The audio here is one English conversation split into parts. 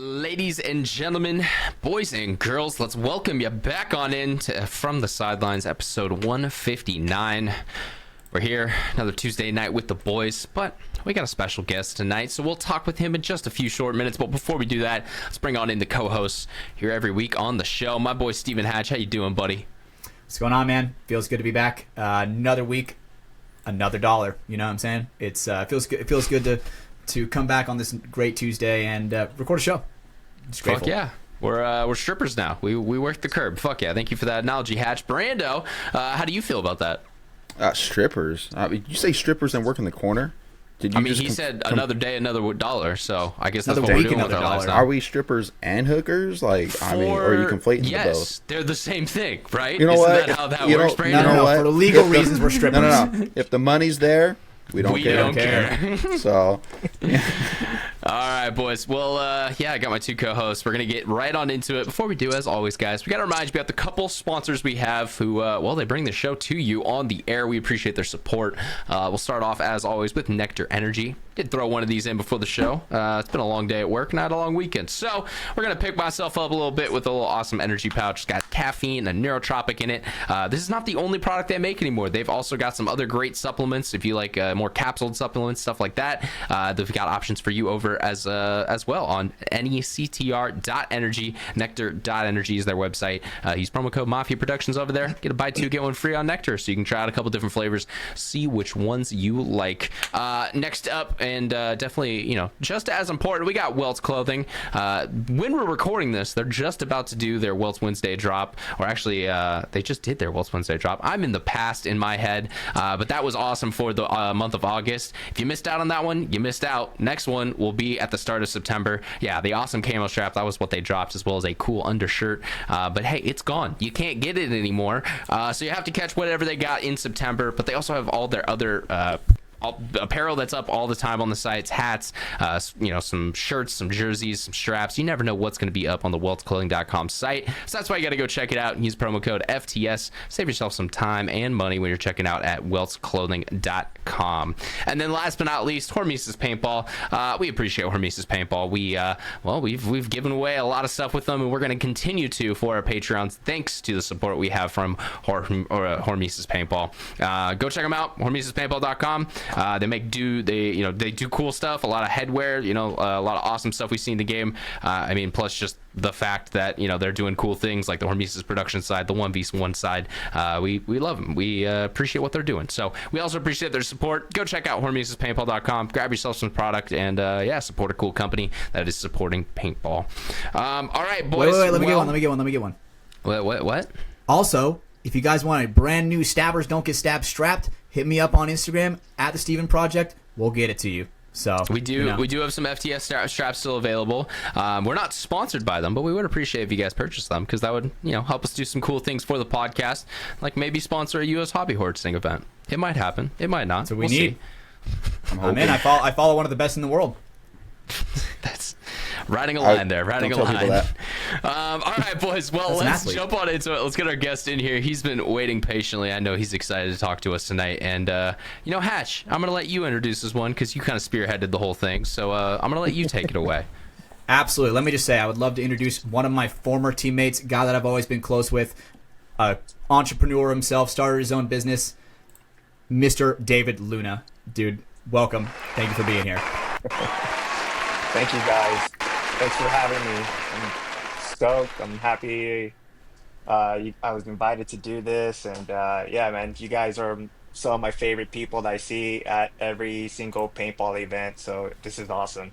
Ladies and gentlemen, boys and girls, let's welcome you back on in to From the Sidelines, episode 159. We're here another Tuesday night with the boys, but we got a special guest tonight, so we'll talk with him in just a few short minutes. But before we do that, let's bring on in the co-hosts here every week on the show. My boy Steven Hatch, how you doing, buddy? What's going on, man? Feels good to be back. Another week, another dollar. You know what I'm saying? It feels good to come back on this great Tuesday and record a show. Just grateful. Fuck yeah. We're strippers now. We work the curb. Fuck yeah. Thank you for that analogy, Hatch. Brando, how do you feel about that? Strippers? Did you say strippers and work in the corner? Did you he said another day, another dollar, so I guess that's Another what we're week, doing with another our dollar. lives now. Are we strippers and hookers? Or are you conflating the both? Yes, they're the same thing, right? You know Isn't what? that how that You works, know- Brando? you know No, what? for legal reasons, we're strippers. No. If the money's there, we don't care. So, All right, boys. Well, I got my two co-hosts. We're going to get right on into it. Before we do, as always, guys, we got to remind you about the couple sponsors we have who, they bring the show to you on the air. We appreciate their support. We'll start off, as always, with NECTR Energy. Did throw one of these in before the show. It's been a long day at work, not a long weekend. So we're going to pick myself up a little bit with a little awesome energy pouch. It's got caffeine and neurotropic in it. This is not the only product they make anymore. They've also got some other great supplements. If you like more capsuled supplements, stuff like that, they've got options for you over as well on NECTR.energy. NECTR.energy is their website. Use promo code MafiaProductions over there. Get a buy two, get one free on NECTR, so you can try out a couple different flavors, see which ones you like. Next up, and definitely, just as important, we got Welts Clothing. When we're recording this, they're just about to do their Welts Wednesday drop, or actually, they just did their Welts Wednesday drop. I'm in the past in my head, but that was awesome for the month of August. If you missed out on that one, you missed out. Next one will be at the start of September. Yeah, the awesome camo strap, that was what they dropped, as well as a cool undershirt. But hey, it's gone. You can't get it anymore. So you have to catch whatever they got in September, but they also have all their other apparel that's up all the time on the sites, hats, some shirts, some jerseys, some straps. You never know what's going to be up on the weltsclothing.com site, so that's why you got to go check it out and use promo code FTS. Save yourself some time and money when you're checking out at weltsclothing.com. And then last but not least, Hormesis Paintball. We appreciate Hormesis Paintball. We've given away a lot of stuff with them, and we're going to continue to for our Patreons, thanks to the support we have from Hormesis Paintball. Go check them out, hormesispaintball.com. They do cool stuff, a lot of headwear, a lot of awesome stuff we see in the game. Plus just the fact that they're doing cool things like the Hormesis production side, the 1v1 side. We love them. We appreciate what they're doing. So we also appreciate their support. Go check out hormesispaintball.com, grab yourself some product, and support a cool company that is supporting paintball. All right, boys. Wait, let me get one. What? Also, if you guys want a brand new Stabbers Don't Get Stabbed strapped, hit me up on Instagram at the Steven Project. We'll get it to you. So we do have some FTS straps still available. We're not sponsored by them, but we would appreciate if you guys purchase them, because that would help us do some cool things for the podcast, like maybe sponsor a US Hobby Hoarding event. It might happen. It might not. That's what we need. See. I'm in. I follow one of the best in the world. That's riding a line there. Riding a line. All right, boys. Well, let's jump on into it. Let's get our guest in here. He's been waiting patiently. I know he's excited to talk to us tonight. And, Hatch, I'm going to let you introduce this one because you kind of spearheaded the whole thing. So I'm going to let you take it away. Absolutely. Let me just say, I would love to introduce one of my former teammates, a guy that I've always been close with, entrepreneur himself, started his own business, Mr. David Luna. Dude, welcome. Thank you for being here. Thank you, guys. Thanks for having me. I'm stoked. I'm happy I was invited to do this. And man, you guys are some of my favorite people that I see at every single paintball event. So this is awesome.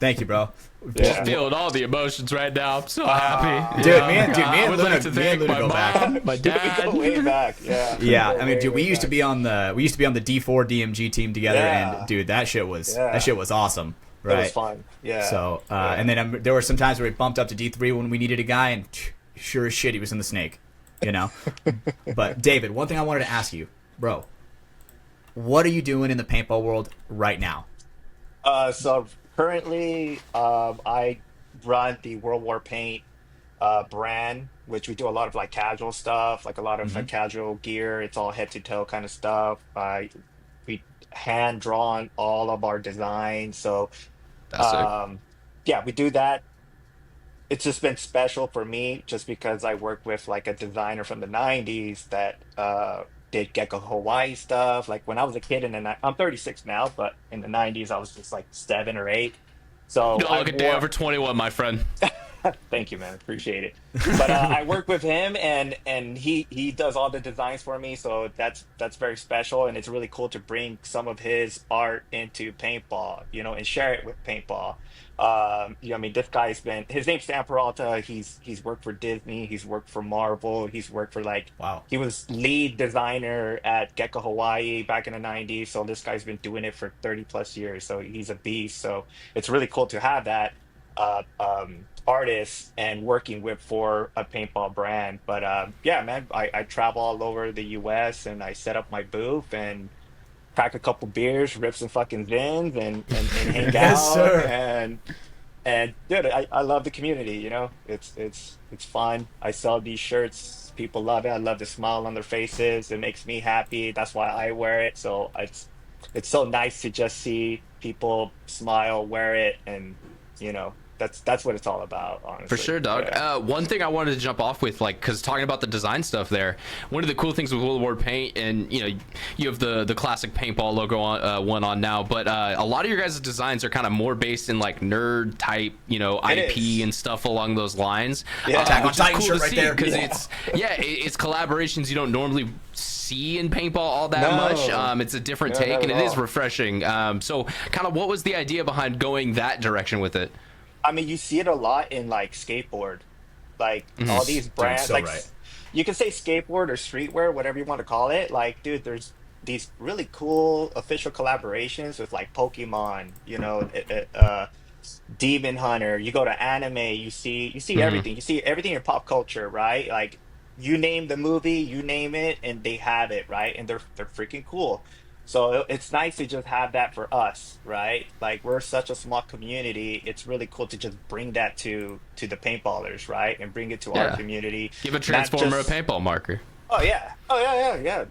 Thank you, bro. Just feeling all the emotions right now. I'm so happy. Dude, me and Luna go back. My dad. We go way back. Yeah. Yeah, dude, we used to be on the D4 DMG team together, and dude, that shit was awesome. Right. It was fun. Yeah. So, and then there were some times where we bumped up to D3 when we needed a guy, and sure as shit, he was in the snake. But David, one thing I wanted to ask you, bro, what are you doing in the paintball world right now? So currently, I run the World War Paint brand, which we do a lot of like casual stuff, like a lot of like, casual gear. It's all head to toe kind of stuff. We hand drawn all of our designs. So, That's sick. we do that. it's just been special for me just because I work with like a designer from the 90s that did Gecko Hawaii stuff. Like when I was a kid I'm 36 now, but in the 90s I was just like 7 or 8. You So don't I look a day wore over 21, my friend. Thank you, man. Appreciate it. But I work with him, and he does all the designs for me. So that's very special, and it's really cool to bring some of his art into paintball, and share it with paintball. I mean, this guy's been his name's Sam Peralta. He's worked for Disney. He's worked for Marvel. He's worked for like Wow. he was lead designer at Gecko Hawaii back in the 90s. So this guy's been doing it for 30 plus years. So he's a beast. So it's really cool to have that artists and working with for a paintball brand. But yeah, man, I travel all over the US and I set up my booth and crack a couple beers, rip some fucking zins and hang Yes, out. sir. And dude, I love the community, it's fun. I sell these shirts, people love it. I love the smile on their faces. It makes me happy. That's why I wear it. So it's so nice to just see people smile, wear it, and that's what it's all about, honestly. For sure, dog. Yeah. One thing I wanted to jump off with, like, because talking about the design stuff there, one of the cool things with World War Paint, and you have the classic paintball logo on one on now, but a lot of your guys' designs are kind of more based in like nerd type, IP is. and stuff along those lines. Yeah. Attack on which is Titan cool shirt to right see there. because Yeah. it's collaborations you don't normally see in paintball all that No. much. It's a different No, take, not and at it is all. refreshing. So, kind of, what was the idea behind going that direction with it? I mean, you see it a lot in like skateboard, like all these brands. so Like right. you can say skateboard or streetwear, whatever you want to call it. Like, dude, there's these really cool official collaborations with like Pokemon, Demon Hunter. You go to anime, you see everything. You see everything in pop culture, right? Like you name the movie, you name it, and they have it, right? And they're freaking cool. So it's nice to just have that for us, right? Like we're such a small community. It's really cool to just bring that to the paintballers, right? And bring it to our Yeah. community. Give a Not transformer just- a paintball marker. Oh yeah. Oh yeah.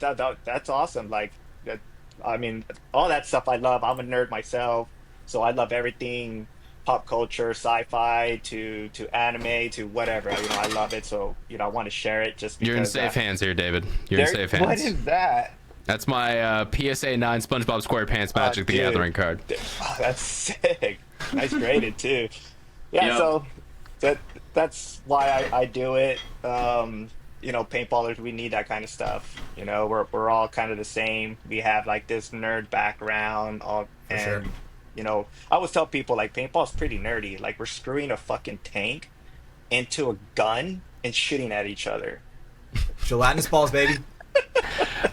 That's awesome. Like that. I mean, all that stuff I love. I'm a nerd myself, so I love everything pop culture, sci-fi to anime to whatever. I love it. So I want to share it just because. You're in safe hands here, David. You're in safe hands. What is that? That's my PSA 9 SpongeBob SquarePants Magic the Dude. Gathering card. Oh, that's sick. Nice graded too. Yeah, Yep. so that's why I do it. Paintballers, we need that kind of stuff. We're all kind of the same. We have like this nerd background, sure. I always tell people like paintball's pretty nerdy. Like we're screwing a fucking tank into a gun and shooting at each other. Gelatinous balls, baby.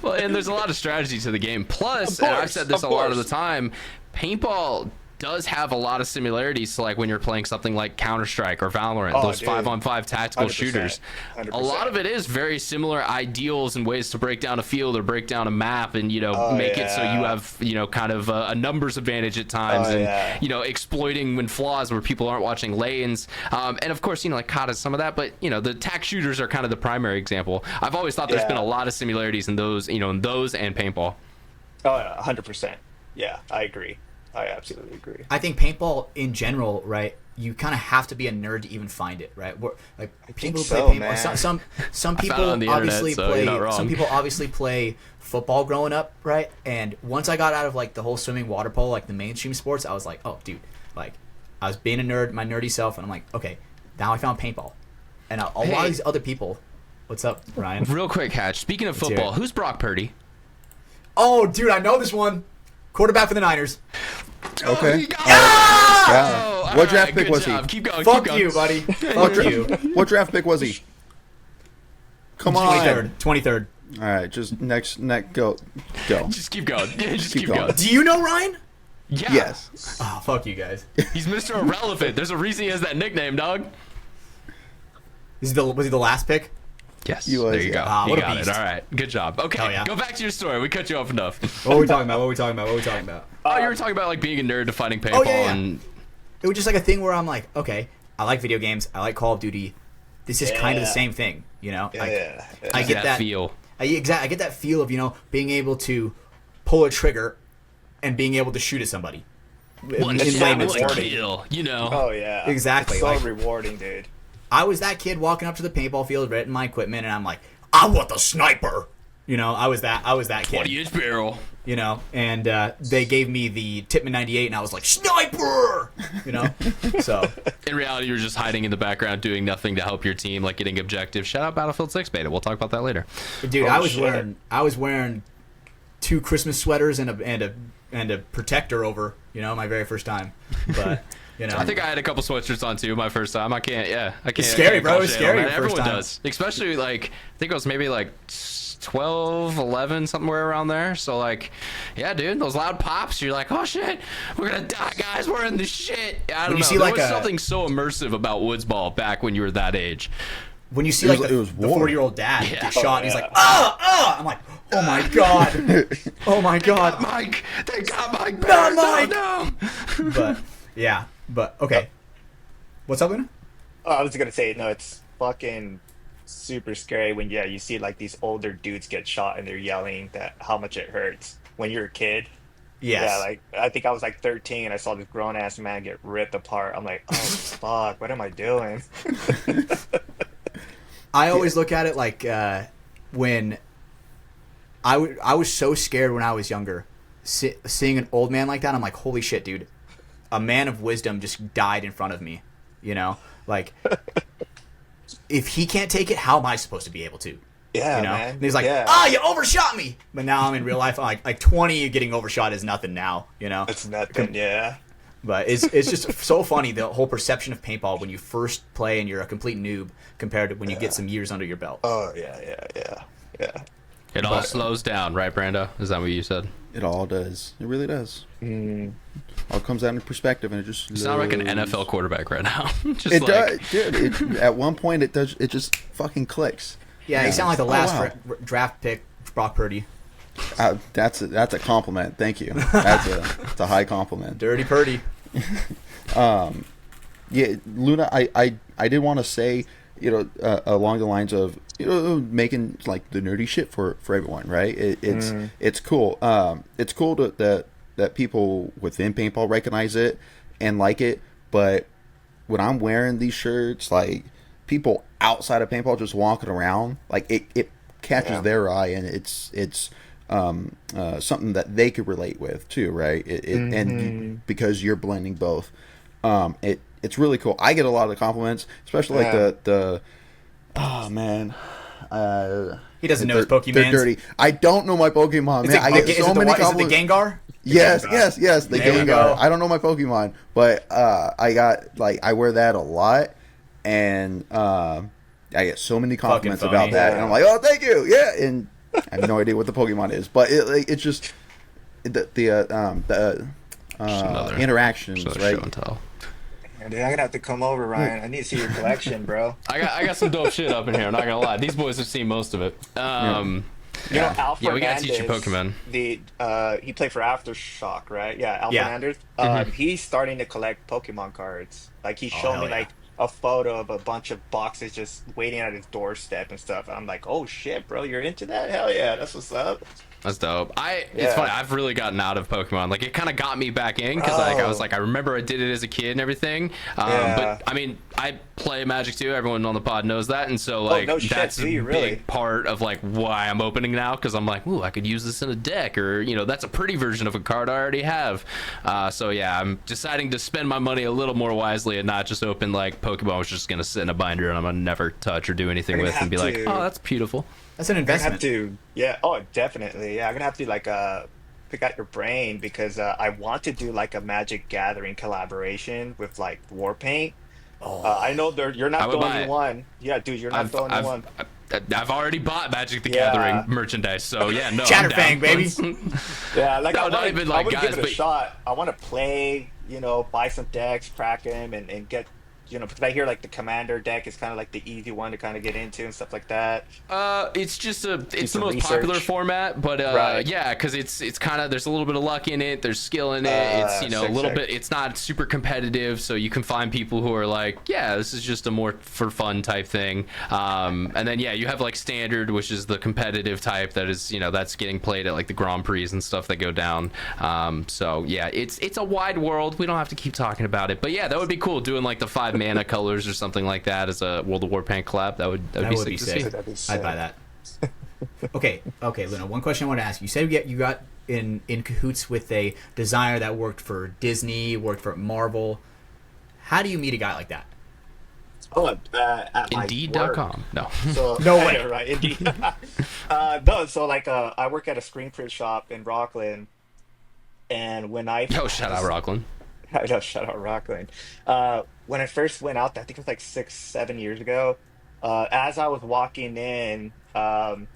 Well, and there's a lot of strategy to the game. Plus, Of and I've course, said this a of lot of the course. time, paintball does have a lot of similarities to like when you're playing something like Counter-Strike or Valorant, Oh, those dude. 5-on-5 tactical 100%, shooters. 100%. A lot of it is very similar ideals and ways to break down a field or break down a map and make it so you yeah. have kind of a numbers advantage at times, Oh, and yeah. exploiting when flaws where people aren't watching lanes, and of course like COD has some of that, but the tac shooters are kind of the primary example. I've always thought there's Yeah. been a lot of similarities in those in those and paintball. Oh, yeah, 100%. Yeah, I agree. I absolutely agree. I think paintball in general, right? You kind of have to be a nerd to even find it, right? Like people who play so, paintball. man. Some I found it people on the internet, obviously so you're play. not wrong. Some people obviously play football growing up, right? And once I got out of like the whole swimming, water polo, like the mainstream sports, I was like, oh, dude, like I was being a nerd, my nerdy self, and I'm like, okay, now I found paintball, and a lot Hey. of these other people. What's up, Ryan? Real quick, Hatch. Speaking of Let's hear football, it. who's Brock Purdy? Oh, dude, I know this one. Quarterback for the Niners. Okay. he got it! Yeah. Oh, all What draft right, pick good was job. he? Keep going. Fuck keep going. you, buddy. Fuck you. What draft pick was he? Come on. 23rd. All right, just next go. Just keep going. Just Keep keep going. going. Do you know Ryan? Yeah. Yes. Oh, fuck you guys. He's Mr. Irrelevant. There's a reason he has that nickname, dog. Was he the last pick? Yes. He was, there you go. yeah. You What a got it. beast. All right. Good job. Okay. Hell yeah. Go back to your story. We cut you off enough. What were we talking about? Oh, you were talking about like being a nerd to fighting paintball yeah. and It was just like a thing where I'm like, okay, I like video games. I like Call of Duty. This is kind of the Yeah. same thing, Like, Yeah. I get that feel. I get that feel of being able to pull a trigger and being able to shoot at somebody. One In shot, layman's one terms. kill. Oh yeah. Exactly, It's so like- rewarding, dude. I was that kid walking up to the paintball field, renting my equipment, and I'm like, I want the sniper. You know, I was that kid. 20-inch barrel. You know, and they gave me the Tipman 98, and I was like, sniper! You know? So. In reality, you were just hiding in the background, doing nothing to help your team, like getting objectives. Shout out Battlefield 6 beta. We'll talk about that later. Dude, I was wearing 2 Christmas sweaters and a protector over, you know, my very first time. But, you know. I think I had a couple sweatshirts on too my first time. I can't. It's scary, bro. It's scary. Everyone does. Especially, like, I think it was maybe like 12, 11, somewhere around there. So, like, yeah, dude, those loud pops, you're like, oh shit, we're gonna die, guys, we're in the shit. I don't know. There was something so immersive about woods ball back when you were that age. When you see the 40-year-old dad get shot, and he's like, I'm like, oh my god, oh my god, Mike, they got Mike, not Mike. Oh, no. but okay, what's up, Luna? Oh, I was gonna say, no, it's fucking super scary when you see like these older dudes get shot and they're yelling that how much it hurts when you're a kid. Yes. Yeah, like I think I was like 13 and I saw this grown ass man get ripped apart. I'm like, oh fuck, what am I doing? I always look at it like when I was so scared when I was younger, seeing an old man like that. I'm like, holy shit, dude, a man of wisdom just died in front of me. You know, like. If he can't take it, how am I supposed to be able to? Yeah, you know? man. And he's like, you overshot me. But now I'm in real life, I'm like 20 getting overshot is nothing now, you know? It's nothing, yeah. But it's just so funny, the whole perception of paintball when you first play and you're a complete noob compared to when you get some years under your belt. Oh, yeah. It all slows down, right, Brando? Is that what you said? It all does. It really does. All comes out in perspective, and it just. You sound like an NFL quarterback right now. Just it like... does, dude. At one point, it does. It just fucking clicks. Yeah, you sound like the last draft pick, Brock Purdy. That's a compliment. Thank you. It's a high compliment. Dirty Purdy. Yeah, Luna. I did want to say, you know, along the lines of, you know, making like the nerdy shit for everyone, right? It's cool. It's cool that people within paintball recognize it and like it, but when I'm wearing these shirts, like people outside of paintball just walking around, like it catches their eye, and it's something that they could relate with too, right? And because you're blending both, it's really cool. I get a lot of compliments, especially like the oh man. He doesn't know his Pokemon. They're dirty. I don't know my Pokemon, man. I get so many compliments. Is it the Gengar? Yes, the Gengar. I don't know my Pokemon, but I wear that a lot, and I get so many compliments about that, and I'm like, oh, thank you, yeah. And I have no idea what the Pokemon is, but it's just the interactions, right? Show and tell. Dude, I'm gonna have to come over, Ryan. I need to see your collection, bro. I got some dope shit up in here. I'm not gonna lie. These boys have seen most of it. You know, Al we gotta teach you Pokemon. He played for Aftershock, right? Yeah, Al Fernandez. He's starting to collect Pokemon cards. Like he showed me like a photo of a bunch of boxes just waiting at his doorstep and stuff. I'm like, oh shit, bro, you're into that? Hell yeah, that's what's up. That's dope. It's funny. I've really gotten out of Pokemon. Like, it kind of got me back in because I was like, I remember I did it as a kid and everything. But I mean, I play Magic too. Everyone on the pod knows that, and so like that's a big part of like why I'm opening now, because I'm like, ooh, I could use this in a deck, or you know, that's a pretty version of a card I already have. So yeah, I'm deciding to spend my money a little more wisely and not just open like Pokemon, which is just gonna sit in a binder and I'm gonna never touch or do anything with, and be like, oh, that's beautiful. That's an investment. Definitely. Yeah, I'm gonna have to like pick out your brain, because I want to do like a Magic Gathering collaboration with like Warpaint. I know you're not the only one. Yeah, dude, you're not the only one. I've already bought Magic the Gathering merchandise, so yeah, no. Chatterfang, baby. Yeah, like no, I want to guys, give it a shot. I want to play, you know, buy some decks, crack them, and get. You know, because I hear like the Commander deck is kind of like the easy one to kind of get into and stuff like that. It's just it's the most popular format, but yeah, because it's kind of, there's a little bit of luck in it, there's skill in it, it's, you know, a little bit, it's not super competitive, so you can find people who are like, yeah, this is just a more for fun type thing. And then yeah, you have like Standard, which is the competitive type that is, you know, that's getting played at like the Grand Prix and stuff that go down. So yeah, it's a wide world. We don't have to keep talking about it, but yeah, that would be cool doing like the 5 mana colors or something like that as a World of Warpaint collab. That would be sick to see. That'd be sick. I'd buy that. Okay, Luna. One question I want to ask you. You said you got in cahoots with a designer that worked for Disney, worked for Marvel. How do you meet a guy like that? Oh, at my Indeed.com. No. So, No way. Right, Indeed. No, so like I work at a screen print shop in Rockland, and when I Oh, shout out Rockland. I know, shout out Rockland. When I first went out, I think it was like 6, 7 years ago. As I was walking in,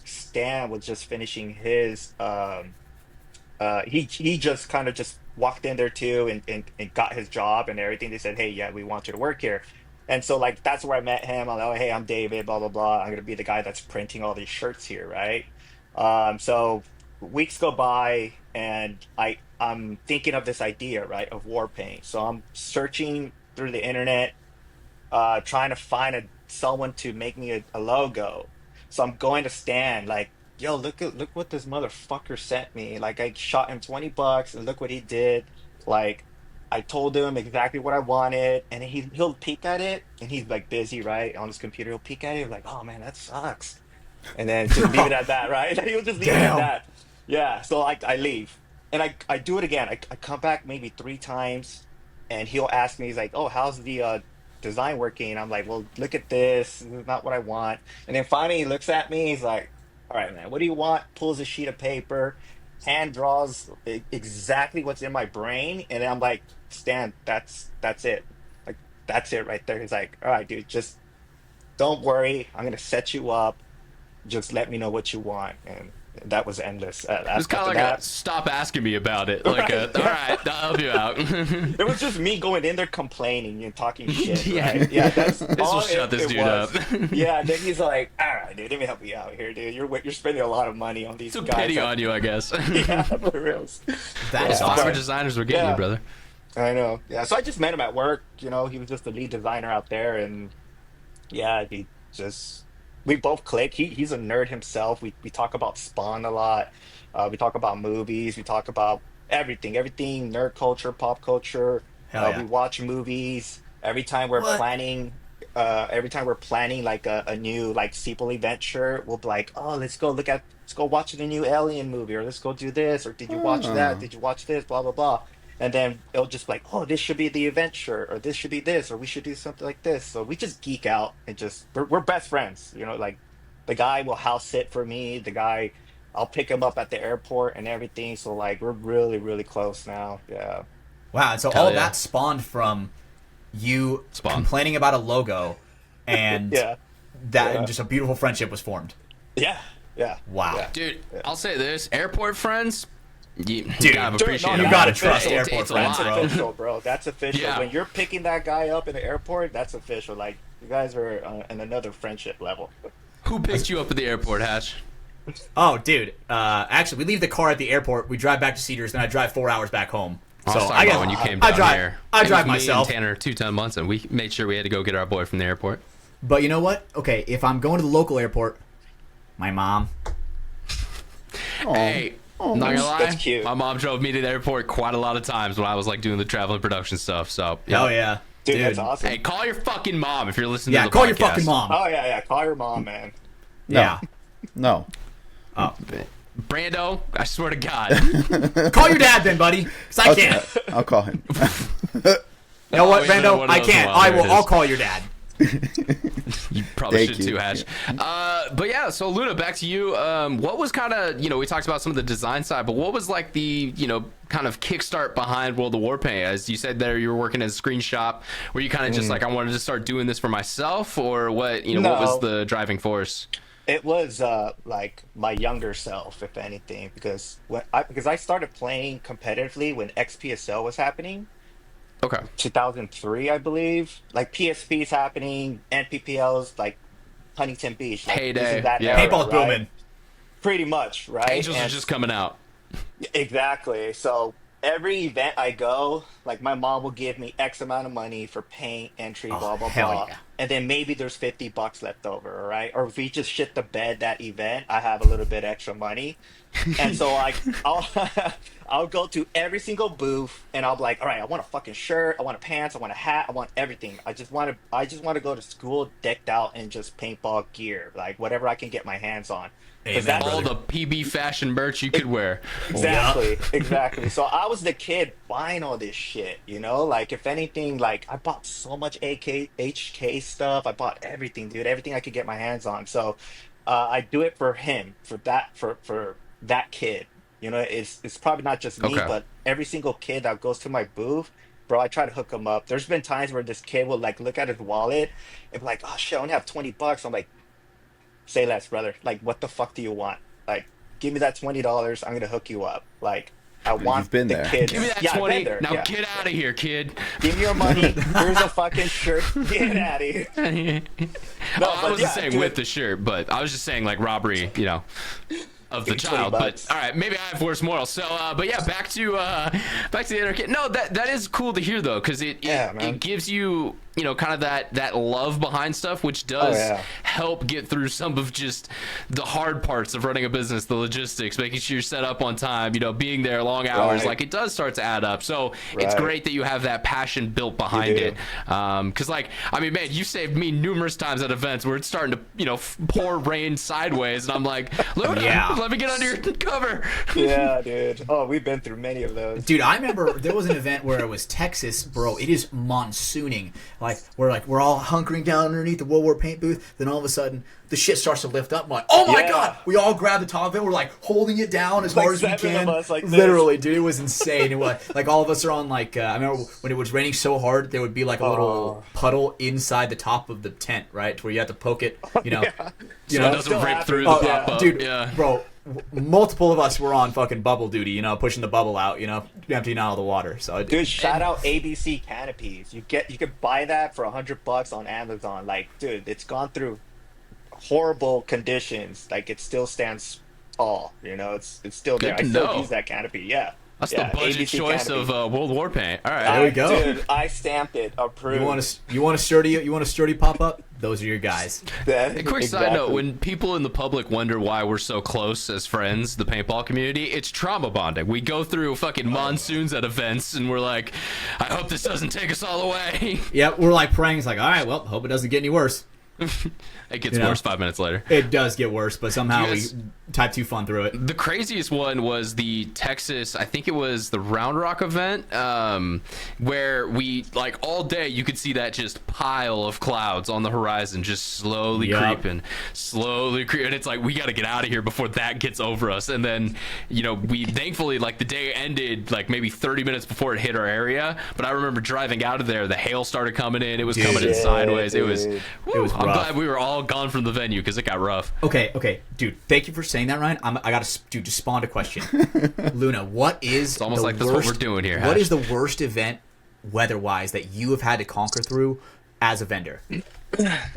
Stan was just finishing his. He just kind of just walked in there too, and got his job and everything. They said, "Hey, yeah, we want you to work here." And so like that's where I met him. I'm like, "Oh, hey, I'm David. Blah blah blah. I'm gonna be the guy that's printing all these shirts here, right?" So weeks go by, and I'm thinking of this idea, right, of war paint. So I'm searching through the internet, trying to find someone to make me a logo. So I'm going to Stan, like, yo, look what this motherfucker sent me. Like, I shot him $20, and look what he did. Like, I told him exactly what I wanted, and he'll peek at it, and he's like busy, right, on his computer. He'll peek at it, like, oh man, that sucks, and then just leave it at that, right? He'll just leave it at that. Yeah. So like, I leave, and I do it again. I come back maybe 3 times, and he'll ask me, he's like, oh, how's the design working? I'm like, well, look at this. This is not what I want. And then finally he looks at me. He's like, all right, man, what do you want? Pulls a sheet of paper, hand draws exactly what's in my brain. And then I'm like, Stan, that's it. Like, that's it right there. He's like, all right, dude, just don't worry. I'm going to set you up. Just let me know what you want. And that was endless. It was kind of like stop asking me about it. Like, all right, I'll help you out. It was just me going in there complaining and talking shit. Yeah. Right? Yeah, that's This all will shut this dude up. Yeah, then he's like, all right, dude, let me help you out here, dude. You're spending a lot of money on these It's a guys. pity on you, I guess. Yeah, for reals. That is That's awesome. what designers were getting you, brother. I know. Yeah, so I just met him at work. You know, he was just the lead designer out there, and yeah, we both click. He's a nerd himself. We talk about Spawn a lot. We talk about movies. We talk about everything, nerd culture, pop culture. Hell yeah. We watch movies. Every time we're What? planning, like a new like sequel event shirt, we'll be like, oh, let's go watch the new Alien movie, or let's go do this, or did you watch that? Did you watch this? Blah blah blah. And then it'll just be like, oh, this should be the event shirt, or this should be this, or we should do something like this. So we just geek out and we're best friends. You know, like the guy will house sit for me. The guy, I'll pick him up at the airport and everything. So like we're really, really close now. Yeah. Wow. And so Hell all yeah. that spawned from you Spawn. complaining about a logo, and Yeah. that just a beautiful friendship was formed. Yeah. Yeah. Wow. Yeah. Dude, I'll say this: airport friends, you Dude, gotta Dude, appreciate no, them. you that's gotta official. trust It's- airport it's a friends, lot. bro. That's official, bro. That's official. Yeah. When you're picking that guy up in the airport, that's official. Like you guys are on another friendship level. Who picked you up at the airport, Hatch? Oh, dude. Actually, we leave the car at the airport. We drive back to Cedars, then I drive 4 hours back home. I was So talking guess about when you came I down drive. here. I It drive was me myself. and Tanner, 2-ton Monson. We made sure we had to go get our boy from the airport. But you know what? Okay, if I'm going to the local airport, my mom. Hey, not gonna lie, that's cute. my mom drove me to the airport quite a lot of times when I was like doing the traveling production stuff. So, Oh yeah, Dude, that's awesome. Hey, call your fucking mom if you're listening Yeah, to the call your podcast. fucking mom. Oh yeah, yeah. Call your mom, man. Yeah. No. Oh. Brando, I swear to God. Call your dad then, buddy. 'Cause I can't. I'll call him. You know what, Wait a minute, Brando? what I else? can't. Well, I there will. it I'll is. call your dad. You probably Thank should you. too, Hash. But yeah, so Luna, back to you. What was kind of, we talked about some of the design side, but what was like the, kind of kickstart behind World of Warpaint? As you said there, you were working as a screen shop. Were you kind of just like, I wanted to start doing this for myself, or what? What was No. the driving force? It was like my younger self, if anything, because because I started playing competitively when XPSL was happening, Okay. 2003, I believe. Like PSP's happening, NPPL's like Huntington Beach. Like, Heyday, this is that yeah. era, Paintball's right? booming. Pretty much, right? Angels are And- just coming out. Exactly. So every event I go, like my mom will give me X amount of money for paint, entry, blah blah hell blah. yeah. and then maybe there's $50 left over, all right? Or if we just shit the bed that event, I have a little bit extra money. And so like I'll I'll go to every single booth and I'll be like, all right, I want a fucking shirt, I want a pants, I want a hat, I want everything. I just want to go to school decked out in just paintball gear, like whatever I can get my hands on. Amen, that's All the PB fashion merch you could wear. exactly, exactly. So I was the kid buying all this shit, you know? Like if anything, like I bought so much HK stuff. I bought everything, dude, everything I could get my hands on. So I do it for him, for that kid. You know, it's probably not just me, Okay. but every single kid that goes to my booth, bro, I try to hook him up. There's been times where this kid will like look at his wallet and be like, "Oh shit, I only have $20." I'm like, "Say less, brother. Like, what the fuck do you want? Like, give me that $20. I'm gonna hook you up. Like, I want You've been the there. kids. Give me that Yeah, I've been 20. there, Now yeah. get out of here, kid. Give me your money. Here's a fucking shirt. Get out of here." No, I but wasn't yeah, saying dude. with the shirt, but I was just saying like robbery, you know, of the Give me 20 child. But bucks. all right, maybe I have worse morals. So, but yeah, back to the inner kid. No, that is cool to hear though, because Yeah, man. it gives you kind of that love behind stuff, which does yeah. help get through some of just the hard parts of running a business, the logistics, making sure you're set up on time, being there long hours. Right. Like it does start to add up. So it's Right. great that you have that passion built behind do. it. Because like, I mean, man, you saved me numerous times at events where it's starting to, pour rain sideways, and I'm like, Luna, Yeah. let me get under your cover. Yeah, dude. Oh, we've been through many of those. Dude, I remember there was an event where it was Texas, bro. It is monsooning. We're all hunkering down underneath the World War paint booth. Then all of a sudden, the shit starts to lift up. I'm like, oh my Yeah. god! We all grab the top of it. We're like holding it down as Like hard as we 7 can. of us like this. Literally, dude, it was insane. It was like all of us are on like. I remember when it was raining so hard, there would be like a little puddle inside the top of the tent, right, to where you have to poke it. You know, So it doesn't still rip happens. through the Oh, pop up. dude, Yeah. bro. Multiple of us were on fucking bubble duty, pushing the bubble out, emptying out all the water. So, Dude, shout out ABC canopies. You could buy that for $100 on Amazon. Like, dude, it's gone through horrible conditions. Like, it still stands tall. It's still there. Good I to still know. use that canopy. Yeah. That's Yeah, the budget ABC choice canopy. of World War paint. All right. There we go. Dude, I stamped it. Approved. you want a sturdy pop up? Those are your guys. That- A quick side note, exactly. when people in the public wonder why we're so close as friends, the paintball community, it's trauma bonding. We go through fucking monsoons at events, and we're like, I hope this doesn't take us all away. Yep, we're like praying. It's like, all right, well, hope it doesn't get any worse. It gets You know? worse 5 minutes later. It does get worse, but somehow Yes. we type 2 fun through it. The craziest one was the Texas, I think it was the Round Rock event, where we, like, all day you could see that just pile of clouds on the horizon just slowly Yup. creeping. And it's like, we got to get out of here before that gets over us. And then, we thankfully, like, the day ended, like, maybe 30 minutes before it hit our area. But I remember driving out of there, the hail started coming in. It was coming in Dude. sideways. It was, Dude. It was I'm rough. glad we were all gone from the venue because it got rough. Okay, dude. Thank you for saying that, Ryan. I got to, dude. Just spawned a question. Luna, what is? It's almost the like that's what we're doing here, What Hash. is the worst event, weather-wise, that you have had to conquer through as a vendor?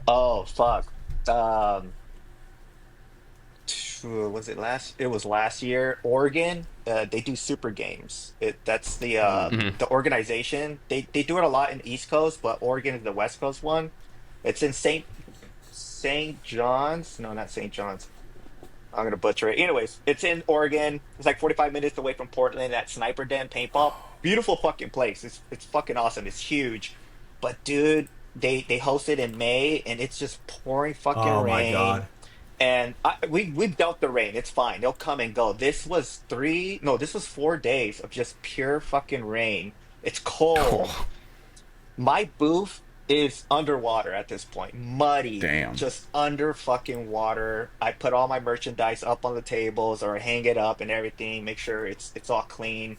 Oh fuck. Was it last? It was last year. Oregon. They do super games. That's the organization. They do it a lot in East Coast, but Oregon is the West Coast one. It's in St. John's. No, not St. John's. I'm gonna butcher it. Anyways, it's in Oregon. It's like 45 minutes away from Portland. At Sniper Den Paintball. Beautiful fucking place. It's fucking awesome. It's huge. But dude, they host it in May, and it's just pouring fucking Oh rain. my god. And we've dealt the rain. It's fine. They'll come and go. This was 4 days of just pure fucking rain. It's cold. My booth is underwater at this point. Muddy. Damn. Just under fucking water. I put all my merchandise up on the tables or hang it up and everything. Make sure it's all clean.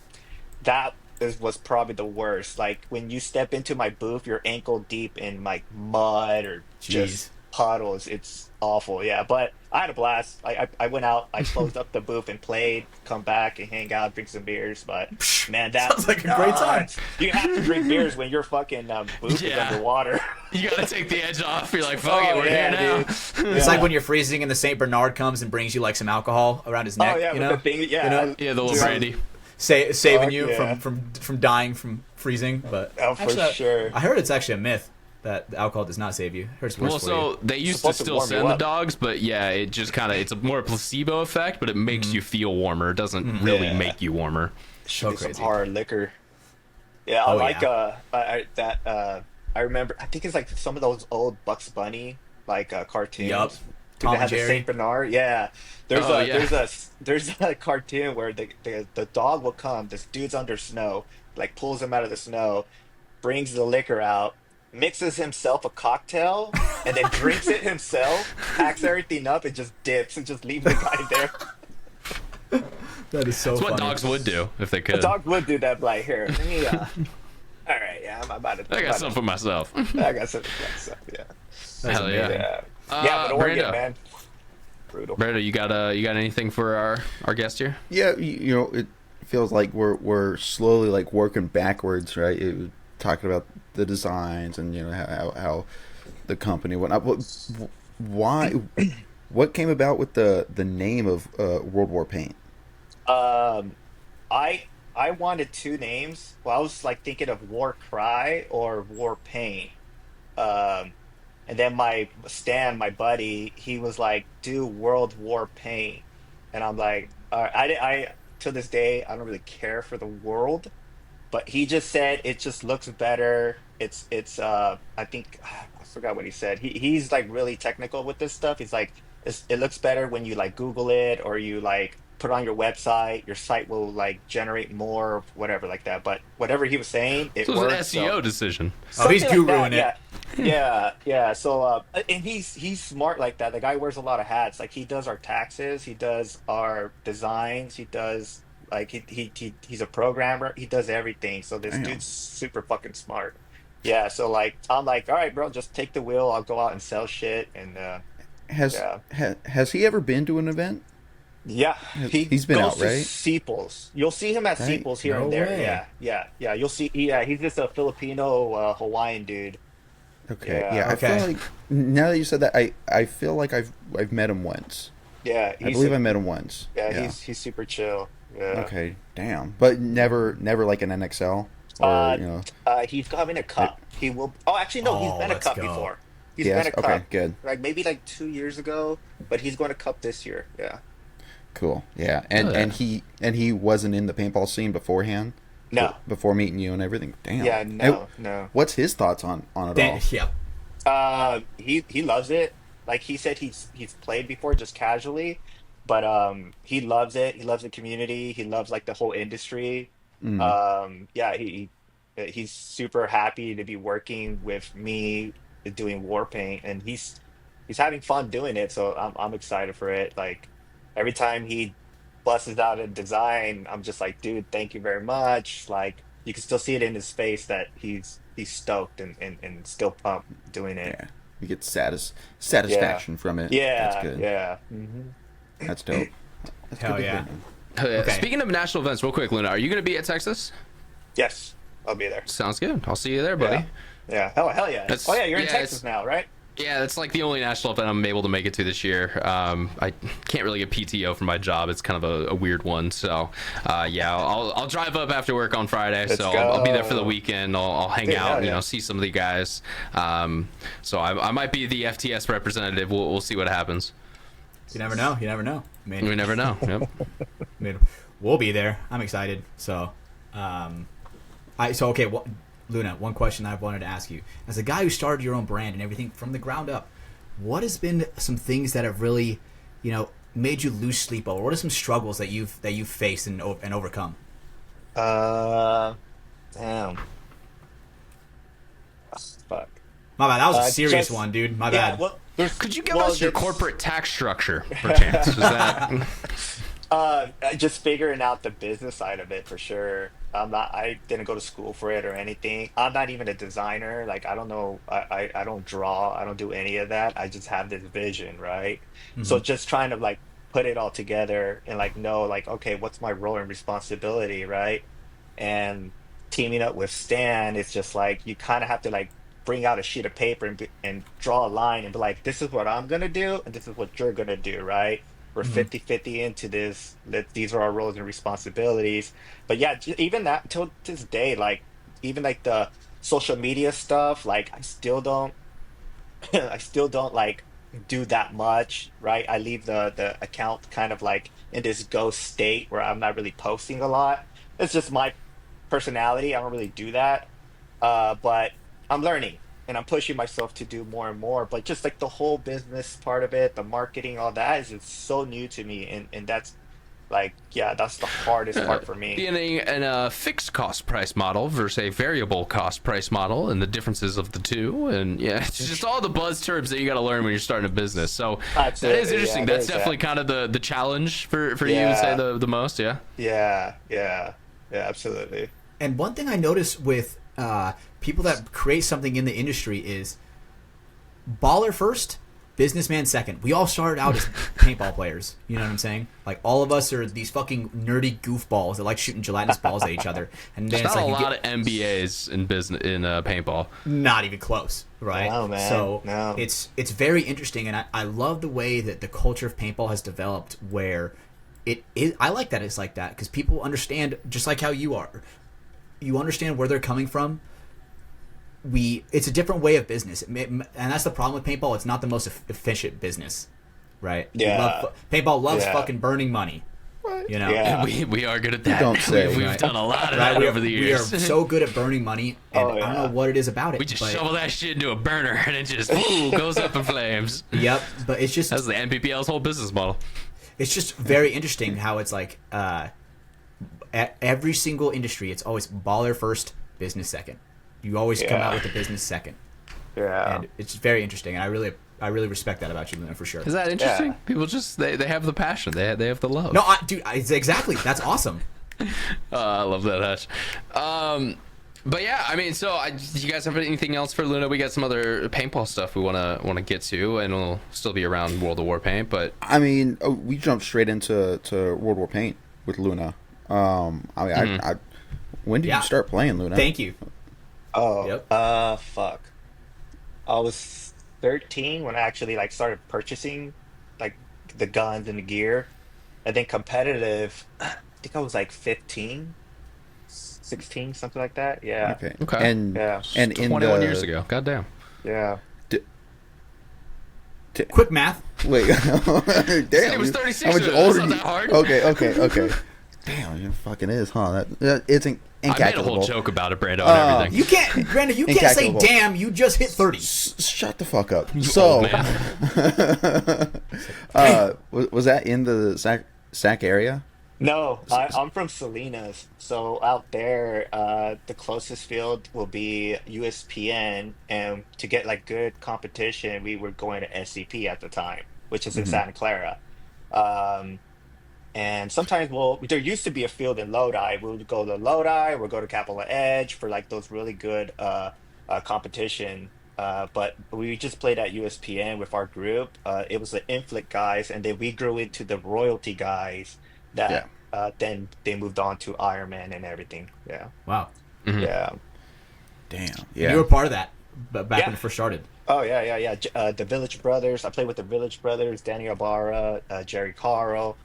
That was probably the worst. Like when you step into my booth, you're ankle deep in like mud or just puddles. It's awful. Yeah, but I had a blast. I went out, I closed up the booth and played, come back and hang out, drink some beers. But man, that Sounds like a great time. You have to drink beers when your fucking booth is Yeah. underwater. You gotta take the edge off. You're like, fuck it, Oh, we're yeah, here now. dude. It's like when you're freezing and the Saint Bernard comes and brings you like some alcohol around his neck. Oh yeah, you with know, the thing. Yeah, You know? Yeah, the little Dude, brandy. Saving Fuck you yeah. from dying from freezing. But Oh, for actually, sure. I heard it's actually a myth that alcohol does not save you. Hurts worse Well, for so you. they used to Supposed to still warm you send the up. dogs, but yeah, it just kind of, it's a more placebo effect, but it makes you feel warmer. It doesn't really Yeah. make you warmer. Should be crazy. some hard liquor. Yeah, I Oh, like yeah. I remember I think it's like some of those old Bugs Bunny like cartoons. Yup. Dude, Tom that and has a Jerry. Saint Bernard. Yeah. Oh, yeah. There's a cartoon where the dog will come, this dude's under snow, like pulls him out of the snow, brings the liquor out, mixes himself a cocktail, and then drinks it himself, packs everything up and just dips and just leaves the guy there. That is so It's funny. what dogs would do if they A could. dog would do that, but like, here, let me all right, yeah, I'm about to I got something for myself. I got something for myself, yeah. That's Hell yeah. amazing. Yeah. Yeah, but Oregon, Brando. man. Brutal. Brando, you got anything for our guest here? Yeah, you know, it feels like we're slowly like working backwards, right? Talking about the designs and how the company whatnot. Why? What came about with the name of World War Paint? I wanted two names. Well, I was like thinking of War Cry or War Pain. Um, and then my buddy, he was like, "Do World War Pain," and I'm like, all right, I to this day, I don't really care for the world, but he just said it just looks better. I think I forgot what he said. He's like really technical with this stuff. He's like, it looks better when you like Google it or you like put it on your website. Your site will like generate more, whatever like that. But whatever he was saying, it So it was an worked. SEO decision. Oh, he's Something guruing that, it. yeah. So, and he's smart like that. The guy wears a lot of hats. Like he does our taxes, he does our designs, he does like he's a programmer. He does everything. So this Damn. dude's super fucking smart. Yeah. So like I'm like, all right, bro, just take the wheel. I'll go out and sell shit. And Has yeah. has he ever been to an event? yeah, He's been goes out, to right? Sepals. You'll see him at Right. Sepals here No and there. way. Yeah. You'll see. Yeah, he's just a Filipino Hawaiian dude. Okay, Yeah. yeah. I Okay. feel like now that you said that, I feel like I've met him once. Yeah, I believe I met him once. Yeah, he's super chill. Yeah. Okay, damn. But never like an NXL or He's having a cup. He will. Oh, actually, no. He's Oh, been a let's cup go. before. He's Yes? been a cup. Okay, good. Like maybe like 2 years ago, but he's going to cup this year. Yeah. Cool. Yeah, and Oh, yeah. he wasn't in the paintball scene beforehand. No. Before meeting you and everything. Damn. Yeah. And No. what's his thoughts on it all? Yep. He loves it. Like he said, he's played before just casually, but he loves it. He loves the community. He loves like the whole industry. Yeah. He's super happy to be working with me doing war paint, and he's having fun doing it. So I'm excited for it. Like every time he busts out a design, I'm just like, dude, thank you very much. Like you can still see it in his face that he's stoked and still pumped doing it. Yeah, you get satisfaction from it. Yeah, That's good. yeah. That's dope. That's Hell good to yeah. hear, man. Okay. Speaking of national events, real quick, Luna, are you going to be at Texas? Yes, I'll be there. Sounds good. I'll see you there, buddy. Yeah. Hell yeah. That's- Oh yeah, you're in yeah, Texas it's- now, right? Yeah, that's like the only national event I'm able to make it to this year. I can't really get PTO for my job. It's kind of a weird one. So, yeah, I'll drive up after work on Friday. Let's So I'll be there for the go. weekend. I'll hang Dude, out, hell yeah. see some of the guys. So I might be the FTS representative. We'll see what happens. You never know. You never know. I mean, We never know. Yep. I mean, we'll be there. I'm excited. So, okay. Luna, one question I've wanted to ask you: as a guy who started your own brand and everything from the ground up, what has been some things that have really, made you lose sleep over? What are some struggles that you've faced and overcome? Damn. Fuck. My bad. That was a Uh, serious just- one, dude. My Yeah. bad. Well, Could you give well, us your it's- corporate tax structure, perchance? Is that... Just figuring out the business side of it for sure. I didn't go to school for it or anything. I'm not even a designer. Like I don't know. I don't draw. I don't do any of that. I just have this vision, right? So just trying to like put it all together and like know like okay, what's my role and responsibility, right? And teaming up with Stan, it's just like you kind of have to like bring out a sheet of paper and draw a line and be like, this is what I'm gonna do and this is what you're gonna do, right? We're 50-50 into this. These are our roles and responsibilities. But yeah, even that till this day, like even like social media stuff, like I still don't I still don't like do that much, right? I leave the account kind of like in this ghost state where I'm not really posting a lot. It's just my personality. I don't really do that. But I'm learning and I'm pushing myself to do more and more. But just like the whole business part of it, the marketing, all that is it's so new to me, and that's like, yeah, that's the hardest part for me. Being a fixed cost price model versus a variable cost price model, and the differences of the two, and yeah, it's just all the buzz terms that you got to learn when you're starting a business. So that is interesting. Yeah, That's definitely kind of the challenge for you, Yeah. would say the most. Yeah. Yeah, absolutely. And one thing I notice with people that create something in the industry is baller first, businessman second. We all started out as paintball players. You know what I'm saying? Like, all of us are these fucking nerdy goofballs that like shooting gelatinous balls at each other. And then There's it's not like a lot of MBAs in business in paintball. not even close, right? No, man. So No. it's very interesting, and I love the way that the culture of paintball has developed. Where it is, I like that it's like that because people understand, just like how you are. You understand where they're coming from. It's a different way of business, and that's the problem with paintball. It's not the most efficient business, right? Yeah. Paintball loves Yeah. fucking burning money. You know, Yeah. We are good at that. don't say, We've right? done a lot of right? that over the years. We are so good at burning money, and Oh, I don't yeah. know what it is about it. We just but, shovel that shit into a burner and it just goes up in flames. Yep, but it's just That's the NPPL's whole business model. it's just very interesting how it's like at every single industry, it's always baller first, business second. You always come Yeah. out with the business second, Yeah. and it's very interesting. And I really respect that about you, Luna, for sure. Is that interesting? Yeah. People just they have the passion. They have the love. No, dude, exactly. That's awesome. I love that hash. But yeah, I mean, so do you guys have anything else for Luna? We got some other paintball stuff we wanna get to, and we'll still be around World of War paint. But I mean, we jumped straight into World War Paint with Luna. I mean, I when did Yeah. you start playing, Luna? Thank you. Oh, Yep. fuck. I was 13 when I actually like started purchasing like the guns and the gear. And then competitive, I think I was like 15, 16, something like that. Yeah. Okay. Okay. And Yeah. and in 21 the, years ago. Goddamn. Yeah. Quick math. Wait. Damn. It was you- 36 How much years. older That's you? not that hard. Okay. Damn, it fucking is, huh? That it's I made a incalculable. whole joke about it, Brando, and everything. You can't, Brandon. You can't say Incalculable. damn. You just hit 30. Shut the fuck up. You So, old man. was that in the Sac area? No, I'm from Salinas. So out there, the closest field will be USPN. And to get like good competition, we were going to SCP at the time, which is in Santa Clara. Um, And sometimes there used to be a field in Lodi. We would go to Lodi, we'll go to Capitol Edge for like those really good competition. But we just played at USPN with our group. It was the Inflict guys, and then we grew into the Royalty guys that then they moved on to Iron Man and everything. Yeah. Wow. Yeah. Damn. You Yeah. were part of that, but back Yeah. when it first started. Oh, yeah. The Village Brothers. I played with the Village Brothers, Danny Ibarra, Jerry Carl,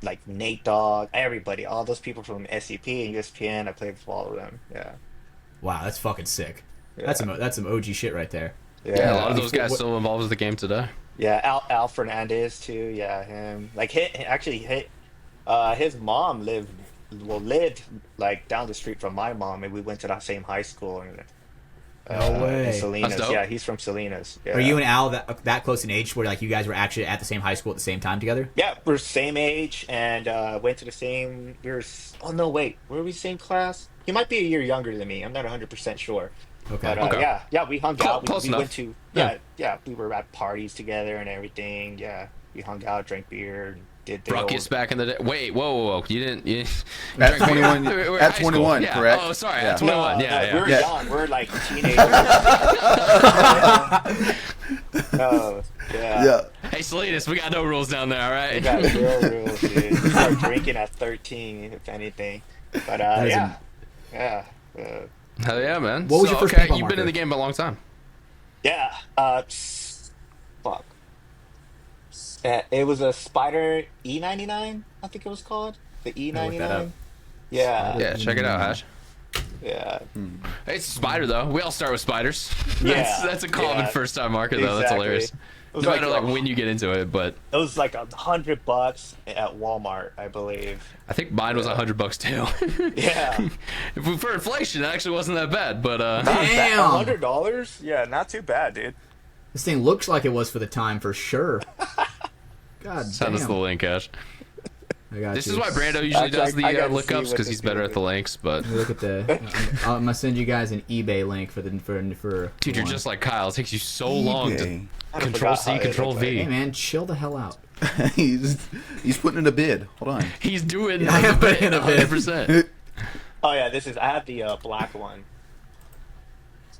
like Nate Dogg, everybody, all those people from SCP and USPN. I played with all of them. Yeah. Wow, that's fucking sick. Yeah. That's some OG shit right there. Yeah, a lot of Yeah. those guys still involved with the game today. Yeah, Al Fernandez too. Yeah, him. Like his mom lived like down the street from my mom, and we went to that same high school. And, No way. in Salinas. That's dope. Yeah, he's from Salinas. Yeah. Are you and Al that close in age where like you guys were actually at the same high school at the same time together? Yeah, we're same age and went to the same. Oh no, wait, were we same class? He might be a year younger than me. I'm not 100% sure. Okay. But Okay. yeah, we hung out. Close We enough. went to we were at parties together and everything. Yeah, we hung out, drank beer, and did the Ruckus back in the day. Wait, whoa. You didn't. At drank beer? 21 We're at high school. 21, Yeah. correct? Oh, sorry. Yeah. At 21. No, Yeah. We're Yeah. young. We're like teenagers. Oh, yeah. Yeah. Hey, Salinas, we got no rules down there, all right? We got real rules, dude. We started drinking at 13, if anything. But That is yeah. Hell yeah, man. What was your first okay, paintball you've been in marker? the game a long time. Yeah. Fuck. It was a Spider E99, I think it was called. The I'll look that up. E99. Yeah. Yeah, check it out, Hash. Yeah. It's a spider though. We all start with spiders. Yeah. That's a common Yeah. first time market though. That's Exactly. hilarious. It was No matter like when you get into it, but it was like $100 at Walmart, I believe. I think mine was $100 too. Yeah. For inflation, it actually wasn't that bad. But Damn. $100? Yeah, not too bad, dude. This thing looks like it was for the time for sure. God send us the damn. link, Ash. I got This you. is why Brando usually does the I gotta see lookups what because this he's better is. at the links. But Look at the. I'm gonna send you guys an eBay link for. dude, you're one. just like Kyle. It takes you so long to eBay. I Control forgot C, how it Control looked V. Hey man, chill the hell out. he's putting in a bid. Hold on. He's doing I am putting in a bid. 100%. Oh yeah, I have the black one.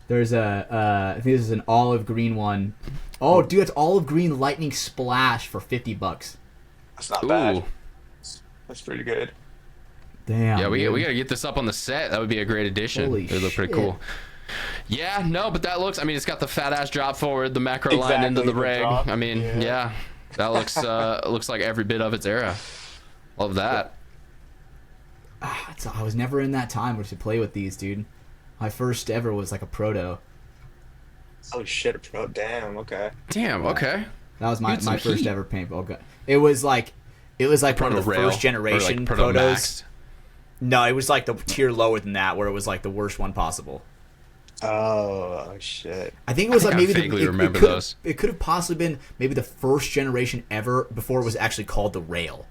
There's I think this is an olive green one. Oh, dude, it's olive green lightning splash for $50. That's not Ooh. bad. That's pretty good. Damn. Yeah, we dude. gotta get this up on the set. That would be a great addition. Holy It would look pretty shit. cool. Yeah, no, but that looks. I mean, it's got the fat ass drop forward, the macro line into Exactly, the the rig. drop, I mean, yeah, that looks like every bit of its era. Love that. I was never in that time where to play with these, dude. My first ever was like a proto. Oh shit, a pro. Damn. Okay. Damn. Okay. That was You my had some first heat. ever paintball gun. It was like one of Proto the rail, first generation or like proto protos. maxed. No, it was like the tier lower than that, where it was like the worst one possible. Oh shit. I think it was I like think I maybe vaguely it remember could, those. It could have possibly been maybe the first generation ever before it was actually called the rail.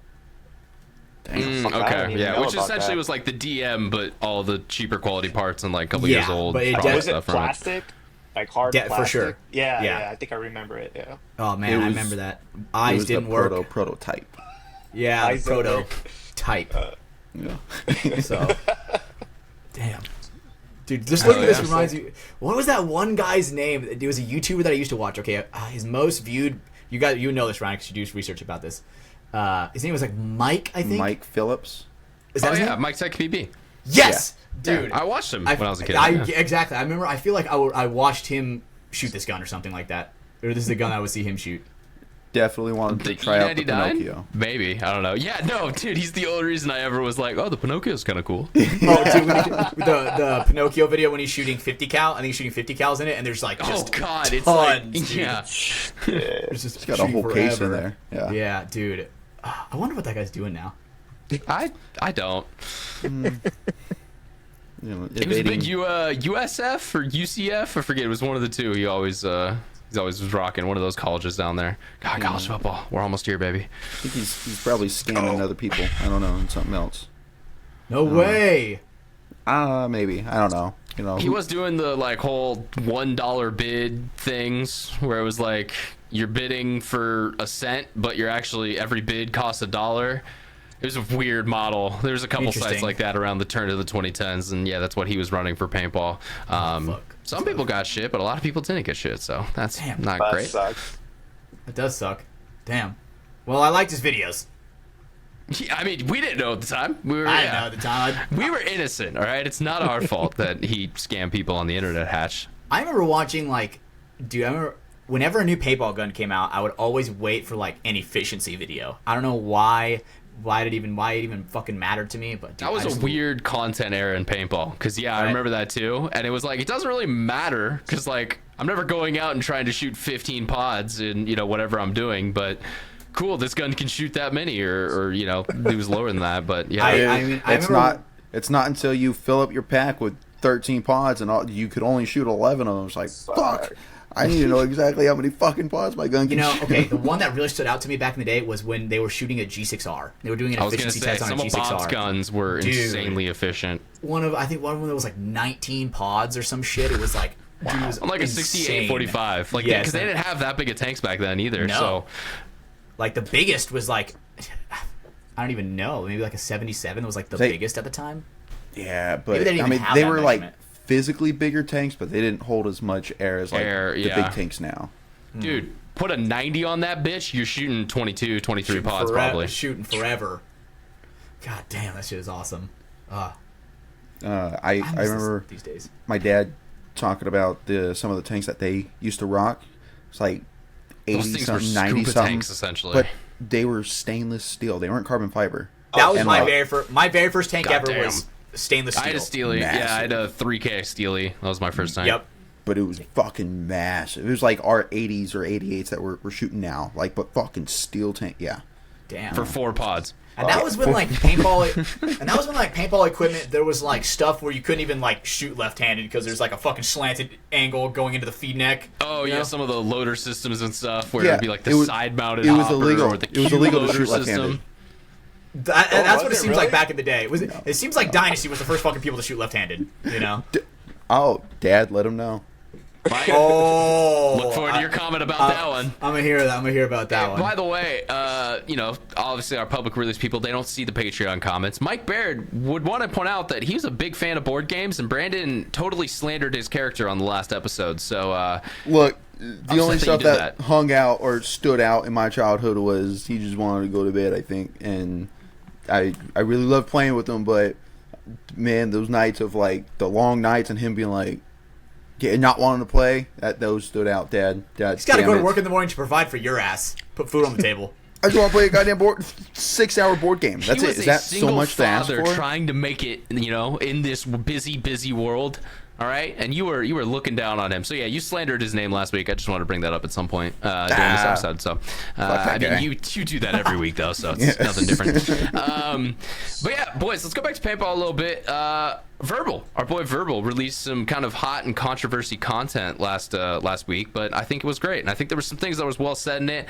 Fuck, I don't Okay. even Yeah, know which about essentially that. was like the DM, but all the cheaper quality parts and like a couple Yeah, years old. but it product Was it stuff from it. plastic? Like hard Yeah, for plastic? sure. Yeah, Yeah. yeah. I think I remember it. Yeah. Oh man, It I was- remember that. It Eyes was the didn't work. prototype. Yeah, the Eyes didn't proto work. type. Yeah. So, damn. Dude, just looking at this yeah. reminds me. What was that one guy's name? It was a YouTuber that I used to watch. Okay, his most viewed. You know this, Ryan, because you do research about this. His name was like Mike, I think. Mike Phillips. Is that Oh his yeah, name? Mike Tech PB. Yes, dude. I watched him when I was a kid. yeah. Exactly. I remember. I feel like I watched him shoot this gun or something like that. Or this is the gun I would see him shoot. Definitely wanted The to try out the E99? Pinocchio. Maybe. I don't know. Yeah, no, dude, he's the only reason I ever was like, oh, the Pinocchio's kind of cool. Oh, dude, the Pinocchio video when he's shooting 50 cal. I think he's shooting 50 cals in it, and there's like Oh, just God. It's tons, like, dude. yeah. It's just It's got a whole shooting case in forever. there. Yeah. Yeah, dude. I wonder what that guy's doing now. I don't. You know, He was a big evading- USF or UCF. I forget. It was one of the two. He always was rocking one of those colleges down there. God, college football. We're almost here, baby. I think he's probably scamming other people. I don't know, and something else. No way. Maybe. I don't know. You know, He was doing the like whole $1 bid things where it was like you're bidding for a cent, but you're actually every bid costs $1. It was a weird model. There's a couple sites Interesting. like that around the turn of the 2010s, and yeah, that's what he was running for paintball. fuck. Some people got shit, but a lot of people didn't get shit, so that's Damn. not That great. sucks. It does suck. Damn. Well, I liked his videos. Yeah, I mean, we didn't know at the time. We were, I yeah. didn't know at the time. We were innocent, all right? It's not our fault that he scammed people on the internet, Hatch. I remember watching dude. I remember whenever a new paintball gun came out, I would always wait for like an efficiency video. I don't know why. Why it even fucking mattered to me? But dude, That was I a just- weird content era in paintball. Because, yeah, I Right. remember that too. And it was like, it doesn't really matter. Because, like, I'm never going out and trying to shoot 15 pods in, whatever I'm doing. But, cool, this gun can shoot that many. Or it was lower than that. But, yeah. I it's remember- not. It's not until you fill up your pack with 13 pods and you could only shoot 11 of them. It's like, fuck. I need to know exactly how many fucking pods my gun can shoot. Okay, the one that really stood out to me back in the day was when they were shooting a G6R. They were doing an I was going to efficiency say, test on some a of Bob's G6R. guns were Dude. insanely efficient. I think one of them was like 19 pods or some shit. It was like, dude, it was I'm like a insane. 6845. Like, Yes, because they didn't have that big of tanks back then either. No. So, Like the biggest was like, I don't even know, maybe like a 77 was like the biggest at the time. Yeah, Maybe but they didn't I even mean, have they that were like measurement. physically bigger tanks, but they didn't hold as much air as like Air, the yeah. big tanks now. dude, put a 90 on that bitch, you're shooting 22, 23 pods probably. Shooting forever. God damn, that shit is awesome. I I miss this remember these days. my dad talking about some of the tanks that they used to rock. It's like Those 80 things were something, 90 scuba something, tanks, essentially. but they were stainless steel. They weren't carbon fiber. That was and my like- very first tank ever Goddamn. was stainless I steel. had a Steely. Massive. Yeah, I had a 3K Steely. That was my first time. Yep. But it was fucking massive. It was like our 80s or 88s that we're shooting now. Like, but fucking steel tank. Yeah. Damn. For 4 pods. And that was when like paintball equipment, there was like stuff where you couldn't even like shoot left-handed because there's like a fucking slanted angle going into the feed neck. Oh you yeah, know? some of the loader systems and stuff where Yeah, it'd be like the it was- side-mounted it was hopper illegal. or the It was cube illegal to loader shoot left-handed. system. That's what was it it seems really? like back in the day. It seems like Dynasty was the first fucking people to shoot left-handed. You know? Oh, Dad, let him know. Mike, Oh, look forward to your comment about that one. I'm gonna hear that. I'm gonna hear about that one. By the way, obviously our public release people, they don't see the Patreon comments. Mike Baird would want to point out that he's a big fan of board games, and Brandon totally slandered his character on the last episode. So, Look, the only that you stuff did that hung out or stood out in my childhood was he just wanted to go to bed, I think. And I really loved playing with him, but, man, those nights of, like, the long nights and him being like, not wanting to play, those stood out, Dad. He's got to go to work in the morning to provide for your ass. Put food on the table. I just want to play a goddamn 6-hour board game. That's he it. was Is a that so single much to ask father for? trying to make it, in this busy world. All right, and you were looking down on him. So yeah, you slandered his name last week. I just wanted to bring that up at some point during this episode. So I mean, guy. you do that every week though, so it's nothing different. But yeah, boys, let's go back to paintball a little bit. Verbal, our boy Verbal, released some kind of hot and controversy content last week, but I think it was great, and I think there were some things that was well said in it.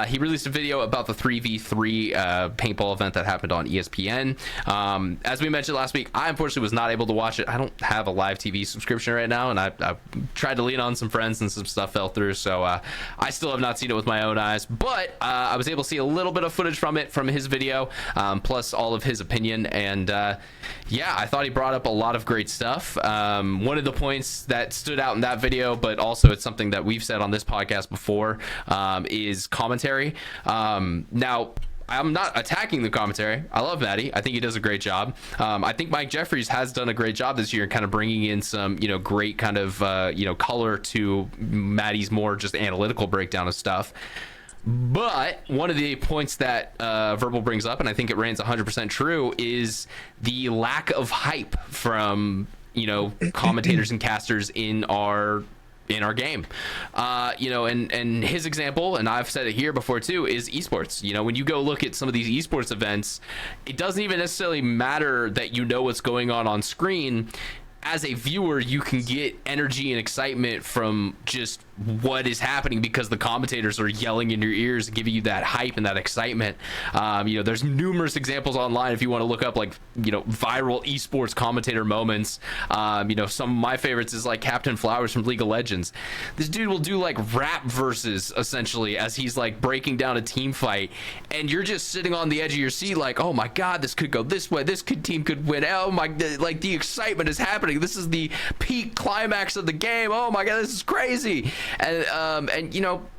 He released a video about the 3v3 paintball event that happened on ESPN. As we mentioned last week, I unfortunately was not able to watch it. I don't have a live TV subscription right now, and I tried to lean on some friends and some stuff fell through, so I still have not seen it with my own eyes, but I was able to see a little bit of footage from it, from his video, plus all of his opinion, and yeah, I thought he brought up a lot of great stuff. One of the points that stood out in that video, but also it's something that we've said on this podcast before, is commentary. Now, I'm not attacking the commentary. I love Maddie. I think he does a great job. I think Mike Jeffries has done a great job this year in kind of bringing in some, great kind of, color to Maddie's more just analytical breakdown of stuff. But one of the points that Verbal brings up, and I think it reigns 100% true, is the lack of hype from, commentators and casters in our game. And his example, and I've said it here before too, is esports. When you go look at some of these esports events, it doesn't even necessarily matter that what's going on screen. As a viewer, you can get energy and excitement from just what is happening because the commentators are yelling in your ears and giving you that hype and that excitement. There's numerous examples online if you want to look up viral esports commentator moments. Some of my favorites is like Captain Flowers from League of Legends. This dude will do like rap verses essentially as he's like breaking down a team fight, and you're just sitting on the edge of your seat like, oh my god, this could go this way, team could win, oh my, like the excitement is happening, this is the peak climax of the game, oh my god, this is crazy. And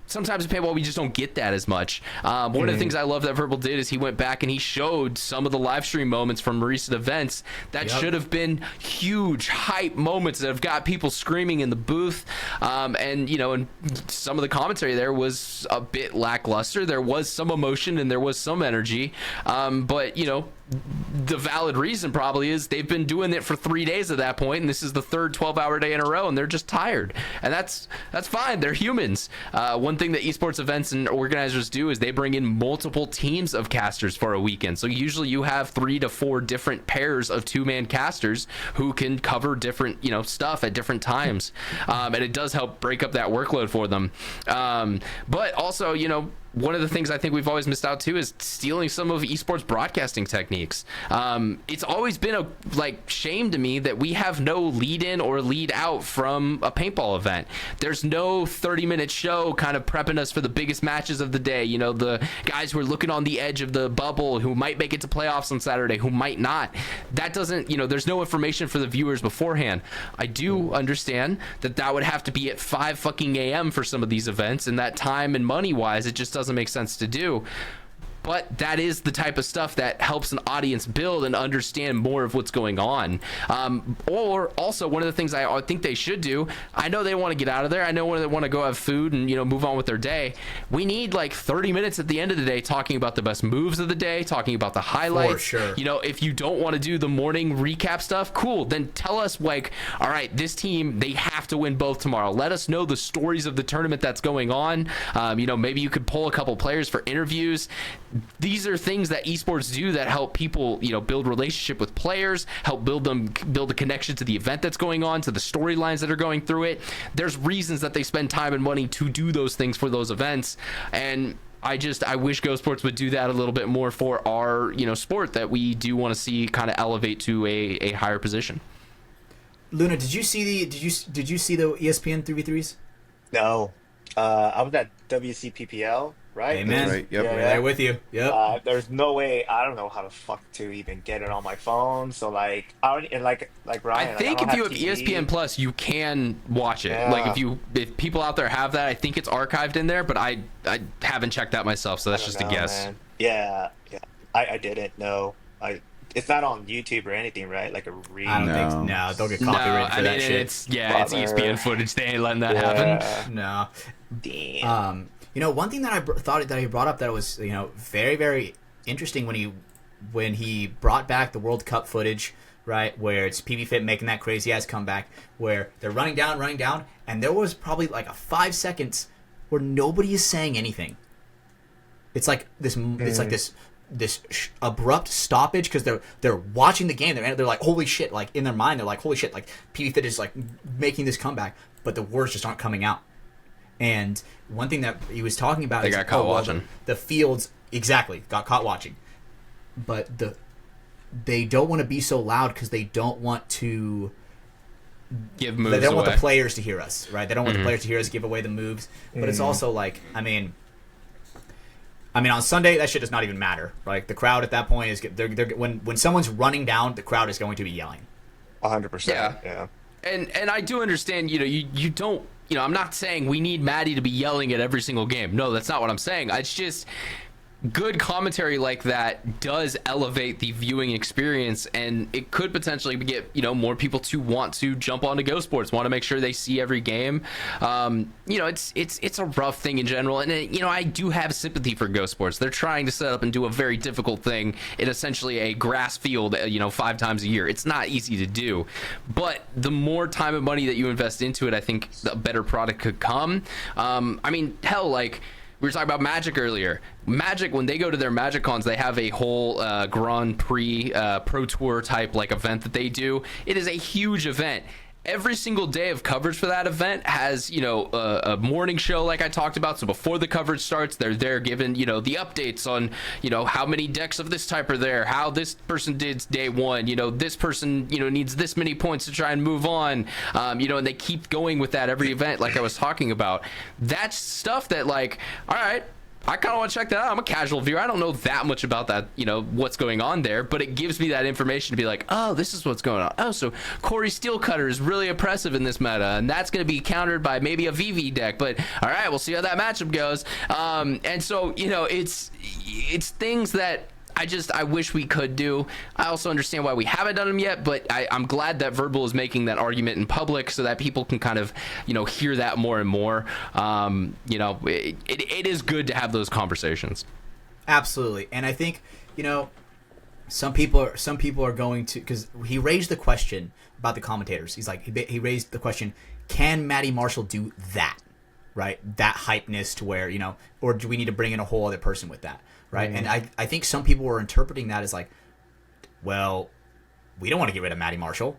sometimes in paintball we just don't get that as much. One of the things I love that Verbal did is he went back and he showed some of the live stream moments from recent events that should have been huge hype moments that have got people screaming in the booth. And some of the commentary there was a bit lackluster. There was some emotion and there was some energy. But the valid reason probably is they've been doing it for 3 days at that point, and this is the third 12-hour day in a row, and they're just tired, and that's fine. They're humans. One thing that esports events and organizers do is they bring in multiple teams of casters for a weekend. So usually you have 3 to 4 different pairs of 2-man casters who can cover different stuff at different times, and it does help break up that workload for them. But also one of the things I think we've always missed out too is stealing some of esports broadcasting techniques. It's always been a shame to me that we have no lead in or lead out from a paintball event. There's no 30-minute show kind of prepping us for the biggest matches of the day. The guys who are looking on the edge of the bubble who might make it to playoffs on Saturday, who might not. That doesn't, there's no information for the viewers beforehand. I do understand that would have to be at 5 fucking a.m. for some of these events, and that time and money wise, it just doesn't make sense to do. but that is the type of stuff that helps an audience build and understand more of what's going on. Or also, one of the things I think they should do, I know they want to get out of there, I know they want to go have food and move on with their day. We need like 30 minutes at the end of the day talking about the best moves of the day, talking about the highlights. For sure. If you don't want to do the morning recap stuff, cool, then tell us, like, all right, this team, they have to win both tomorrow. Let us know the stories of the tournament that's going on. Maybe you could pull a couple players for interviews. These are things that esports do that help people, build relationship with players, help build a connection to the event that's going on, to the storylines that are going through it. There's reasons that they spend time and money to do those things for those events. And I wish Go Sports would do that a little bit more for our, sport that we do want to see kind of elevate to a higher position. Luna, did you see the ESPN 3v3s? No. I was at WCPPL, right? Amen. Right, yep. We're there with you. Yep. There's no way. I don't know how the fuck to even get it on my phone. So like, I don't and like Ryan. I think don't if you have TV. ESPN Plus, you can watch it. Yeah. Like if people out there have that, I think it's archived in there, but I haven't checked that myself, so that's just a guess. Man. Yeah. I didn't know. It's not on YouTube or anything, right? Like a read. I don't think so. No, they'll get copyrighted for that shit. It's ESPN footage. They ain't letting that happen. No. Damn. One thing that I thought that he brought up that was, very, very interesting when he brought back the World Cup footage, right, where it's PBFit making that crazy ass comeback, where they're running down, and there was probably like a 5 seconds where nobody is saying anything. It's like this. It's like this abrupt stoppage because they're watching the game. They're like, holy shit! Like in their mind, they're like, holy shit! Like PBFit is like making this comeback, but the words just aren't coming out. And one thing that he was talking about They got caught watching. The fields got caught watching, but they don't want to be so loud because they don't want to give moves. They don't want away. the players to hear us, right? They don't want the players to hear us give away the moves. But it's also like, I mean, on Sunday that shit does not even matter. Like the crowd at that point is they're when someone's running down, the crowd is going to be yelling. 100%. Yeah. And I do understand. You don't. I'm not saying we need Maddie to be yelling at every single game. No, that's not what I'm saying. It's just good commentary like that does elevate the viewing experience, and it could potentially get more people to want to jump onto Go Sports, want to make sure they see every game. It's a rough thing in general, and I do have sympathy for Go Sports. They're trying to set up and do a very difficult thing in essentially a grass field 5 times a year. It's not easy to do, but the more time and money that you invest into it, I think the better product could come. Hell, like we were talking about Magic earlier. Magic, when they go to their Magic cons, they have a whole Grand Prix Pro Tour type like event that they do. It is a huge event. Every single day of coverage for that event has, a morning show like I talked about. So before the coverage starts, they're there giving, the updates on, how many decks of this type are there, how this person did day one, this person, needs this many points to try and move on, and they keep going with that every event like I was talking about. That's stuff that like, all right, I kind of want to check that out. I'm a casual viewer. I don't know that much about that, what's going on there, but it gives me that information to be like, oh, this is what's going on. Oh, so Corey Steelcutter is really oppressive in this meta, and that's going to be countered by maybe a VV deck, but all right, we'll see how that matchup goes. And so, it's things that I wish we could do. I also understand why we haven't done them yet, but I'm glad that Verbal is making that argument in public so that people can kind of, hear that more and more. It is good to have those conversations. Absolutely. And I think, some people are going to, because he raised the question about the commentators. He's like, he raised the question, can Matty Marshall do that? Right? That hypeness to where, or do we need to bring in a whole other person with that? Right. And I think some people were interpreting that as like, well, we don't want to get rid of Matty Marshall.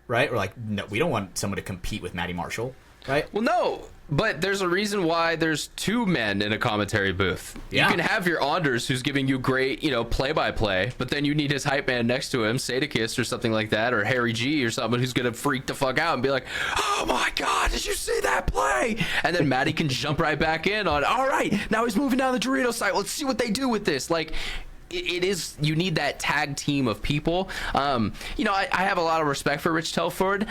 Right. Or like, no, we don't want someone to compete with Matty Marshall. Right. Well, no, but there's a reason why there's 2 men in a commentary booth. Yeah. You can have your Anders who's giving you great, play-by-play, but then you need his hype man next to him, Sadakist or something like that, or Harry G or someone who's going to freak the fuck out and be like, oh my God, did you see that play? And then Matty can jump right back in on, all right, now he's moving down the Dorito side. Let's see what they do with this. Like, it is, you need that tag team of people. I have a lot of respect for Rich Telford.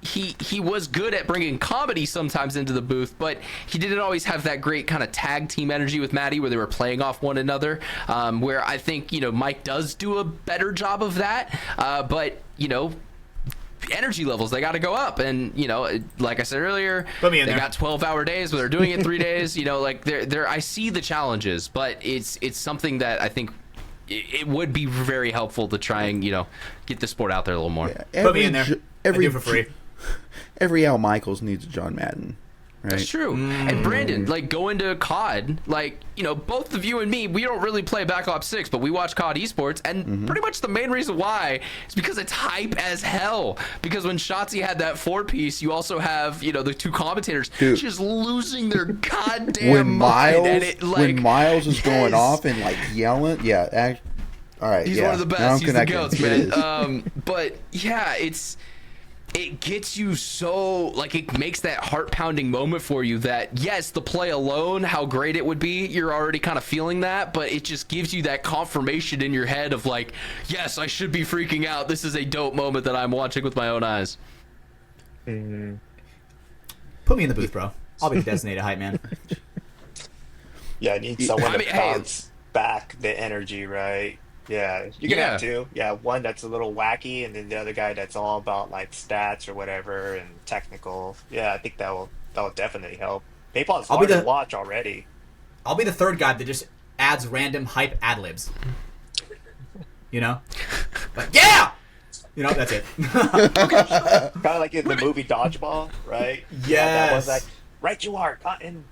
he was good at bringing comedy sometimes into the booth, but he didn't always have that great kind of tag team energy with Maddie where they were playing off one another, where I think, Mike does do a better job of that, but, energy levels, they got to go up. And, like I said earlier, they got 12-hour days where they're doing it 3 days, like they're I see the challenges, but it's something that I think it would be very helpful to try and, get the sport out there a little more. Yeah, put me in there. I do for free. Every Al Michaels needs a John Madden. Right? That's true. And Brandon, going to COD, both of you and me, we don't really play Black Ops 6, but we watch COD esports, and pretty much the main reason why is because it's hype as hell. Because when Shotzi had that 4-piece, you also have, the two commentators just losing their goddamn mind. When Miles is going off and yelling, all right, he's one of the best. He's the GOAT, man. But yeah, it gets you so, it makes that heart-pounding moment for you that, yes, the play alone, how great it would be, you're already kind of feeling that, but it just gives you that confirmation in your head of, yes, I should be freaking out. This is a dope moment that I'm watching with my own eyes. Mm-hmm. Put me in the booth, bro. I'll be the designated hype man. Yeah, I need someone to bounce back the energy, right? Yeah, you can have two. Yeah, one that's a little wacky, and then the other guy that's all about stats or whatever and technical. Yeah, I think that will definitely help. Paintball is hard to watch already. I'll be the third guy that just adds random hype ad libs. Yeah. That's it. Kind of like in the movie Dodgeball, right? Yes. Yeah, that was right you are, Cotton.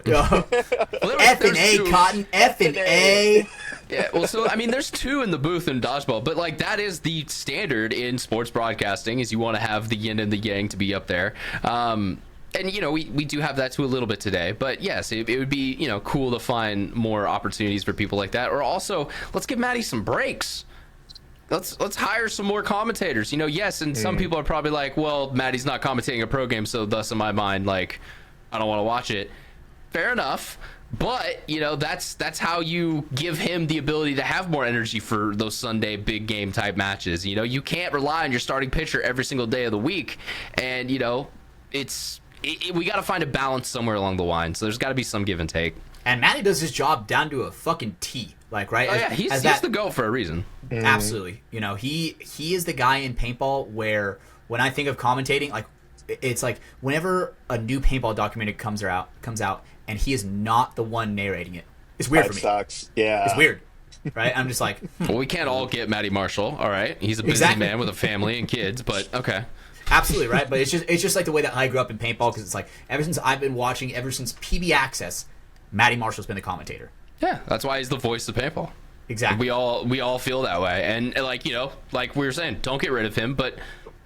F and A, Cotton. F and A. Yeah, well, so there's two in the booth in dodgeball, but that is the standard in sports broadcasting, is you want to have the yin and the yang to be up there. And we do have that too a little bit today, but yes, it would be cool to find more opportunities for people like that. Or also, let's give Maddie some breaks. Let's hire some more commentators. Yes, and some people are probably like, well, Maddie's not commentating a pro game, so thus in my mind, I don't want to watch it. Fair enough. But, that's how you give him the ability to have more energy for those Sunday big game type matches. You can't rely on your starting pitcher every single day of the week. And, we got to find a balance somewhere along the line. So there's got to be some give and take. And Matty does his job down to a fucking T. Right? Oh, yeah, he's the GOAT for a reason. Absolutely. He is the guy in paintball where when I think of commentating, it's whenever a new paintball documentary comes out, and he is not the one narrating it. It's weird for me. Sucks. Yeah. It's weird. Right? I'm just like... Well, we can't all get Matty Marshall, all right? He's a busy man with a family and kids, but okay. Absolutely, right? But it's just the way that I grew up in paintball, because it's ever since I've been watching, ever since PB Access, Matty Marshall's been the commentator. Yeah, that's why he's the voice of paintball. Exactly. We all feel that way. And like we were saying, don't get rid of him, but...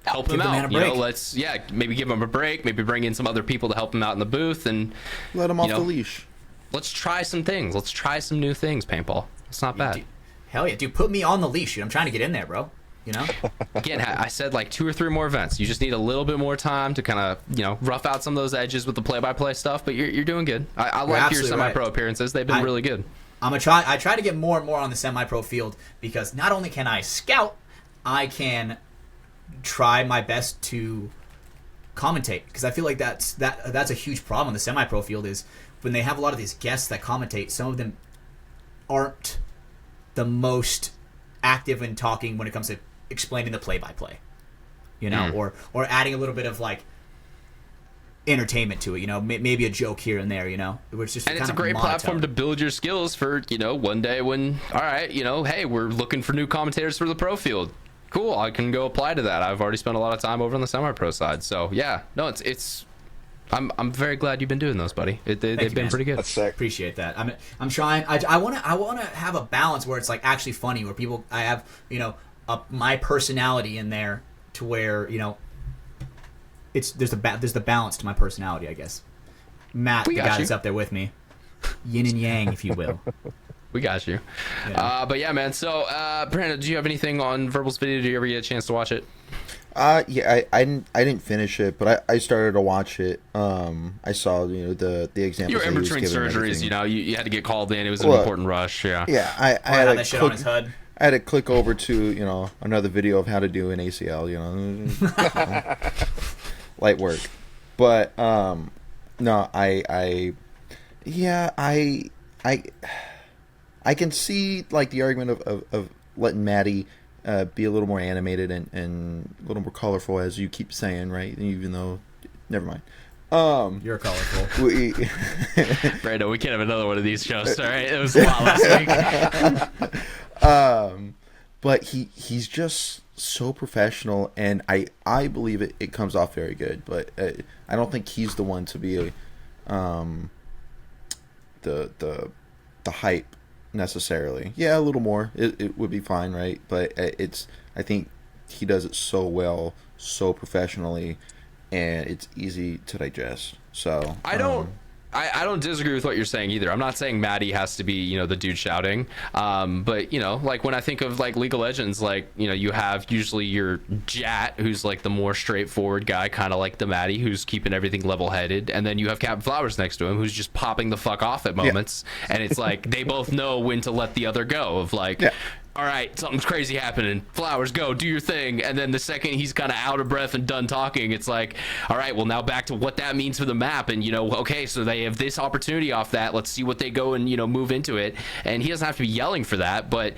help him out. Let's maybe give him a break. Maybe bring in some other people to help him out in the booth and let him off the leash. Let's try some things. Let's try some new things. Paintball. It's not bad. Hell yeah, dude! Put me on the leash. I'm trying to get in there, bro. Again, I said 2 or 3 more events. You just need a little bit more time to kind of rough out some of those edges with the play-by-play stuff. But you're doing good. I like your semi-pro appearances. They've been really good. I try to get more and more on the semi-pro field, because not only can I scout, I can try my best to commentate, because I feel like that's a huge problem in the semi-pro field, is when they have a lot of these guests that commentate, some of them aren't the most active in talking when it comes to explaining the play-by-play, or adding a little bit of entertainment to it, maybe a joke here and there, which just, and it's a great platform to build your skills for one day when, all right, hey, we're looking for new commentators for the pro field. Cool, I can go apply to that. I've already spent a lot of time over on the semi-pro side, so yeah, no, it's. I'm very glad you've been doing those, buddy. They've been pretty good. That's sick. Appreciate that. I'm trying. I want to have a balance where it's actually funny, where I have my personality in there, to where there's the balance to my personality, I guess. Matt, the guy that's up there with me, yin and yang, if you will. We got you. Yeah. But yeah, man. So, Brandon, do you have anything on Verbal's video? Did you ever get a chance to watch it? Yeah, I didn't finish it, but I started to watch it. I saw the examples. You were in between surgeries. You had to get called in. It was an important rush. Yeah. Yeah, I had that shit on his HUD. I had to click over to another video of how to do an ACL. light work. But no, yeah, I can see like the argument of letting Maddie be a little more animated and a little more colorful, as you keep saying, right? Even though, never mind. You're colorful. Brando, we can't have another one of these shows. All right, it was a lot last week. But he's just so professional, and I believe it comes off very good. But I don't think he's the one to be the hype necessarily. Yeah, a little more. It would be fine, right? But I think he does it so well, so professionally, and it's easy to digest. So I don't disagree with what you're saying either. I'm not saying Maddie has to be, the dude shouting. But, like when I think of like League of Legends, like, you have usually your Jat, who's like the more straightforward guy, kind of like the Maddie, who's keeping everything level headed. And then you have Captain Flowers next to him, who's just popping the fuck off at moments. Yeah. And it's like, they both know when to let the other go of like, all right, something's crazy happening. Flowers, go, do your thing. And then the second he's kind of out of breath and done talking, it's like, all right, well, now back to what that means for the map. And, okay, so they have this opportunity off that. Let's see what they go and, move into it. And he doesn't have to be yelling for that. But,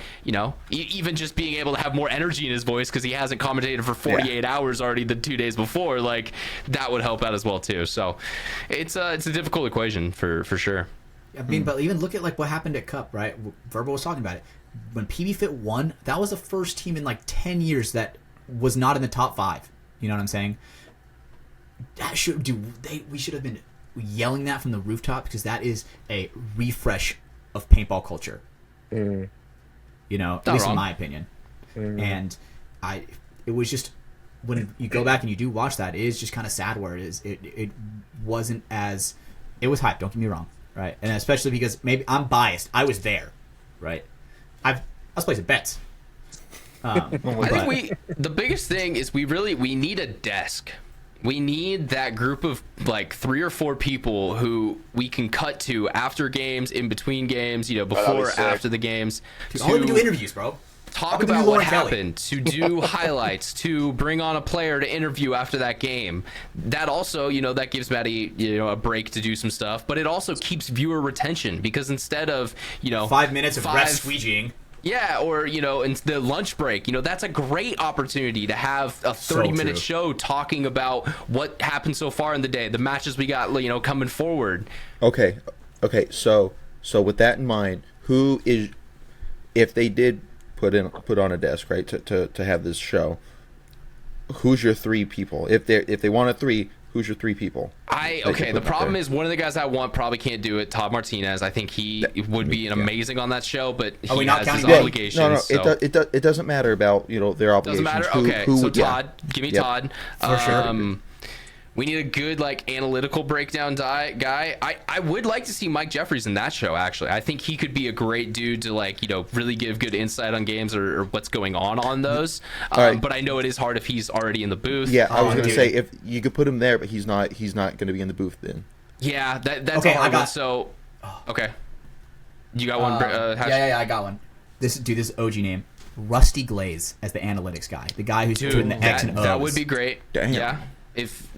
even just being able to have more energy in his voice because he hasn't commentated for 48 hours already the 2 days before, like, that would help out as well, too. So it's a difficult equation for sure. I mean, but even look at, like, what happened at Cup, right? Verb was talking about it. When PB Fit won, that was the first team in like 10 years that was not in the top 5. You know what I'm saying? We should have been yelling that from the rooftop, because that is a refresh of paintball culture. At least in my opinion. And it was just, when you go back and you do watch that, it is just kind of sad where it wasn't as, it was hype, don't get me wrong, right? And especially because maybe I'm biased. I was there, right? I was placing bets. I think the biggest thing is we need a desk. We need that group of like 3 or 4 people who we can cut to after games, in between games, before, after the games. All we do interviews, bro. Talk about what happened, to do highlights, to bring on a player to interview after that game. That also, that gives Maddie, a break to do some stuff, but it also keeps viewer retention, because instead of, 5 minutes of ref squeegeeing. Yeah, or, in the lunch break, that's a great opportunity to have a 30-minute show talking about what happened so far in the day, the matches we got, coming forward. Okay. So with that in mind, who is, if they did put on a desk, right, to have this show, who's your 3 people? If they want a 3, who's your 3 people? The problem is one of the guys I want probably can't do it. Todd Martinez. I think he would be amazing on that show, but he has his obligations. No, it doesn't matter about their obligations. Doesn't matter. So Todd, give me Todd for sure. We need a good analytical breakdown guy. I would like to see Mike Jeffries in that show, actually. I think he could be a great dude to really give good insight on games or what's going on those. Right. But I know it is hard if he's already in the booth. Yeah, I was going to say, if you could put him there, but he's not going to be in the booth then. Yeah, that's okay, a hard one. So, okay. You got one? Yeah, I got one. This is OG name. Rusty Glaze as the analytics guy. The guy who's doing the X and O's. That would be great. Damn.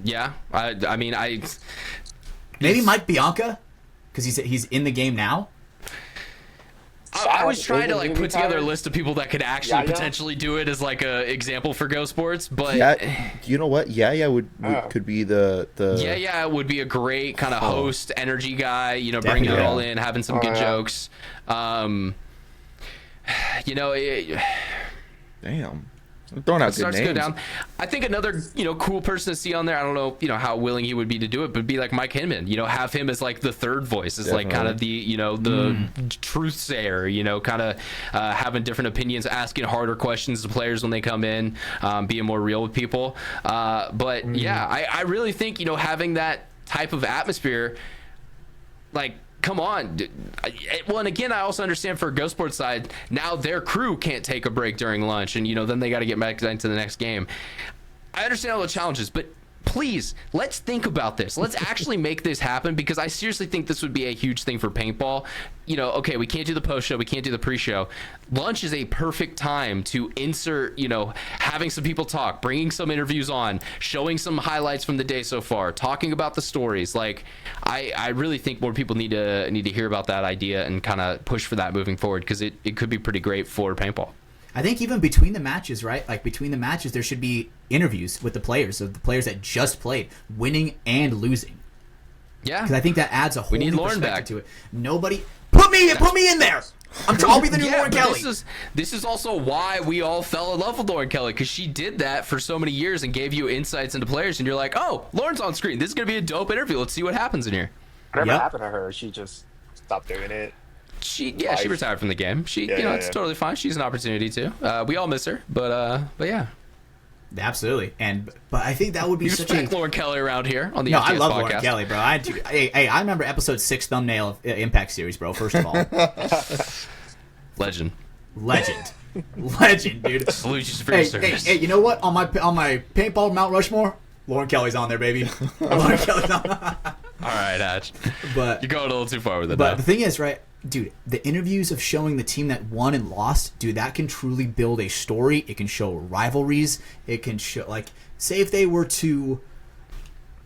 Yeah. I mean, maybe Mike Bianca, because he's in the game now. I was trying to put together a list of people that could actually potentially do it as a example for Go Sports, but you know what? Could be the it would be a great kind of host, energy guy. Bringing it all in, having some good jokes. Damn. I'm throwing out good names. Go down. I think another, cool person to see on there, I don't know, how willing he would be to do it, but be like Mike Hinman, have him as the third voice, as kind of the, the truth sayer, kind of having different opinions, asking harder questions to players when they come in, being more real with people. But I really think, having that type of atmosphere, come on. Well, and again, I also understand for Go Sports side, now their crew can't take a break during lunch, and then they got to get back into the next game. I understand all the challenges, but please, let's think about this. Let's actually make this happen, because I seriously think this would be a huge thing for paintball. You know, okay, we can't do the post show, we can't do the pre-show. Lunch is a perfect time to insert, you know, having some people talk, bringing some interviews on, showing some highlights from the day so far, talking about the stories. Like, I really think more people need to hear about that idea and kind of push for that moving forward, because it could be pretty great for paintball. I think even between the matches, right? Like between the matches, there should be interviews with the players, of the players that just played, winning and losing. Yeah, because I think that adds a whole new Lauren perspective back to it. Nobody put me in there. I'll be the new Lauren Kelly. This is also why we all fell in love with Lauren Kelly, because she did that for so many years and gave you insights into players, and you're like, oh, Lauren's on screen. This is gonna be a dope interview. Let's see what happens in here. Whatever happened to her? She just stopped doing it. She retired from the game. It's totally fine. She's an opportunity too. We all miss her, but yeah. Absolutely, but I think that would be such a Lauren Kelly around here on the no. FTS I love podcast. Lauren Kelly, bro. I remember episode 6 thumbnail of Impact Series, bro. First of all, legend, dude. Salute you for your service. Hey, you know what? On my paintball Mount Rushmore, Lauren Kelly's on there, baby. Lauren Kelly's on. All right, Hatch. But you're going a little too far with it. But now. The thing is, right, dude, the interviews of showing the team that won and lost, dude, that can truly build a story. It can show rivalries. It can show, like, say if they were to,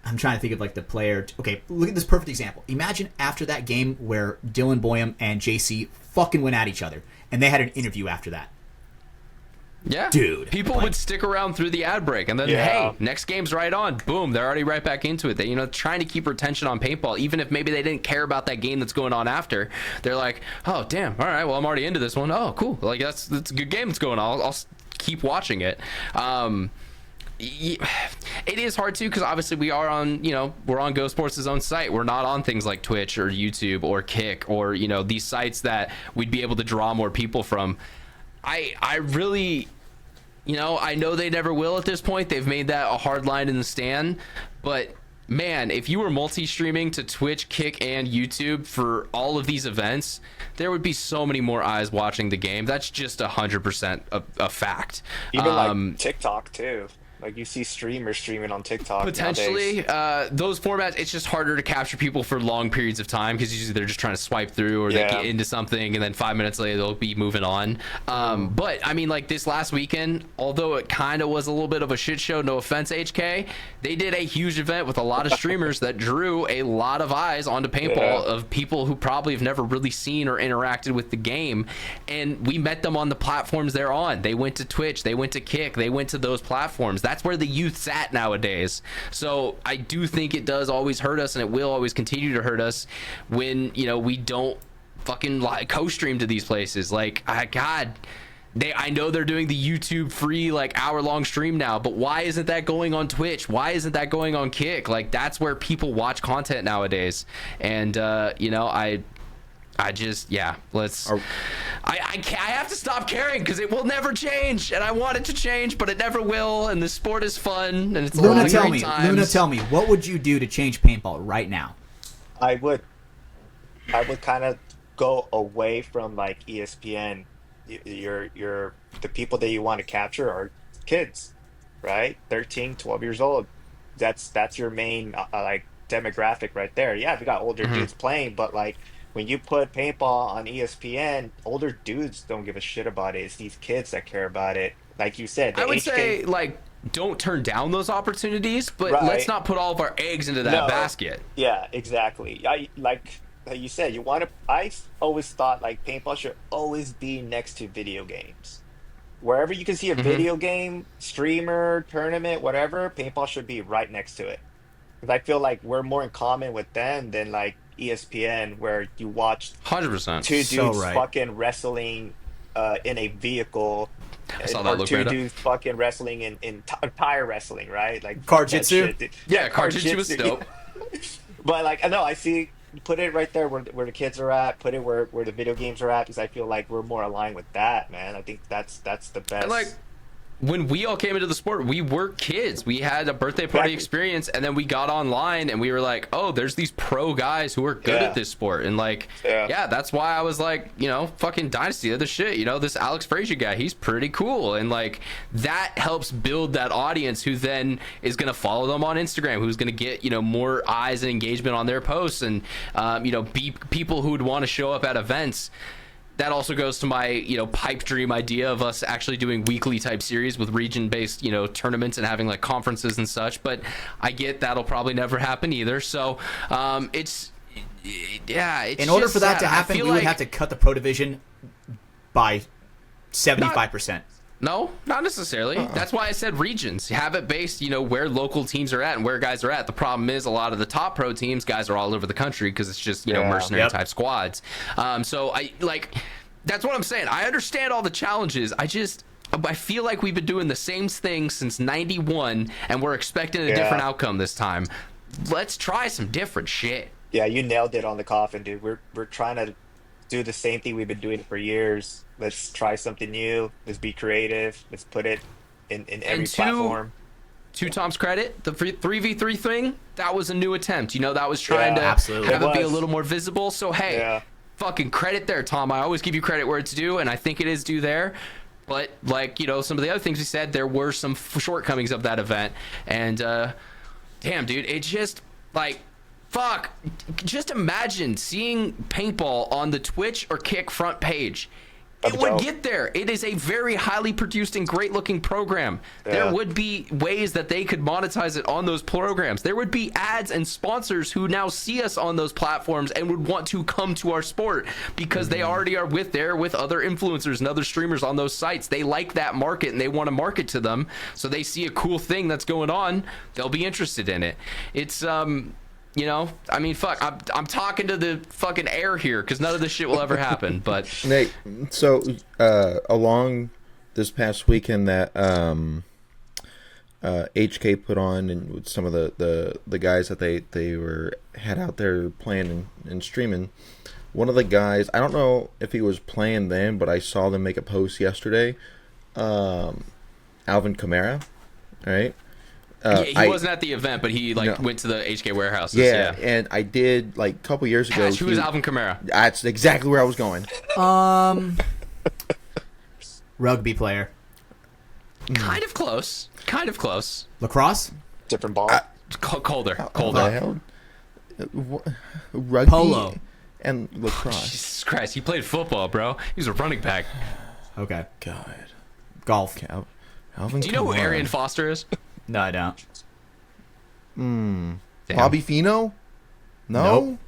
I'm trying to think of, like, the player. Okay, look at this perfect example. Imagine after that game where Dylan Boyum and JC fucking went at each other, and they had an interview after that. Yeah, dude, people would stick around through the ad break, and then hey, next game's right on. Boom, they're already right back into it. They, trying to keep retention on paintball, even if maybe they didn't care about that game that's going on after. They're like, oh damn, all right, well I'm already into this one. Oh cool, like that's a good game that's going on. I'll keep watching it. It is hard too, because obviously we are on, we're on Go Sports' own site. We're not on things like Twitch or YouTube or Kick or these sites that we'd be able to draw more people from. I really, I know they never will at this point. They've made that a hard line in the stand. But, man, if you were multi-streaming to Twitch, Kick, and YouTube for all of these events, there would be so many more eyes watching the game. That's just 100% a fact. Even like TikTok, too. Like, you see streamers streaming on TikTok potentially those formats, it's just harder to capture people for long periods of time, because usually they're just trying to swipe through, or they get into something and then 5 minutes later they'll be moving on. But I mean, like this last weekend, although it kind of was a little bit of a shit show, no offense HK, they did a huge event with a lot of streamers that drew a lot of eyes onto paintball of people who probably have never really seen or interacted with the game, and we met them on the platforms they're on. They went to Twitch, they went to Kick, they went to those platforms. That's where the youth's at nowadays. So I do think it does always hurt us, and it will always continue to hurt us when we don't fucking co-stream to these places. Like, I know they're doing the YouTube free hour-long stream now, but why isn't that going on Twitch? Why isn't that going on Kick? Like, that's where people watch content nowadays. And I have to stop caring, because it will never change, and I want it to change, but it never will. And the sport is fun, and it's Luna, tell me, what would you do to change paintball right now? I would kind of go away from like ESPN. The people that you want to capture are kids, right? 13, 12 years old. That's your main demographic right there. Yeah, we got older dudes playing, but like, when you put paintball on ESPN, older dudes don't give a shit about it. It's these kids that care about it. Like you said, I would say, don't turn down those opportunities, but let's not put all of our eggs into that basket. Yeah, exactly. Like you said, I always thought like paintball should always be next to video games. Wherever you can see a video game, streamer, tournament, whatever, paintball should be right next to it. Because I feel like we're more in common with them than like ESPN, where you watch 100% two dudes fucking wrestling in a vehicle, or two dudes fucking wrestling in tire wrestling, right? Like car jitsu. Car jitsu was dope. But like, I know, I see, put it right there where the kids are at. Put it where the video games are at, because I feel like we're more aligned with that, man. I think that's the best. And when we all came into the sport, we were kids. We had a birthday party experience, and then we got online and we were like, oh, there's these pro guys who are good at this sport. And like, yeah, that's why I was like, you know, fucking Dynasty, they're the shit. You know, this Alex Frazier guy, he's pretty cool. And like, that helps build that audience who then is going to follow them on Instagram, who's going to get, you know, more eyes and engagement on their posts, and, you know, be people who would want to show up at events. That also goes to my, you know, pipe dream idea of us actually doing weekly type series with region-based, you know, tournaments and having like conferences and such. But I get that'll probably never happen either. So it's in order for that to happen, we would have to cut the pro division by 75%. No, not necessarily. That's why I said regions. Have it based, you know, where local teams are at and where guys are at. The problem is a lot of the top pro teams, guys are all over the country because it's just, you know, mercenary type squads. So I like, that's what I'm saying. I understand all the challenges. I feel like we've been doing the same thing since '91 and we're expecting a different outcome this time. Let's try some different shit. Yeah, you nailed it on the coffin, dude. We're trying to do the same thing we've been doing for years. Let's try something new. Let's be creative. Let's put it in every platform. To Tom's credit, the 3v3 thing, that was a new attempt. You know, that was trying to have it be a little more visible. So, hey, fucking credit there, Tom. I always give you credit where it's due, and I think it is due there. But, like, you know, some of the other things we said, there were some shortcomings of that event. And, damn, dude, it just, like, fuck. Just imagine seeing paintball on the Twitch or Kick front page. It would get there. It is a very highly produced and great looking program. There would be ways that they could monetize it on those programs. There would be ads and sponsors who now see us on those platforms and would want to come to our sport because they already are with other influencers and other streamers on those sites. They like that market and they want to market to them. So they see a cool thing that's going on, they'll be interested in it. It's you know, I mean, fuck, I'm talking to the fucking air here because none of this shit will ever happen. But Nate, so along this past weekend that HK put on, and with some of the guys that they had out there playing and streaming, one of the guys, I don't know if he was playing then, but I saw them make a post yesterday. Alvin Kamara, right? He wasn't at the event, but he went to the HK warehouses. Yeah, and I did like a couple years ago. Who is Alvin Kamara? That's exactly where I was going. Rugby player. Kind of close. Lacrosse? Different ball. Colder. Rugby Polo and lacrosse. Jesus Christ, he played football, bro. He was a running back. Okay. God. Golf. Alvin. Do you know who Arian Foster is? No, I don't. Bobby Fino? No? Nope.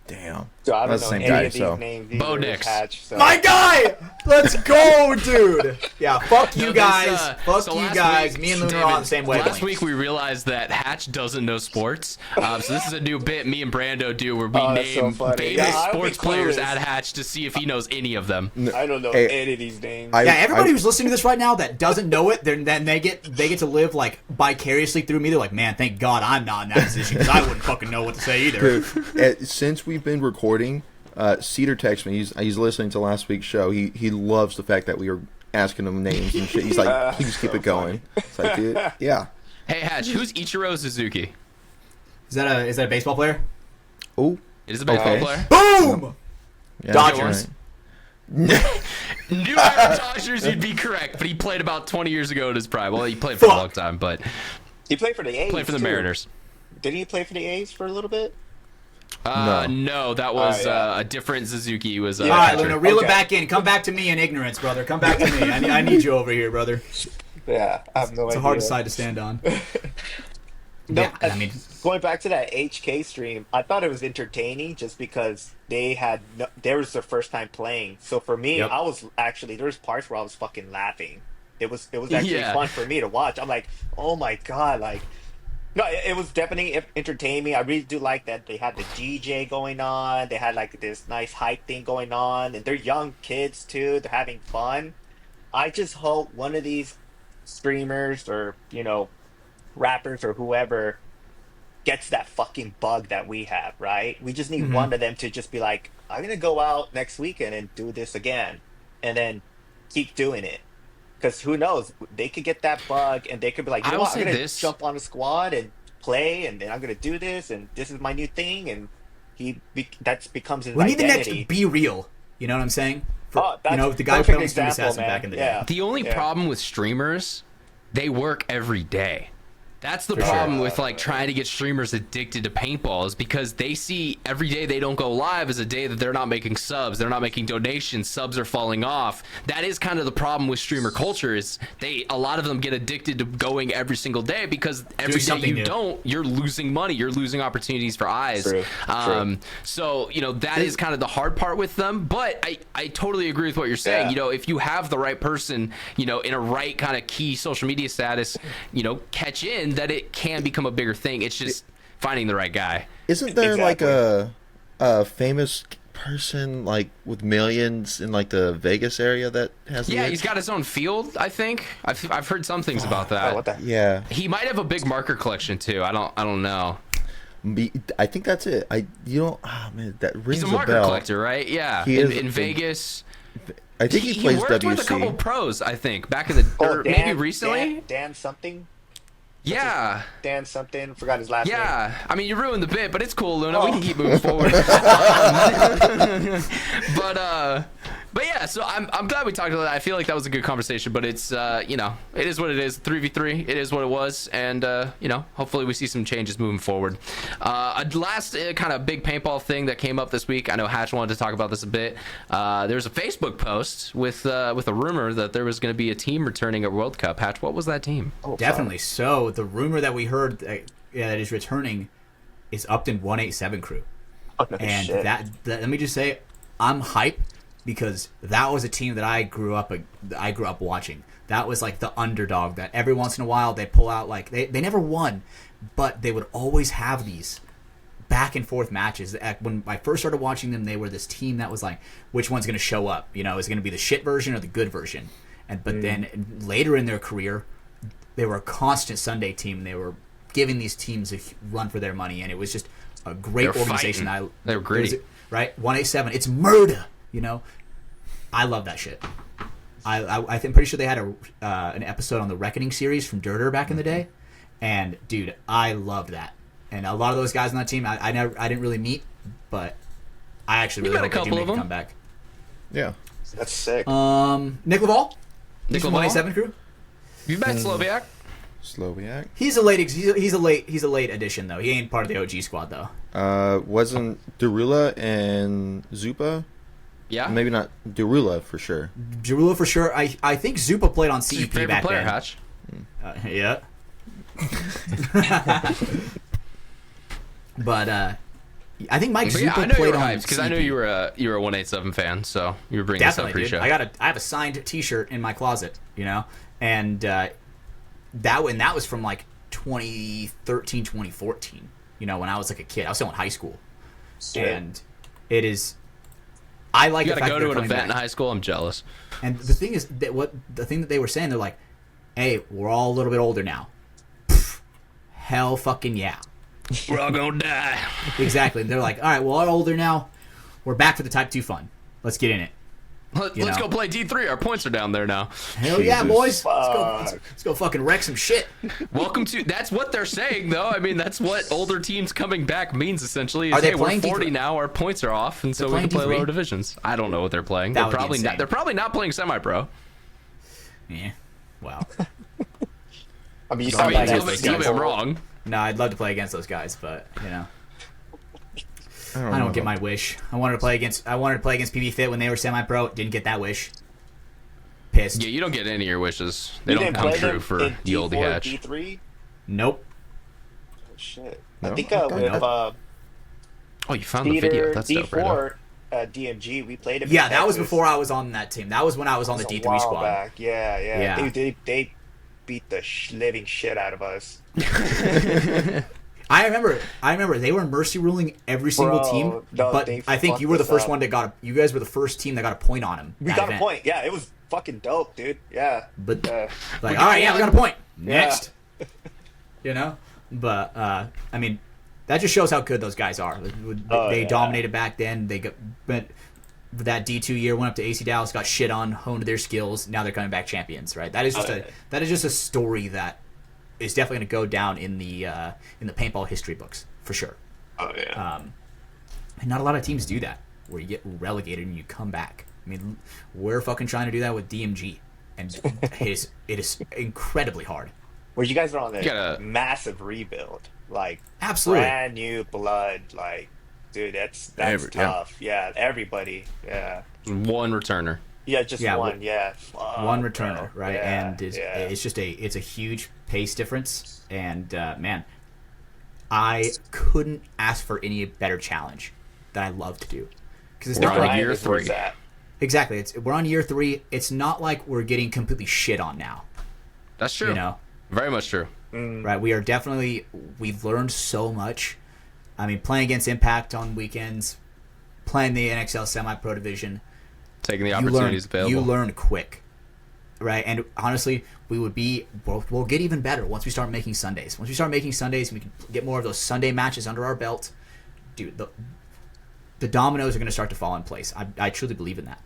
Damn. So I don't That's know the same any guy, of these so. names. Bo Nix. My guy! Let's go, dude! Yeah, fuck you guys. Fuck you guys. Week, Me and Luna David, are on the same wavelength. Last week we realized that Hatch doesn't know sports. So this is a new bit me and Brando do where we name famous sports players at Hatch to see if he knows any of them. I don't know any of these names. Everybody who's listening to this right now that doesn't know it, then they get to live like vicariously through me. They're like, man, thank God I'm not in that position because I wouldn't fucking know what to say either. Dude, since we've been recording, Cedar texted me. He's listening to last week's show. He loves the fact that we were asking him names and shit. He's like, please keep it going. It's like, dude, yeah. Hey Hatch, who's Ichiro Suzuki? Is that a baseball player? Oh, it is a baseball player. Boom. Yeah, Dodgers. Right. New Era Dodgers, you'd be correct, but he played about 20 years ago in his prime. Well, he played for a long time, but he played for the A's. Played for the Mariners. Did he play for the A's for a little bit? No, that was a different Suzuki. He was all right, Luna, reel it back in. Come back to me in ignorance, brother. Come back to me. I need you over here, brother. Yeah, I have no idea. It's a hard side to stand on. No, I mean, going back to that HK stream, I thought it was entertaining just because they was their first time playing. So for me, I was actually, there was parts where I was fucking laughing. It was actually fun for me to watch. I'm like, oh my God, like, no, it was definitely entertaining. I really do like that they had the DJ going on. They had like this nice hype thing going on, and they're young kids too. They're having fun. I just hope one of these streamers or, you know, rappers or whoever gets that fucking bug that we have, right? We just need one of them to just be like, I'm gonna go out next weekend and do this again, and then keep doing it. Because who knows? They could get that bug, and they could be like, you I know will what? I'm say gonna this. jump on a squad and play, and then I'm gonna do this, and this is my new thing, and that becomes his We need the identity. next Be Real. You know what I'm saying? For, Oh, that's the guy who perfect played on Street example, Assassin man. back in the Yeah. day. The only Yeah. problem with streamers, they work every day. That's the For sure. problem with like trying to get streamers addicted to paintball, is because they see every day they don't go live as a day that they're not making subs, they're not making donations, subs are falling off. That is kind of the problem with streamer culture, is a lot of them get addicted to going every single day, because every day something you new. don't, you're losing money, you're losing opportunities for eyes. True. So that is kind of the hard part with them, but I totally agree with what you're saying. Yeah. If you have the right person, in a right kind of key social media status, catch in, that it can become a bigger thing. It's just finding the right guy. Isn't there like Exactly. a famous person like with millions in like the Vegas area that has? Yeah, the he's got his own field, I think. I've heard some things about Oh, that. what the? Yeah, He might have a big marker collection too. I don't know. I think that's it. Oh man, that rings He's a a marker bell. collector, right? Yeah. He is In in- Vegas. I think he plays worked with a couple WC. pros, I think, back in the or maybe recently. Dan something. Yeah. Dan something. Forgot his last name. Yeah, I mean, you ruined the bit, but it's cool, Luna. We can keep moving forward. But yeah, so I'm glad we talked about that. I feel like that was a good conversation, but it's it is what it is. 3v3, it is what it was, and hopefully we see some changes moving forward. A last kind of big paintball thing that came up this week. I know Hatch wanted to talk about this a bit. There was a Facebook post with a rumor that there was going to be a team returning at World Cup. Hatch, what was that team? Oh, Definitely. So the rumor that we heard that is returning is Upton 187 crew. fuck. Oh, no And shit. that let me just say, I'm hyped because that was a team that I grew up watching. That was like the underdog that every once in a while they pull out, like they never won, but they would always have these back and forth matches. When I first started watching them, they were this team that was like, which one's going to show up? Is it going to be the shit version or the good version? But then later in their career, they were a constant Sunday team. They were giving these teams a run for their money, and it was just a great They were organization. fighting. They were gritty. Right? 187. It's murder. I love that shit. I'm pretty sure they had an episode on the Reckoning series from Dirter back in the day, and dude, I loved that. And a lot of those guys on that team, I didn't really meet, but I actually You really met a hope they do couple make of a them. comeback. Yeah. That's sick. Nick Laval, Nick he's from Laval? 187 crew. You met Sloviak? Sloviak. He's a late addition though. He ain't part of the OG squad though. Wasn't Derula and Zupa? Yeah. Maybe not Derula for sure. Jarula for sure. I think Zupa played on Who's your CEP favorite back player, then. Hatch? Yeah. But I think Mike But Zupa yeah, I know you played were on hyped because I CEP. knew you were a 187 fan, so you were bringing Definitely, this dude. up pre-show. I have a signed T-shirt in my closet, and that was from like 2013, 2014. When I was like a kid, I was still in high school, Sick. and it is. I like You the gotta fact go that to they're an coming event in back. high school. I'm jealous. And the thing is that the thing that they were saying, they're like, "Hey, we're all a little bit older now." Hell, fucking yeah. We're all gonna die. Exactly. They're like, all right, we're all older now. We're back for the Type 2 fun. Let's get in it. Let's know. go play D3. Our points are down there now. Hell yeah, Jesus. boys. Fuck. Let's go fucking wreck some shit. Welcome to. That's what they're saying, though. I mean, that's what older teams coming back means essentially. Is, Are they hey, we're playing 40 D3? now. Our points are off, and so They're we can play playing D3? lower divisions. I don't know what they're playing. That They're would be probably insane. not. They're probably not playing semi-pro. Yeah. Wow. I mean, you I sound mean, like tell that's me, the tell me I'm people- wrong. No, I'd love to play against those guys, but I I don't know. get my wish. I wanted to play against PB Fit when they were semi-pro. Didn't get that wish. Pissed. Yeah, you don't get any of your wishes. They You don't didn't come play true them for in the oldie D4, hatch. D3? Nope. Oh, shit. No? I think Okay. with Oh, you found the video. Theater That's dope, right? D4 DMG, we played him. Yeah, in that was Texas. before I was on that team. That was when I was on the That was a D3 while squad. back. Yeah. Yeah. They beat the living shit out of us. I remember they were mercy ruling every single Bro, team, no, but they I think fucked you were the us first up. one that got you guys were the first team that got a point on him. We got a point. Yeah, it was fucking dope, dude. Yeah. But Uh, like, all right, yeah, we got a point. Yeah. Next. But I mean, that just shows how good those guys are. They Oh, yeah. dominated back then. They got, but that D2 year, went up to AC Dallas, got shit on, honed their skills. Now they're coming back champions, right? That is just a story that is definitely going to go down in the paintball history books for sure. Oh yeah. And not a lot of teams do that, where you get relegated and you come back. I mean, we're fucking trying to do that with DMG, and it is incredibly hard. Well, you guys are on gotta- a massive rebuild, like Absolutely. brand new blood, like dude, that's Yeah. tough. Yeah, everybody. Yeah, One returner. yeah, just Yeah, one. Yeah, Fuck, One returner, bro. right? Yeah, And yeah. it's just a huge pace difference. And man, I couldn't ask for any better challenge that I love to do, because it's We're not on like year Grind is where 3. it's at. exactly. We're on year 3. It's not like we're getting completely shit on now. That's true. You know, Very much true. right? We've learned so much. I mean, playing against Impact on weekends, playing the NXL semi-pro division, Taking the you opportunities available. You learn quick, right? And honestly, we'll get even better once we start making Sundays. Once we start making Sundays, we can get more of those Sunday matches under our belt. Dude, the dominoes are going to start to fall in place. I truly believe in that.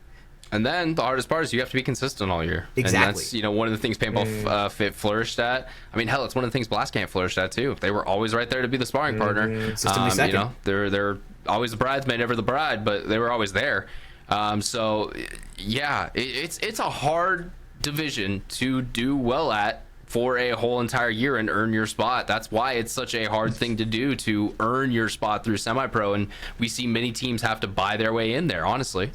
And then the hardest part is you have to be consistent all year. Exactly. And that's, one of the things paintball flourished at. I mean, hell, it's one of the things Blast Camp flourished at too. They were always right there to be the sparring partner. Consistently second. They're always the bridesmaid, never the bride, but they were always there. So yeah, it's a hard division to do well at for a whole entire year and earn your spot. That's why it's such a hard thing to do, to earn your spot through semi-pro, and we see many teams have to buy their way in there, honestly.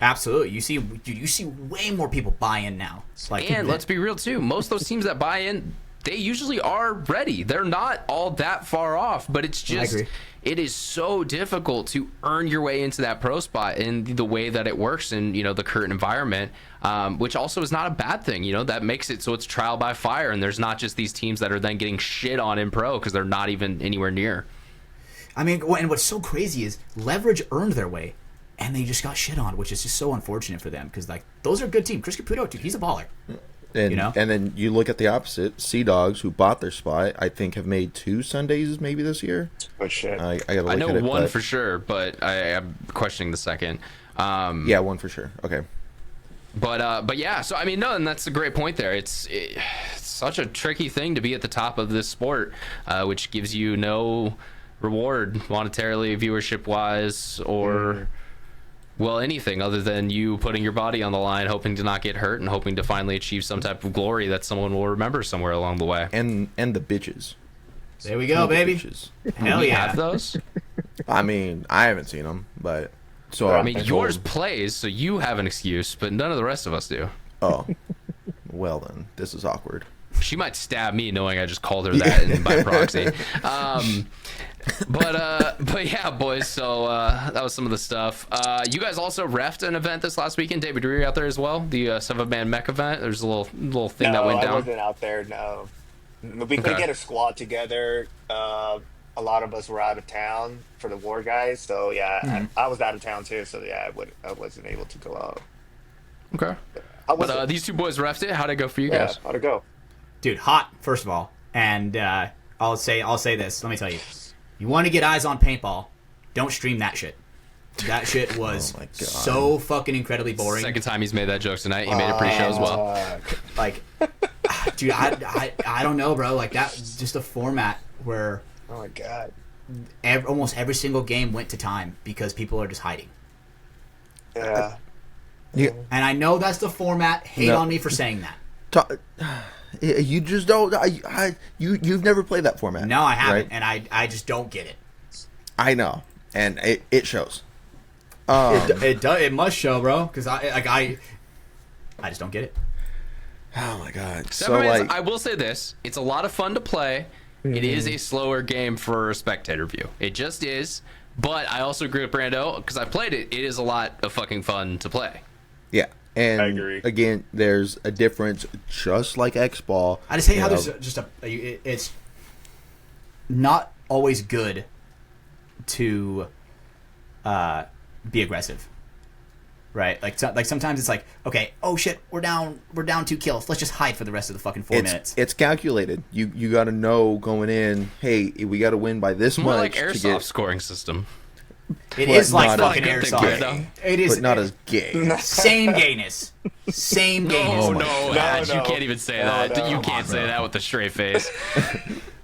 Absolutely. You see way more people buy in now. And let's be real too, most of those teams that buy in, they usually are ready. They're not all that far off, but it's just, it is so difficult to earn your way into that pro spot in the way that it works in, the current environment, which also is not a bad thing. That makes it so it's trial by fire, and there's not just these teams that are then getting shit on in pro because they're not even anywhere near. I mean, and what's so crazy is Leverage earned their way, and they just got shit on, which is just so unfortunate for them, because those are a good team. Chris Caputo, dude, he's a baller. And then you look at the opposite. Sea Dogs, who bought their spot, I think have made 2 Sundays maybe this year. Oh shit. I gotta look I know at it, one for sure, but I'm questioning the second. Yeah, one for sure. Okay. But yeah, so I mean, no, and that's a great point there. It's such a tricky thing to be at the top of this sport, which gives you no reward monetarily, viewership wise, or well, anything other than you putting your body on the line, hoping to not get hurt and hoping to finally achieve some type of glory that someone will remember somewhere along the way. And the bitches. There we go, baby. Bitches. Hell We yeah. have those. I mean, I haven't seen them, but so I mean, I'm yours told. plays, so you have an excuse, but none of the rest of us do. Oh, well then, this is awkward. She might stab me knowing I just called her that by proxy. But yeah, boys. So that was some of the stuff. You guys also refed an event this last weekend. David, were you out there as well? The 7-man mech event. There's a little thing that went I down. wasn't out there. No, we couldn't get a squad together. A lot of us were out of town for the war guys. So yeah, I was out of town too. So yeah, I wasn't able to go out. Okay. But these two boys refed it. How'd it go for you yeah, guys? how'd it go? Dude, hot, first of all. And I'll say this. Let me tell you. You want to get eyes on paintball, don't stream that shit. That shit was Oh my God. so fucking incredibly boring. Second time he's made that joke tonight. He made it pre-show as well. Like, dude, I don't know, bro. Like, that just a format where Oh my god. almost every single game went to time because people are just hiding. Yeah. And I know that's the format. Hate No. on me for saying that. You just don't. You've never played that format. No, I haven't, right? and I just don't get it. I know, and it shows. It must show, bro, because I just don't get it. Oh my god! So Seven-man's, like, I will say this: it's a lot of fun to play. It is a slower game for a spectator view. It just is. But I also agree with Brando because I played it. It is a lot of fucking fun to play. yeah, and I agree. again, there's a difference, just like X Ball. I just hate how you there's know, just it's not always good to be aggressive, right? Like sometimes it's like, okay, oh shit, we're down 2 kills. Let's just hide for the rest of the fucking 4 minutes. It's calculated. You got to know going in. Hey, we got to win by this More much. like to airsoft get, scoring system. It is like not fucking as airsoft. gay. It is but not as gay. same gayness. Same gayness. Oh my no, God. Hatch, No, you no. can't even say No, that. no. You Come can't say that with a straight face.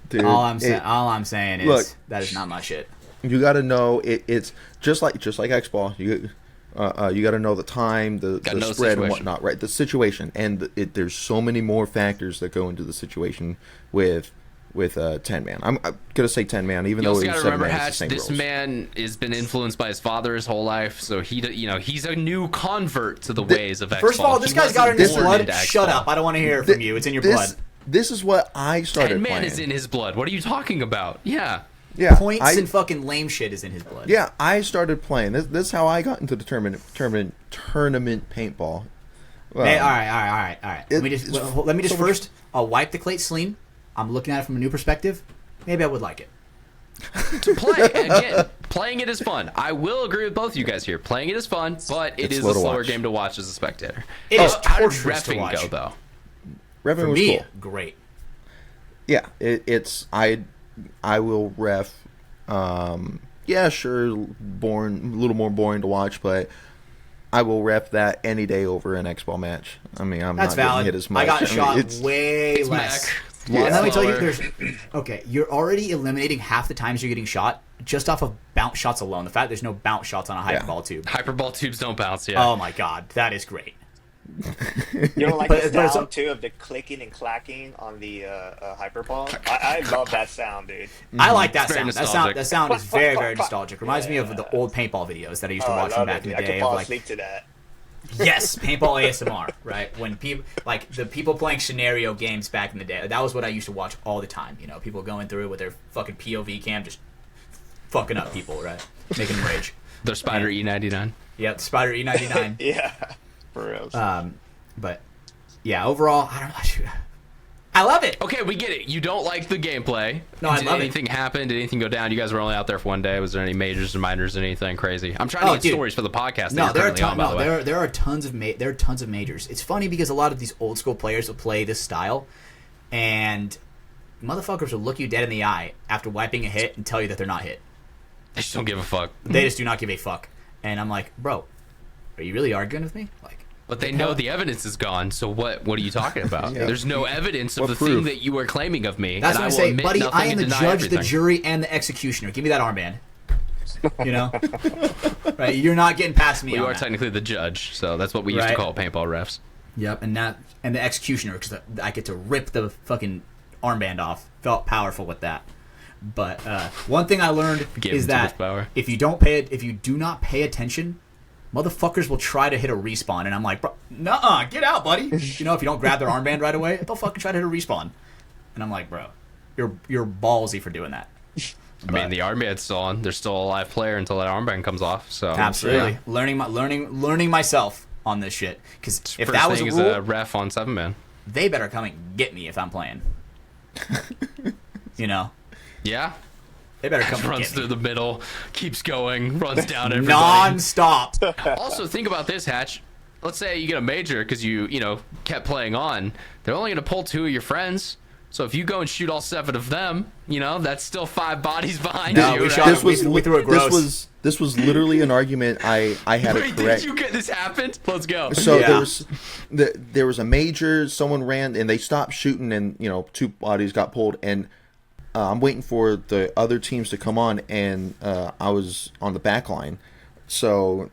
Dude, All I'm saying is look, that is not my shit. you got to know it's just like X-Ball. You got to know the time, the Gotta know the spread and situation. whatnot, right? The situation, and there's so many more factors that go into the situation with 10-man. I'm gonna say 10-man, even You though also it got was to remember, 7-man. It's the Hatch, same this rules. man has been influenced by his father his whole life, so he's a new convert to the ways of X-Ball. First of all, this He guy's got it in his wasn't born blood. into Shut X-Ball. up. I don't want to hear it from you. It's in your blood. This is what I started 10-man playing. is in his blood. What are you talking about? Yeah. Yeah, Points and fucking lame shit is in his blood. yeah. I started playing. This is how I got into the tournament paintball. Hey, all right. Let me just so first. I'll wipe the plate clean. I'm looking at it from a new perspective. Maybe I would like it. To play again, playing it is fun. I will agree with both you guys here. Playing it is fun, but it It's is slow a to slower watch. game to watch as a spectator. It is How did torturous to reffing watch. go though? Revenue For was me, cool. great. Yeah, I will ref. Yeah, sure, a little more boring to watch, but I will ref that any day over an X-Ball match. I mean, I'm That's not valid. getting hit as much. I got mean, shot it's- way It's less. Mac. Yeah. And let me tell you, Slower. okay, you're already eliminating half the times you're getting shot just off of bounce shots alone. The fact there's no bounce shots on a hyperball tube. Hyperball tubes don't bounce. Yeah. Oh my god, that is great. You don't like But- the but it's- sound too of the clicking and clacking on the hyperball? I love that sound, dude. I like that It's very sound. nostalgic. That sound is very, very nostalgic. Reminds me of the old paintball videos that I used to Oh, I watch from love back it, in dude. the I day. could Of fall like, asleep to that. yes, paintball ASMR, right? When people like the people playing scenario games back in the day. That was what I used to watch all the time. You know, people going through with their fucking POV cam, just fucking up people, right? Making them rage. Their Spider E99. Yep, Spider E99. Yeah, for real. But yeah, overall, I don't know. I love it. Okay, we get it. You don't like the gameplay. No, I Did love it. anything happen? Did anything go down? You guys were only out there for one day. Was there any majors or minors or anything crazy? I'm trying to get Dude. stories for the podcast. That No, you're there are currently on, by the way. there are tons of majors. It's funny because a lot of these old school players will play this style, and motherfuckers will look you dead in the eye after wiping a hit and tell you that they're not hit. They just don't give a fuck. They just do not give a fuck. And I'm like, bro, are you really arguing with me? Like, But they know the evidence is gone. So what are you talking about? Yeah. There's no evidence of What the proof? thing that you are claiming of me. that's and what I will say, admit buddy. nothing I am and the deny judge, the everything. jury, and the executioner. Give me that armband. You know, right? You're not getting past me. We on are that. technically the judge, so that's what we used to Right. call paintball refs. Yep, and the executioner because I get to rip the fucking armband off. Felt powerful with that. But one thing I learned Gave is him too much that power. if you do not pay attention, motherfuckers will try to hit a respawn, and I'm like, bro, nuh-uh, get out, buddy. You know, if you don't grab their armband right away, they'll fucking try to hit a respawn. And I'm like, bro, you're ballsy for doing that. I mean, the armband's still on. There's still a live player until that armband comes off. So Absolutely, yeah. learning myself on this shit. Because if First that was a thing rule, is a ref on 7-man. they better come and get me if I'm playing. You know, Yeah. they better come and Runs get through me. the middle, keeps going, runs down everybody. Non-stop. Also, think about this, Hatch. Let's say you get a major because you kept playing on. They're only going to pull 2 of your friends. So if you go and shoot all 7 of them, that's still 5 bodies behind No, you. we right? shot- we threw it gross. This was literally an argument I had Wait, to correct. did you get this happened? Let's go. So Yeah. there was a major. Someone ran and they stopped shooting, and 2 bodies got pulled. And I'm waiting for the other teams to come on, and I was on the back line. So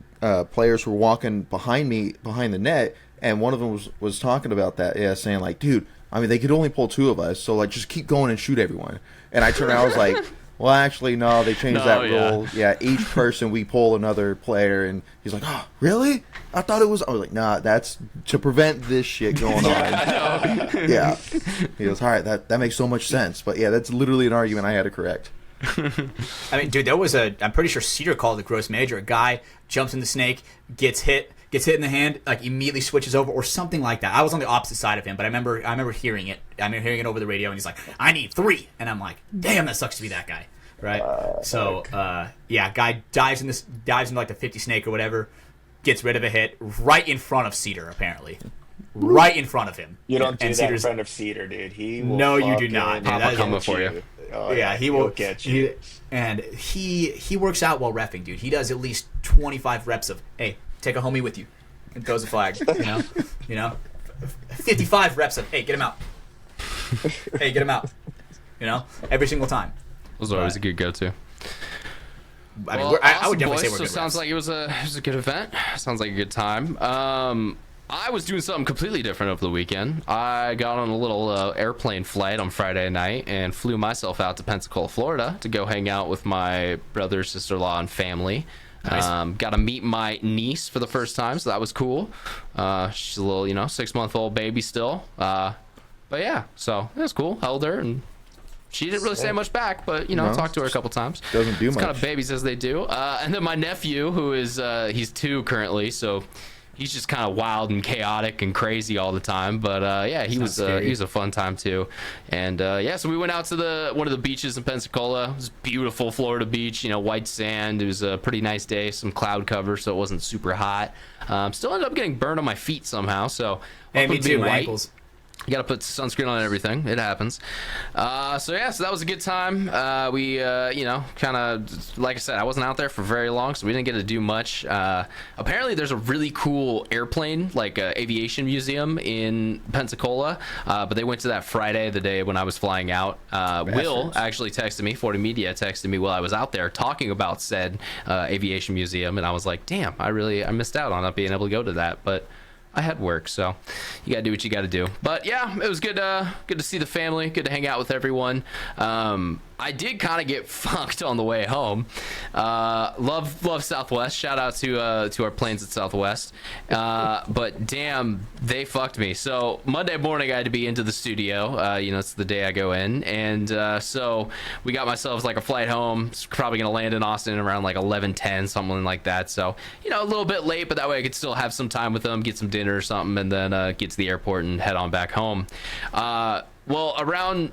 players were walking behind me, behind the net, and one of them was talking about that, saying like, dude, I mean, they could only pull 2 of us, so like just keep going and shoot everyone. And I turned around, I was like, well, actually, no, they changed that rule. Yeah, each person we pull another player, and he's like, oh, really? I thought it was. I was like, nah, that's to prevent this shit going on. Yeah. He goes, all right, that makes so much sense. But yeah, that's literally an argument I had to correct. I mean, dude, I'm pretty sure Cedar called the gross major. A guy jumps in the snake, gets hit in the hand, like immediately switches over or something like that. I was on the opposite side of him, but I remember hearing it. I remember hearing it over the radio, and he's like, I need 3. And I'm like, damn, that sucks to be that guy. Right? Guy dives into like the 50 snake or whatever, gets rid of a hit right in front of Cedar, apparently. right in front of him. You don't do And that in Cedar's- front of Cedar, dude. He will No, you do fucking not. Papa That is- coming get for you. Oh, yeah, he he'll will get you. He works out while reffing, dude. He does at least 25 reps of, hey, take a homie with you, and throws a flag. You know, 55 reps of, hey, get him out. Hey, get him out. Every single time. Was always a good go-to. I mean, Well, I would awesome, definitely boys. say we're So good. sounds like it was a good event. Sounds like a good time. I was doing something completely different over the weekend. I got on a little airplane flight on Friday night and flew myself out to Pensacola, Florida, to go hang out with my brother, sister-in-law, and family. Nice. Got to meet my niece for the first time, so that was cool. She's a little, 6-month-old baby still. But yeah, so it was cool. Held her, and she didn't really say much back, but No. talked to her a couple times. Doesn't do It's kind much. of babies as they do. And then my nephew, who is he's 2 currently, so he's just kind of wild and chaotic and crazy all the time. But yeah, he was a fun time too. And yeah, so we went out to one of the beaches in Pensacola. It was beautiful Florida beach, white sand. It was a pretty nice day, some cloud cover, so it wasn't super hot. Still ended up getting burned on my feet somehow. So Hey, up me with too. being My white. ankles. You gotta put sunscreen on everything. It happens. So that was a good time. We, kind of, like I said, I wasn't out there for very long, so we didn't get to do much. Apparently, there's a really cool airplane, like aviation museum in Pensacola. But they went to that Friday, the day when I was flying out. Will actually texted me, 40 Media texted me while I was out there talking about said aviation museum, and I was like, damn, I missed out on not being able to go to that, but I had work, so you gotta do what you gotta do. But yeah, it was good to see the family, good to hang out with everyone. I did kind of get funked on the way home. Love Southwest. Shout out to our planes at Southwest. But damn, they fucked me. So Monday morning I had to be into the studio. It's the day I go in, and so we got myself like a flight home. It's probably gonna land in Austin around like 11:10, something like that. So a little bit late, but that way I could still have some time with them, get some dinner or something, and then get to the airport and head on back home. Well, around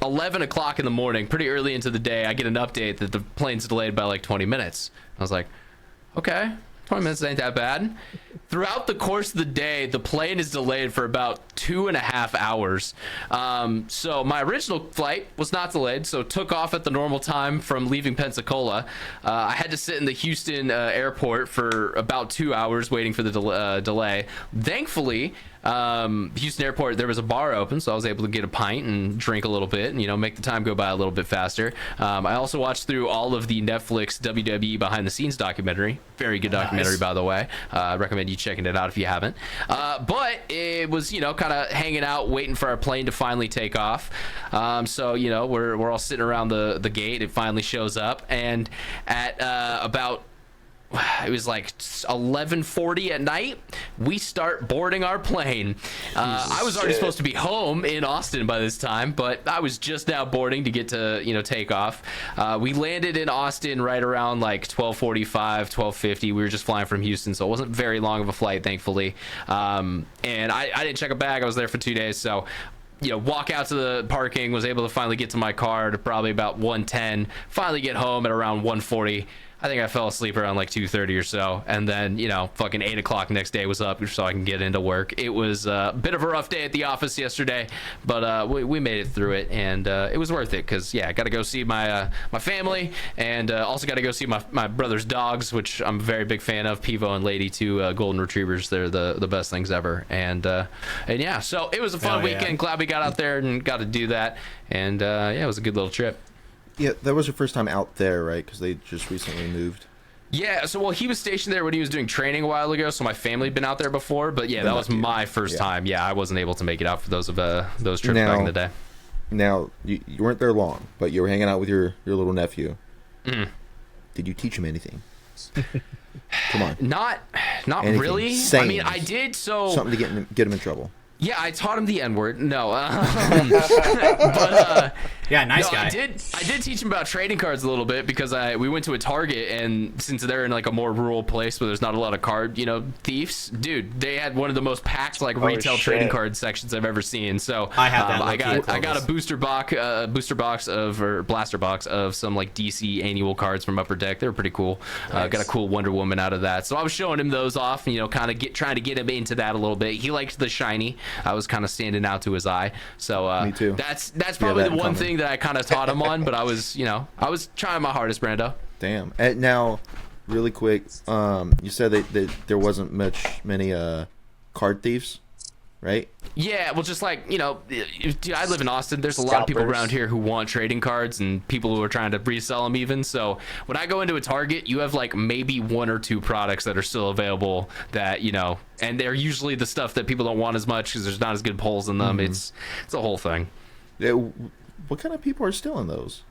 11 o'clock in the morning, pretty early into the day, I get an update that the plane's delayed by like 20 minutes. I was like, okay, 20 minutes ain't that bad. Throughout the course of the day, the plane is delayed for about 2.5 hours. So my original flight was not delayed, so took off at the normal time from leaving Pensacola. I had to sit in the Houston airport for about 2 hours waiting for the delay. Thankfully, Houston airport, there was a bar open, so I was able to get a pint and drink a little bit and make the time go by a little bit faster. I also watched through all of the Netflix WWE behind the scenes documentary. Very good documentary, by the way. I recommend you checking it out if you haven't. But it was kind of hanging out waiting for our plane to finally take off. So we're all sitting around the gate. It finally shows up, and at about it was like 11:40 at night, we start boarding our plane. I was already supposed to be home in Austin by this time, but I was just now boarding to get to take off. We landed in Austin right around like 12:45, 12:50. We were just flying from Houston, so it wasn't very long of a flight, thankfully. And I didn't check a bag. I was there for 2 days, so walk out to the parking, was able to finally get to my car at probably about 1:10, finally get home at around 1:40. I think I fell asleep around like 2:30 or so, and then fucking 8 o'clock next day was up so I can get into work. It was a bit of a rough day at the office yesterday, but we made it through it, and it was worth it because I got to go see my family, and also got to go see my brother's dogs, which I'm a very big fan of. Pivo and Lady, 2 golden retrievers. They're the best things ever, and yeah, so it was a fun weekend. Glad we got out there and got to do that, and it was a good little trip. Yeah, that was your first time out there, right? Because they just recently moved. Yeah, so he was stationed there when he was doing training a while ago, so my family had been out there before, but yeah, that was my first time. Yeah, I wasn't able to make it out for those trips back in the day. Now, you weren't there long, but you were hanging out with your little nephew. Mm. Did you teach him anything? Come on. Not Anything. really. Sayings. I mean, I did something to get him in trouble. Yeah, I taught him the N-word. No, but Yeah, nice guy. I did teach him about trading cards a little bit because we went to a Target, and since they're in like a more rural place where there's not a lot of card, thieves, dude, they had one of the most packed like retail trading card sections I've ever seen. So I have that. I got a blaster box of some like DC annual cards from Upper Deck. They're pretty cool. Nice. Got a cool Wonder Woman out of that. So I was showing him those off, and kind of trying to get him into that a little bit. He liked the shiny. I was kind of standing out to his eye. So Me too. That's probably the one thing that I kind of taught him on, but I was trying my hardest, Brando. Damn. And now, really quick, you said that there wasn't many card thieves, right? Yeah, well, just like, dude, I live in Austin. There's a lot of people around here who want trading cards and people who are trying to resell them even. So when I go into a Target, you have like maybe 1 or 2 products that are still available that, and they're usually the stuff that people don't want as much because there's not as good pulls in them. It's a whole thing. Yeah, what kind of people are stealing those?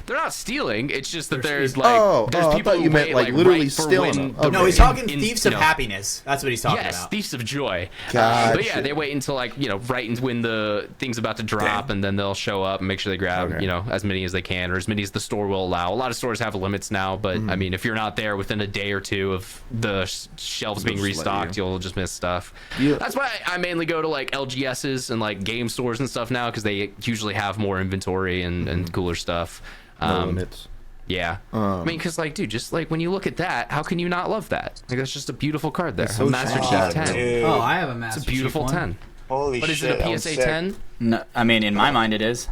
They're not stealing. It's just that there's I people thought you meant like literally stealing them. Okay. No, he's talking thieves of happiness. That's what he's talking yes, about. thieves of joy. Gotcha. But yeah, they wait until right when the thing's about to drop, and then they'll show up and make sure they grab as many as they can, or as many as the store will allow. A lot of stores have limits now, but I mean, if you're not there within a day or 2 of the shelves being restocked, you'll just miss stuff. Yeah. That's why I mainly go to like LGS's and like game stores and stuff now, because they usually have more inventory and cooler stuff. No limits. Yeah. I mean, because dude, just like when you look at that, how can you not love that? Like, that's just a beautiful card there. So a Master Chief 10. Dude. Oh, I have a Master It's a beautiful Chief 10. Holy But is shit, it a I'm PSA sick. 10? No, I mean, in my mind, it is.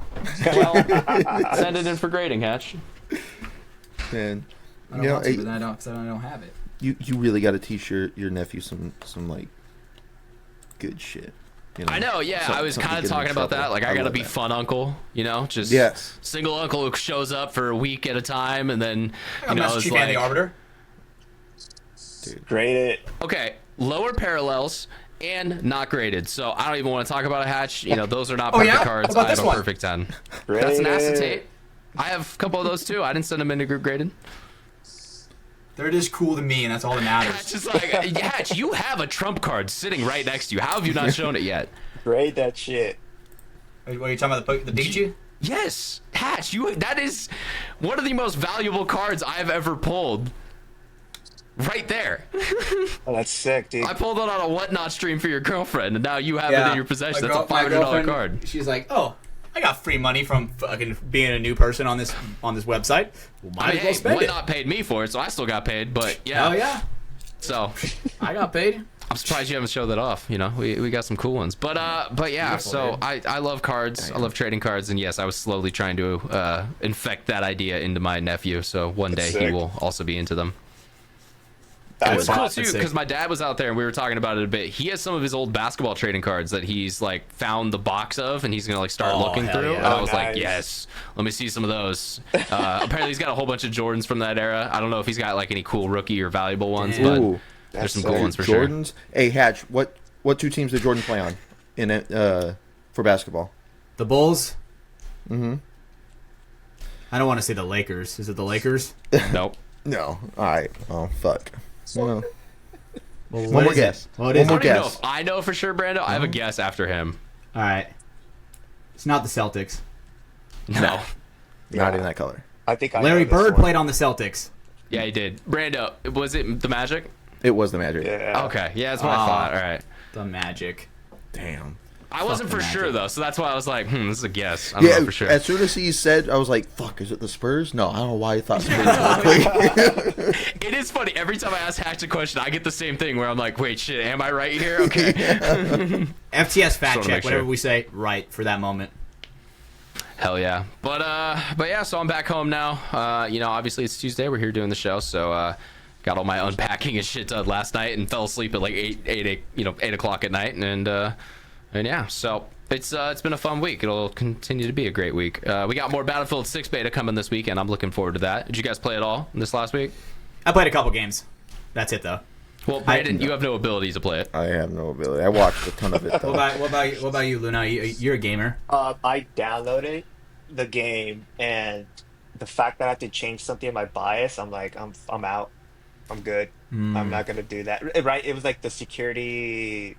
Well, send it in for grading, Hatch. And I don't want to, but then I don't have it. you really got to teach your nephew some like good shit. I know, yeah. I was kind of talking about that. Like, I gotta be fun uncle, just single uncle who shows up for a week at a time, and then Master it's Chief like, and the Arbiter. Grade it. okay, lower parallels and not graded. So I don't even want to talk about a Hatch. Those are not Oh, perfect yeah? cards. How about I have this a one? perfect 10. Grade That's an it. acetate. I have a couple of those too. I didn't send them in to group graded. They're just cool to me, and that's all that Hatch matters. is like, Hatch, you have a trump card sitting right next to you. How have you not shown it yet? Grade that shit. What are you talking about? The Pikachu? Yes, Hatch, that is one of the most valuable cards I've ever pulled. Right there. Oh, that's sick, dude. I pulled it on a Whatnot stream for your girlfriend, and now you have it in your possession. That's a $500 card. She's like, oh, I got free money from fucking being a new person on this website. Well, might as well spend it. Whatnot paid me for it, so I still got paid. But yeah. Oh yeah. So I got paid. I'm surprised you haven't showed that off. We got some cool ones. But yeah. Beautiful, So dude. I love cards. I love trading cards, and yes, I was slowly trying to infect that idea into my nephew. So one day That's he sick. will also be into them. That's It was cool hot. too That's sick. because my dad was out there and we were talking about it a bit. He has some of his old basketball trading cards that he's like found the box of, and he's gonna like start Oh, looking hell through. yeah. And I Oh, was like, nice. yes, let me see some of those. Apparently, he's got a whole bunch of Jordans from that era. I don't know if he's got like any cool rookie or valuable ones, but Ooh, there's some That's cool sick. ones for sure. Jordans. Hey Hatch, what 2 teams did Jordan play on in it for basketball? The Bulls. Mm-hmm. I don't want to say the Lakers. Is it the Lakers? Nope. No. All right. Oh fuck. Well, Well, One what more is it? guess. What I is One it? don't even know guess. if I know for sure, Brando. I have a guess after him. All right. It's not the Celtics. No. not in that color. I think I Larry know this Bird one. played on the Celtics. Yeah, he did. Brando, was it the Magic? It was the Magic. Yeah. Okay. Yeah, that's what I thought. All right. The Magic. Damn. I wasn't for the sure Magic. though, so that's why I was like, this is a guess. I don't Yeah. know for sure. As soon as he said, I was like, "Fuck, is it the Spurs?" No, I don't know why I thought Spurs. It is funny. Every time I ask Hatch a question, I get the same thing where I'm like, wait, shit, am I right here? Okay. FTS fact Just wanna check. make Whatever sure. we say, right for that moment. Hell yeah. But yeah, so I'm back home now. Obviously it's Tuesday. We're here doing the show, so got all my unpacking and shit done last night and fell asleep at like 8 o'clock at night, and yeah, so it's been a fun week. It'll continue to be a great week. We got more Battlefield 6 beta coming this weekend. I'm looking forward to that. Did you guys play it all this last week? I played a couple games. That's it though. Well, Brandon, you have no ability to play it. I have no ability. I watched a ton of it though. What about you, Luna? You're a gamer. I downloaded the game, and the fact that I have to change something in my bias, I'm like, I'm out. I'm good. I'm not gonna do that. Right? It was like the security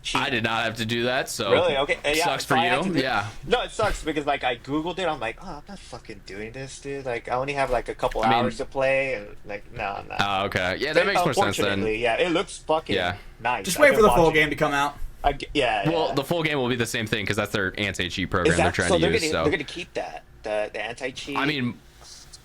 cheat. I did not have to do that, so Really? Okay. Yeah. sucks so for I had to you. do- Yeah. No, it sucks because like I googled it. I'm like, oh, I'm not fucking doing this, dude. Like I only have like a couple I mean- hours to play, and like, no, no. Oh, okay. Yeah, that makes more sense then. Unfortunately, yeah, it looks fucking Yeah. nice. Just I've wait been for the full watching- game to come out. Yeah. Well, yeah. the full game will be the same thing because that's their anti-cheat program Is they're that trying so? to They're use. gonna So they're gonna keep that the anti-cheat. I mean,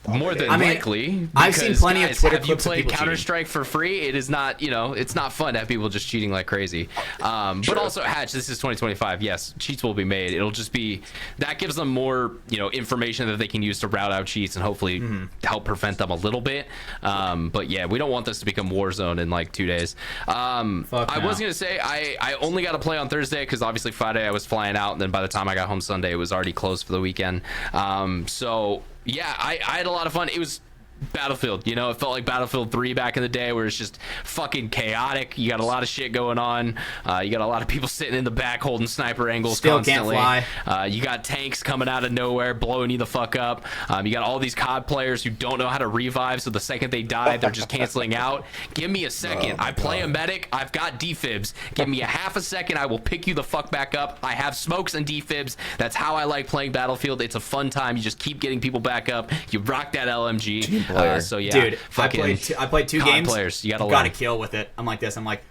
more than I mean, likely. I've seen because, plenty of guys, Twitter have you clips of played people Counter cheating. Strike for free? It is not, it's not fun to have people just cheating like crazy. But also, Hatch, this is 2025. Yes, cheats will be made. It'll just be that gives them more, information that they can use to route out cheats and hopefully help prevent them a little bit. But yeah, we don't want this to become Warzone in like 2 days. I no. was gonna say I only got to play on Thursday because obviously Friday I was flying out, and then by the time I got home Sunday, it was already closed for the weekend. So yeah, I had a lot of fun. It was Battlefield, it felt like Battlefield 3 back in the day where it's just fucking chaotic. You got a lot of shit going on. You got a lot of people sitting in the back holding sniper angles Still can't constantly. fly. You got tanks coming out of nowhere blowing you the fuck up. You got all these COD players who don't know how to revive, so the second they die they're just canceling out. Give me a second. I play a medic. I've got defibs. Give me a half a second. I will pick you the fuck back up. I have smokes and defibs. That's how I like playing Battlefield. It's a fun time. You just keep getting people back up. You rock that LMG. So yeah, Dude, I fucking played two COD games. players, you gotta got a learn. kill with it. I'm like this. I'm like,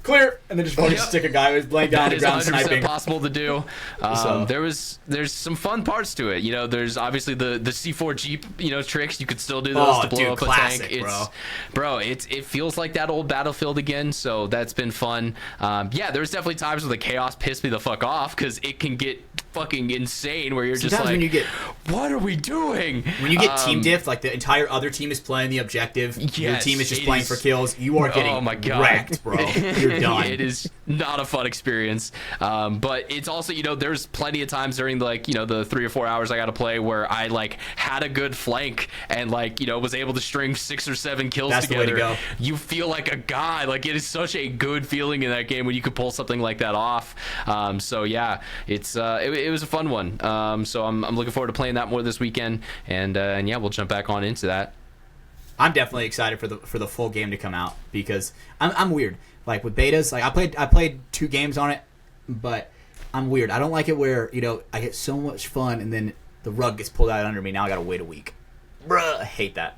clear, and then just fucking Yep. stick a guy who's laying down That the is ground 100% sniping. possible to do. So- There's some fun parts to it. There's obviously the C4 Jeep tricks. You could still do those Oh, to blow dude, up a classic, tank. bro. It feels like that old Battlefield again. So that's been fun. Yeah, there's definitely times where the chaos pissed me the fuck off because it can get fucking insane where you're just Sometimes like, when you get- what are we doing? When you get team diffed, like the entire other team is playing the objective, your Yes, team is just it playing is- for kills, you are getting Oh my God. wrecked, bro. You're done. It is not a fun experience. But it's also, there's plenty of times during the 3 or 4 hours I got to play where I had a good flank and was able to string 6 or 7 kills That's the way together. to go. You feel like a god. It is such a good feeling in that game when you could pull something like that off. So yeah, it was a fun one. So I'm looking forward to playing that more this weekend, and yeah, we'll jump back on into that. I'm definitely excited for the full game to come out because I'm weird. Like with betas, I played 2 games on it, but I'm weird. I don't like it where I get so much fun and then the rug gets pulled out under me. Now I gotta wait a week. Bruh, I hate that.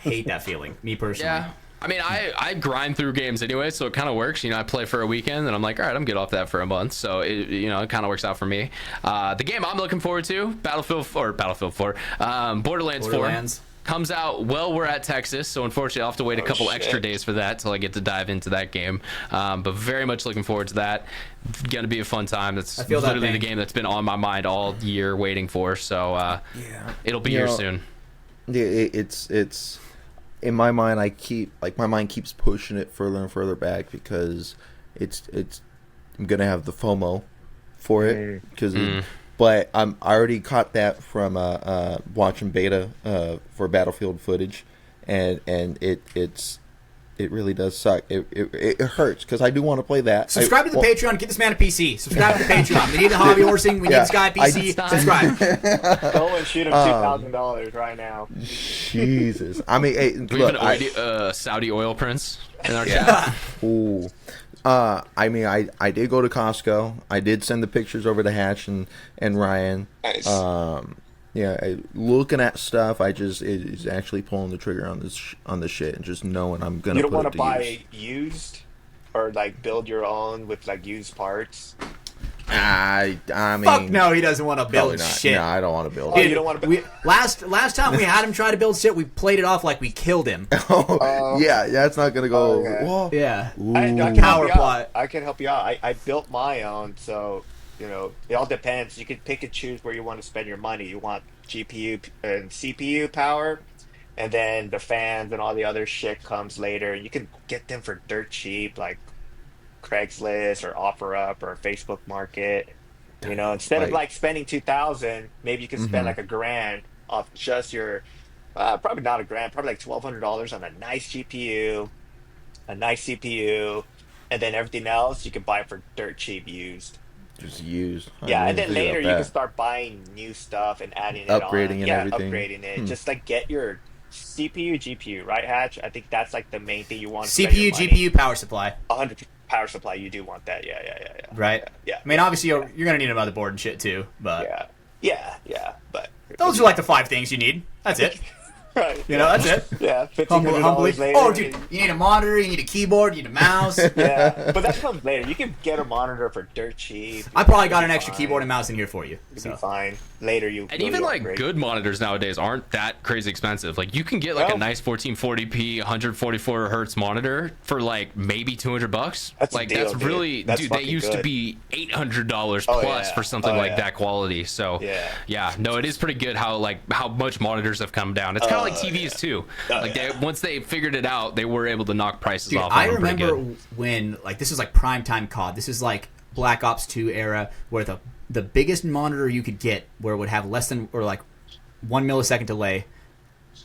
Hate that feeling. Me personally. Yeah. I mean, I grind through games anyway, so it kind of works. I play for a weekend, and I'm like, all right, I'm good off that for a month. So it kind of works out for me. The game I'm looking forward to, Battlefield 4, Borderlands 4 comes out. Well, we're at Texas, so unfortunately I'll have to wait a couple extra days for that till I get to dive into that game. But very much looking forward to that. Gonna be a fun time. That's I feel that literally the pain. game that's been on my mind all year, waiting for. So it'll be here soon. Yeah, it's in my mind. My mind keeps pushing it further and further back because I'm gonna have the FOMO for it because. But I already caught that from watching beta for Battlefield footage, and it really does suck. It hurts because I do want to play that. Subscribe to the Patreon. Get this man a PC. Subscribe to the Patreon. We need the hobby horsing. We need this guy a PC. Subscribe. Go and shoot him $2,000 right now. Jesus, I mean, hey, Do we look, have an Saudi oil prince in our chat? Ooh. I mean, I did go to Costco. I did send the pictures over to Hatch and Ryan. Nice. Yeah, looking at stuff, it's actually pulling the trigger on this shit and just knowing I'm gonna. You don't want to buy used or build your own with used parts. I mean, Fuck no, he doesn't want to probably build not. shit. No, I don't want to build. Oh, it. you don't want to. Last time we had him try to build shit, we played it off like we killed him. Yeah, that's not gonna go. Okay. Whoa. Yeah. I can Power help you out. plot. I can help you out. I built my own, so it all depends. You can pick and choose where you want to spend your money. You want GPU and CPU power, and then the fans and all the other shit comes later. You can get them for dirt cheap, like Craigslist or OfferUp or Facebook Market. Instead of spending $2,000, maybe you can spend $1,000 off just your, probably not $1,000, probably $1,200 on a nice GPU, a nice CPU, and then everything else you can buy for dirt cheap used. Just used. Yeah, and then later you can start buying new stuff and adding it Upgrading on. and Yeah, everything. upgrading it. Just get your CPU, GPU, right, Hatch? I think that's the main thing you want. To CPU, GPU, power supply. 100 power supply, you do want that. Yeah. Right. Yeah. I mean, obviously, you're gonna need a motherboard and shit too, but Yeah. But those are like the 5 things you need. That's it. right. You know, that's it. Yeah. Humbly. $1,500 later. Oh, dude, you need a monitor, you need a keyboard, you need a mouse. Yeah, but that comes later. You can get a monitor for dirt cheap. I probably got an You'll be extra fine. keyboard and mouse in here for you. You'll So. be fine. Later, you And really even like upgrade. good monitors nowadays aren't that crazy expensive. Like you can get like a Well- nice 1440p 144 hertz monitor for like maybe $200. That's a like deal, that's dude. really That's dude. They fucking used to good. be $800 Oh, plus yeah. for something Oh, like yeah. that quality. So Yeah. no, it is pretty good how much monitors have come down. It's kind of like TVs too. Like yeah. once they figured it out, they were able to knock prices Dude, off. I on them pretty remember good. when like this is like primetime COD. This is like Black Ops 2 era where the biggest monitor you could get where it would have less than or like 1 millisecond delay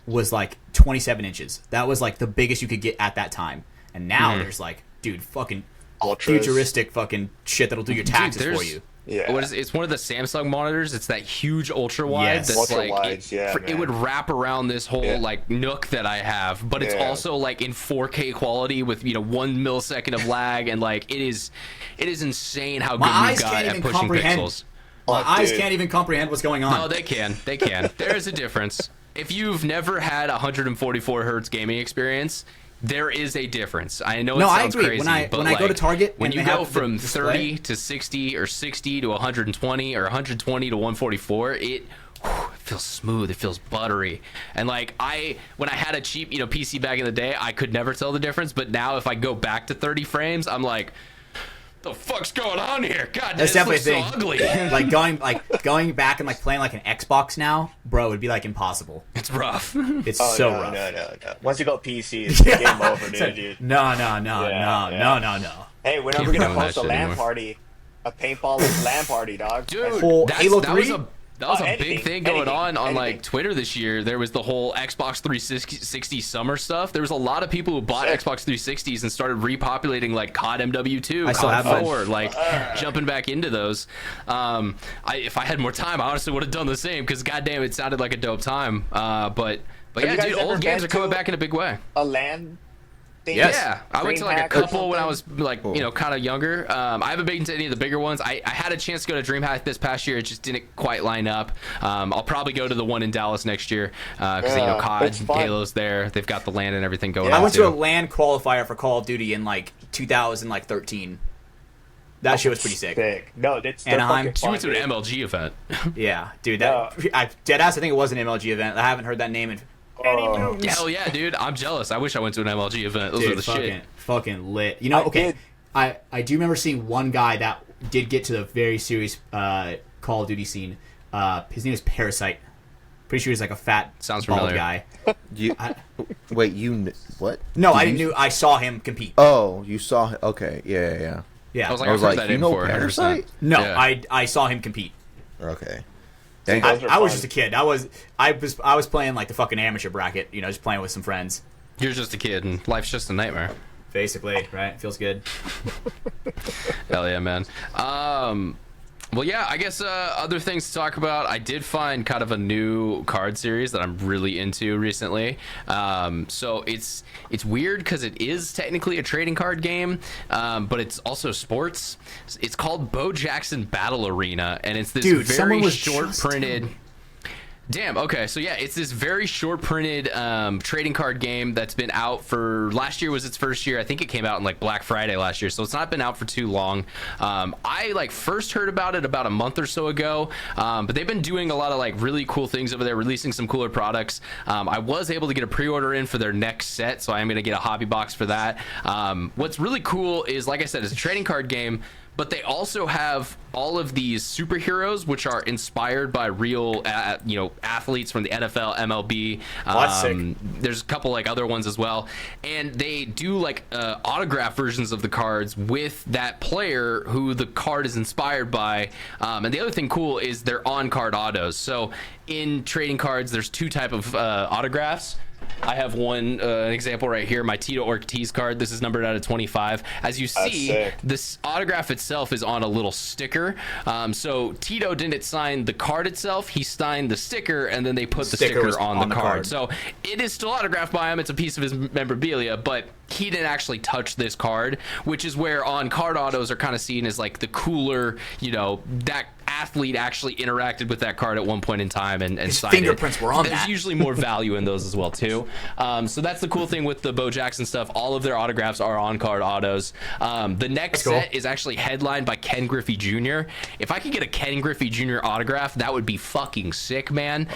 was like 27 inches. That was like the biggest you could get at that time. And now there's like, dude, fucking Ultras. futuristic fucking shit that'll do your taxes for you. Yeah. What is it's one of the Samsung monitors. It's that huge ultra wide Yes. that's Ultra like wides, yeah, it man. would wrap around this whole Yeah. like nook that I have, but it's Yeah. also like in 4K quality with 1 millisecond of lag, and like it is insane how My good eyes we've got can't at even pushing comprehend. pixels. My Oh, eyes dude. can't even comprehend what's going on. No, they can. There is a difference. If you've never had a 144 hertz gaming experience, there is a difference. I know it No, I sounds agree. crazy, When I- but when I go to Target when and you they go have the from display- 30 to 60 or 60 to 120 or 120 to 144, it feels smooth. It feels buttery. And like when I had a cheap PC back in the day, I could never tell the difference. But now if I go back to 30 frames, I'm like, the fuck's going on here? God, That's this definitely looks a so thing. ugly. going back and like playing like an Xbox now, bro, it'd be like impossible. It's rough. It's Oh, so no, rough. No. Once you go PC, it's game over, dude. No. Yeah. Hey, when are we Keep gonna doing host that a shit LAN anymore. party? A paintball LAN party, dog. Dude, Full Halo that was 3? that was Oh, a big anything, thing going anything, on like anything. Twitter this year. There was the whole Xbox 360 summer stuff. There was a lot of people who bought Sick. Xbox 360s and started repopulating like COD MW2, I still COD have mine. 4, like jumping back into those. If I had more time, I honestly would have done the same because goddamn, it sounded like a dope time. But Have yeah, you guys dude, ever old games been are coming to back in a big way. A LAN thing? Yes. Yeah, I went to like a DreamHack or couple when I was something? like, kind of younger. I haven't been to any of the bigger ones. I had a chance to go to DreamHack this past year. It just didn't quite line up. I'll probably go to the one in Dallas next year because Yeah, COD, it's fun. Halo's there. They've got the land and everything going Yeah. on I went to a too. LAN qualifier for Call of Duty in like 2013. That shit was pretty sick. No, they're Anaheim. fucking So you went fun, to an dude. MLG event. Yeah, dude. Deadass. I think it was an MLG event. I haven't heard that name in Oh, Hell yeah, dude! I'm jealous. I wish I went to an MLG event. Those are dude, the shit. fucking lit. You know, I okay. did. I do remember seeing one guy that did get to the very serious Call of Duty scene. His name is Parasite. Pretty sure he's like a fat, Sounds bald familiar. guy. You wait, what? No, Did I you- knew. I saw him compete. Oh, you saw. Okay, yeah. Yeah. I was like, I I've was heard like, that you name know before. 100%. Parasite? No, Yeah. I saw him compete. Okay. I, Those are I was fun. just a kid. I was playing like the fucking amateur bracket. You know, just playing with some friends. You're just a kid, and life's just a nightmare. Basically, right? Feels good. Hell yeah, man. Well, yeah, I guess other things to talk about. I did find kind of a new card series that I'm really into recently. So it's weird because it is technically a trading card game, but it's also sports. It's called Bo Jackson Battle Arena, and it's this Dude, someone very was short just printed. Damn. Okay. So yeah, it's this very short printed trading card game that's been out for last year was its first year. I think it came out on like Black Friday last year, so it's not been out for too long. I like first heard about it about a month or so ago, but they've been doing a lot of like really cool things over there, releasing some cooler products. I was able to get a pre-order in for their next set, so I'm gonna get a hobby box for that. What's really cool is, like I said, it's a trading card game. But they also have all of these superheroes, which are inspired by real, athletes from the NFL, MLB. that's sick. There's a couple like other ones as well, and they do like autograph versions of the cards with that player who the card is inspired by. And the other thing cool is they're on-card autos. So in trading cards, there's two type of autographs. I have one example right here, my Tito Ortiz card. This is numbered out of 25. As you see, sick. this autograph itself is on a little sticker. So Tito didn't sign the card itself. He signed the sticker, and then they put the sticker on the card. So it is still autographed by him. It's a piece of his memorabilia, but he didn't actually touch this card, which is where on card autos are kind of seen as like the cooler, you know, that athlete actually interacted with that card at one point in time and His signed fingerprints it. were on There's that. usually more value in those as well too. So that's the cool thing with the Bo Jackson stuff. All of their autographs are on card autos. The next set is actually headlined by Ken Griffey Jr. If I could get a Ken Griffey Jr. autograph, that would be fucking sick, man.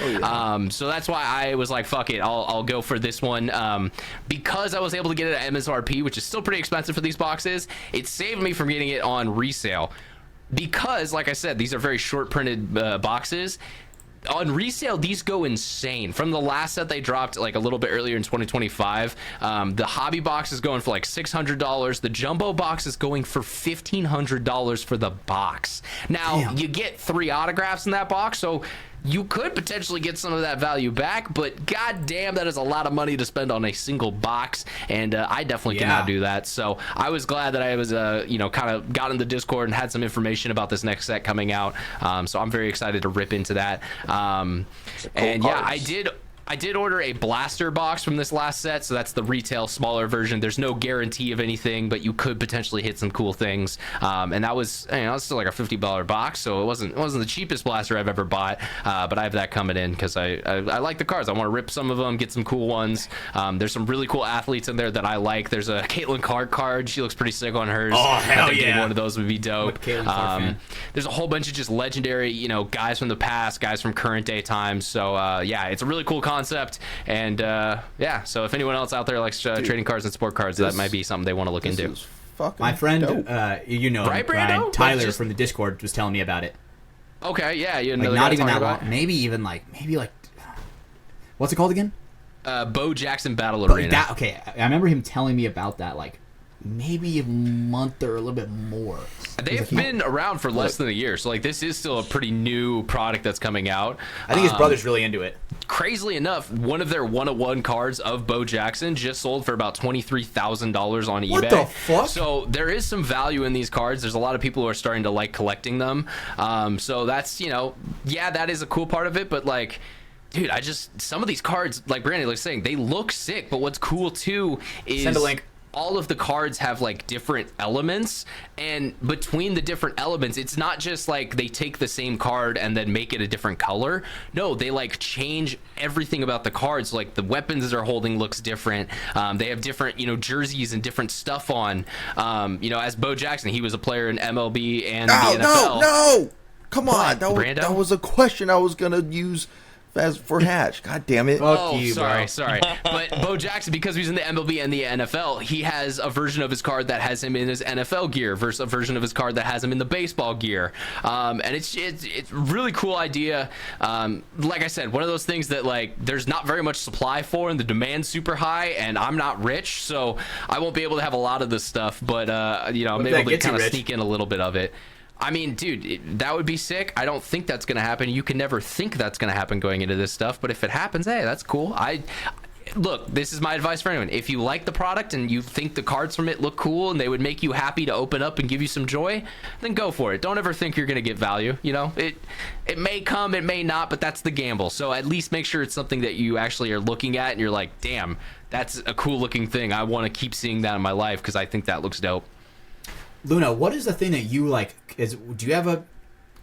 So that's why I was like, fuck it, I'll go for this one. Because I was able to get it at MSRP, which is still pretty expensive for these boxes, it saved me from getting it on resale. Because, like I said, these are very short printed boxes. On resale, these go insane. From the last set they dropped like a little bit earlier in 2025, the hobby box is going for like $600. The jumbo box is going for $1,500 for the box. Now, you get 3 autographs in that box, so you could potentially get some of that value back, but goddamn, that is a lot of money to spend on a single box, and I definitely cannot do that. So I was glad that I was, you know, kind of got in the Discord and had some information about this next set coming out. So I'm very excited to rip into that. And yeah, I did order a blaster box from this last set, so that's the retail smaller version. There's no guarantee of anything, but you could potentially hit some cool things. And that was, you know, it's still like a $50 box, so it wasn't the cheapest blaster I've ever bought. But I have that coming in because I like the cards. I want to rip some of them, get some cool ones. There's some really cool athletes in there that I like. There's a Caitlin Clark card. She looks pretty sick on hers. Oh, hell I think yeah. one of those would be dope. There's a whole bunch of just legendary, you know, guys from the past, guys from current day times. So yeah, it's a really cool concept. And yeah, so if anyone else out there likes trading cards and sport cards, that might be something they want to look into. My friend, you know, Right, Brando? Tyler from the Discord was telling me about it. Okay, yeah, you Like, know, not even that long. Maybe like, what's it called again? Bo Jackson Battle Arena. Okay, I remember him telling me about that, like, maybe a month or a little bit more. They've been around for less than a year, so like this is still a pretty new product that's coming out. I think his brother's really into it. Crazily enough, one of their 101 cards of Bo Jackson just sold for about $23,000 on eBay. What the fuck? So there is some value in these cards. There's a lot of people who are starting to like collecting them. So that's, you know, yeah, that is a cool part of it, but like, dude, some of these cards, like Brandon was saying, they look sick, but what's cool too is send a link. All of the cards have like different elements, and between the different elements, it's not just like they take the same card and then make it a different color. No, they like change everything about the cards. Like the weapons they're holding looks different. They have different, you know, jerseys and different stuff on. You know, as Bo Jackson, he was a player in MLB and the NFL. No, come on, Brando? that was a question I was gonna use as for Hatch. God damn it. Oh, sorry. But Bo Jackson, because he's in the MLB and the NFL, he has a version of his card that has him in his NFL gear versus a version of his card that has him in the baseball gear. And it's a really cool idea. Like I said, one of those things that like there's not very much supply for, and the demand's super high, and I'm not rich, so I won't be able to have a lot of this stuff. But you know, I'm able to kind of sneak in a little bit of it. I mean, dude, that would be sick. I don't think that's going to happen. You can never think that's going to happen going into this stuff. But if it happens, hey, that's cool. Look, this is my advice for anyone. If you like the product and you think the cards from it look cool and they would make you happy to open up and give you some joy, then go for it. Don't ever think you're going to get value. You know, it may come, it may not, but that's the gamble. So at least make sure it's something that you actually are looking at and you're like, damn, that's a cool looking thing. I want to keep seeing that in my life because I think that looks dope. Luna, what is the thing that you like? Do you have a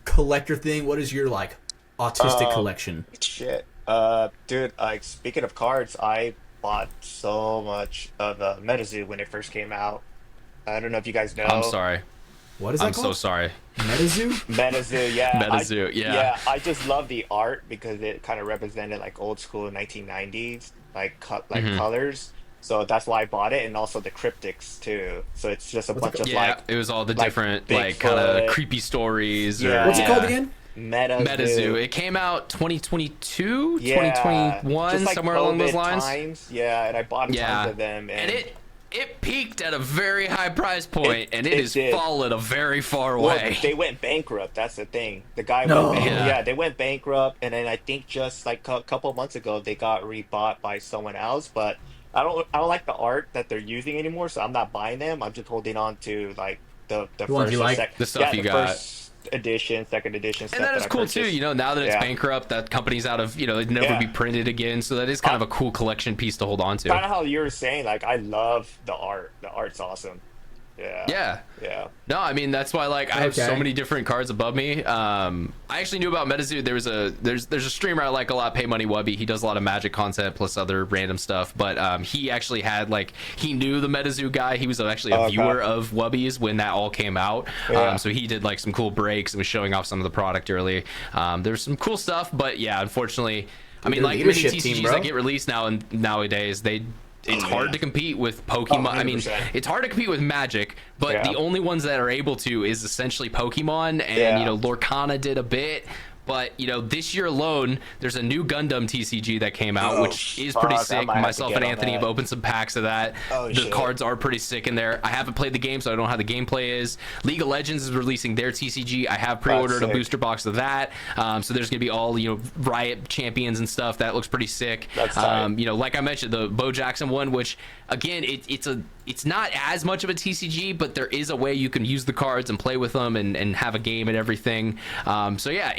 collector thing? What is your like autistic collection? Shit, dude. Like speaking of cards, I bought so much of MetaZoo when it first came out. I don't know if you guys know. I'm sorry. What is that I'm called? so sorry. MetaZoo? MetaZoo, yeah. MetaZoo, yeah. Yeah, I just love the art because it kind of represented like old school 1990s like colors. So that's why I bought it, and also the cryptics too. So it's just a bunch of it was all the different like like kind of creepy stories. Yeah. What's it called again? MetaZoo. It came out 2022, Yeah. 2021, just like somewhere along those COVID lines. Times. Yeah, and I bought tons of them. And it peaked at a very high price point, and it has did. fallen a very far Well, way. they went bankrupt. That's the thing. The guy No. went bankrupt. Yeah. Yeah, they went bankrupt, and then I think just like a couple months ago, they got rebought by someone else. But I don't like the art that they're using anymore, so I'm not buying them. I'm just holding on to like the ones first you or like? sec- The stuff yeah, you the got. first edition, second edition stuff. And that is I cool too, purchased. you know, now that it's Yeah. bankrupt, that company's out of, you know, it'd never Yeah. be printed again. So that is kind of a cool collection piece to hold on to. Kind of how you were saying, like I love the art. The art's awesome. Yeah. Yeah. Yeah. No, I mean that's why like I have so Okay. many different cards above me. I actually knew about MetaZoo. There's a streamer I like a lot, Pay Money Wubby. He does a lot of Magic content plus other random stuff. But he actually had like he knew the MetaZoo guy. He was actually a Okay. viewer of Wubby's when that all came out. Yeah. So he did like some cool breaks and was showing off some of the product early. There's some cool stuff, but yeah, unfortunately, I mean Their like many leadership TCGs team, bro. that get released nowadays, it's hard yeah. to compete with Pokemon. I mean, 100%. it's hard to compete with Magic, but Yeah. the only ones that are able to is essentially Pokemon, and Yeah. you know, Lorcana did a bit. But you know, this year alone, there's a new Gundam TCG that came out, Oh, which is pretty fuck, I sick. might have to Myself get and on Anthony that. have opened some packs of that. Oh, the shit. cards are pretty sick in there. I haven't played the game, so I don't know how the gameplay is. League of Legends is releasing their TCG. I have pre-ordered a sick. booster box of that. So there's gonna be all, you know, Riot champions and stuff. That looks pretty sick. That's tight. You know, like I mentioned, the Bo Jackson one, which again, it's not as much of a TCG, but there is a way you can use the cards and play with them and have a game and everything. So yeah,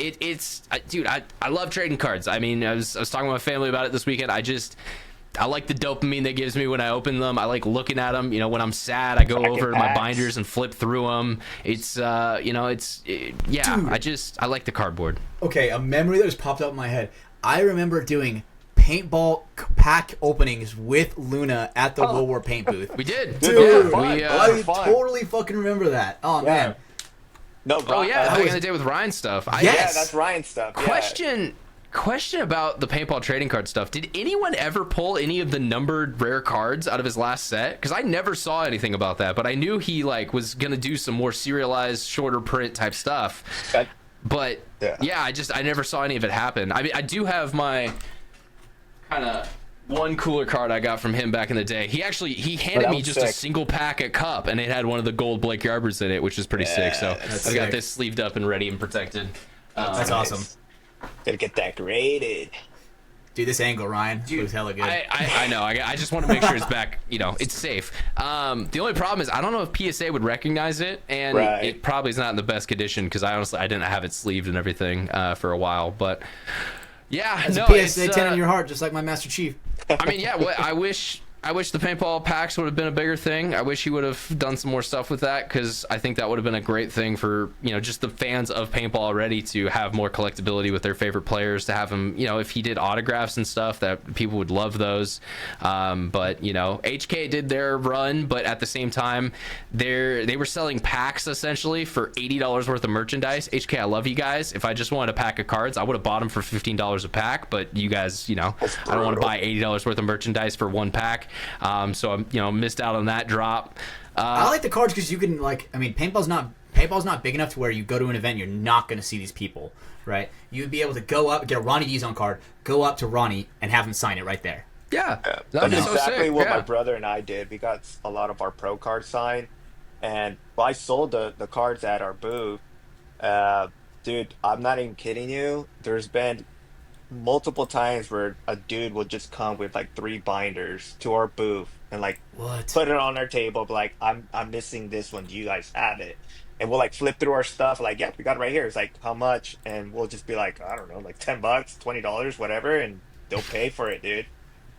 dude, I love trading cards. I mean, I was talking with my family about it this weekend. I like the dopamine that gives me when I open them. I like looking at them. You know, when I'm sad, I go Back in over to my packs. binders and flip through them. It's you know, yeah. Dude. I like the cardboard. Okay, a memory that just popped up in my head. I remember doing paintball pack openings with Luna at the World War Paint booth. We did, Dude, those were yeah. fun. We, Those were I fun. totally fucking remember that. Oh man. No, oh Brian, yeah, back was- in the day with Ryan stuff. Yes. yeah, that's Ryan's stuff. Yeah. Question about the paintball trading card stuff. Did anyone ever pull any of the numbered rare cards out of his last set? Because I never saw anything about that, but I knew he like was gonna do some more serialized, shorter print type stuff. That- But yeah, I never saw any of it happen. I mean, I do have my kind of one cooler card I got from him back in the day. He handed that me was just a sick. single pack at Cup, and it had one of the gold Blake Yarbers in it, which is pretty sick. So I've that's got sick. this sleeved up and ready and protected. That's Nice. awesome. Gotta get that graded. Dude, this angle, Ryan, was hella good. I know. I just want to make sure it's back. You know, it's safe. The only problem is I don't know if PSA would recognize it, and Right. it probably is not in the best condition because I didn't have it sleeved and everything for a while. But yeah, As no, a PSA it's, 10 in your heart, just like my Master Chief. I mean, yeah. I wish the paintball packs would have been a bigger thing. I wish he would have done some more stuff with that because I think that would have been a great thing for, you know, just the fans of paintball already to have more collectability with their favorite players, to have him, you know, if he did autographs and stuff, that people would love those. But you know, HK did their run, but at the same time, they were selling packs essentially for $80 worth of merchandise. HK, I love you guys. If I just wanted a pack of cards, I would have bought them for $15 a pack. But you guys, you know, I don't want to buy $80 worth of merchandise for one pack. So I'm, you know, missed out on that drop. I like the cards because you can, like, I mean, paintball's not big enough to where you go to an event, you're not going to see these people, right? You'd be able to go up, get a Ronnie Dizon card, go up to Ronnie, and have him sign it right there. Yeah, That's that'd be so exactly sick. what Yeah. my brother and I did. We got a lot of our pro cards signed, and I sold the cards at our booth. Dude, I'm not even kidding you. There's been multiple times where a dude will just come with like 3 binders to our booth and like What? put it on our table, but like I'm missing this one. Do you guys have it? And we'll like flip through our stuff, like, yeah, we got it right here. It's like, how much? And we'll just be like, I don't know, like $10, $20, whatever, and they'll pay for it, dude.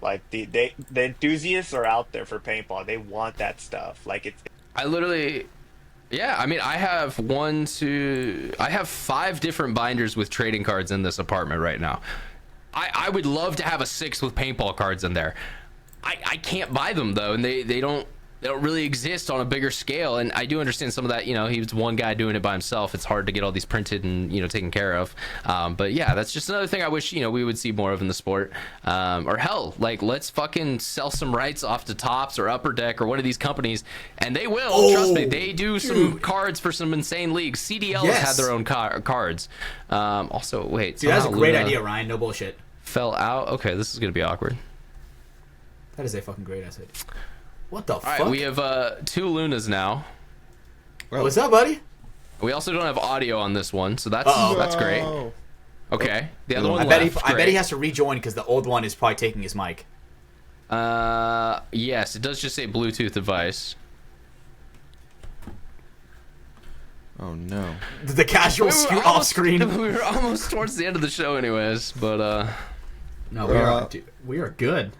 Like the enthusiasts are out there for paintball. They want that stuff. Like it's I literally, yeah, I mean, I have 5 different binders with trading cards in this apartment right now. I would love to have a 6th with paintball cards in there. I can't buy them though, and they don't really exist on a bigger scale. And I do understand some of that. You know, he was one guy doing it by himself. It's hard to get all these printed and, you know, taken care of. But yeah, that's just another thing I wish, you know, we would see more of in the sport. Or hell, like, let's fucking sell some rights off to Topps or Upper Deck or one of these companies, and they will. Trust me, they do some cards for some insane leagues. CDL has had their own cards. Also, wait, Dude, that's a somehow great Luna idea, Ryan. No bullshit. fell out. Okay, this is gonna be awkward. That is a fucking great idea. What the All fuck? right, we have 2 Lunas now. What's up, buddy? We also don't have audio on this one, so that's Uh-oh. that's great. Oh. Okay, the other one I bet left. he has to rejoin because the old one is probably taking his mic. Yes, it does just say Bluetooth device. Oh no. The casual off screen. We were almost towards the end of the show, anyways. But No, we are. Dude, we are good.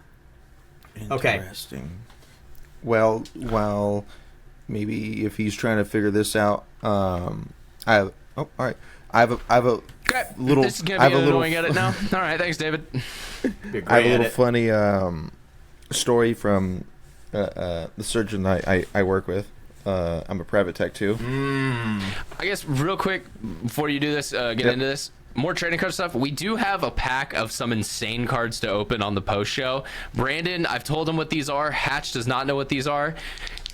Okay. Interesting. Well, maybe if he's trying to figure this out, I have. Oh, all right. I have a okay, little. this is gonna I be have a little. annoying edit now. All right, thanks, David. I have a little funny story from the surgeon I work with. I'm a private tech too. I guess real quick before you do this, get into this. More trading card stuff. We do have a pack of some insane cards to open on the post show. Brandon, I've told him what these are. Hatch does not know what these are.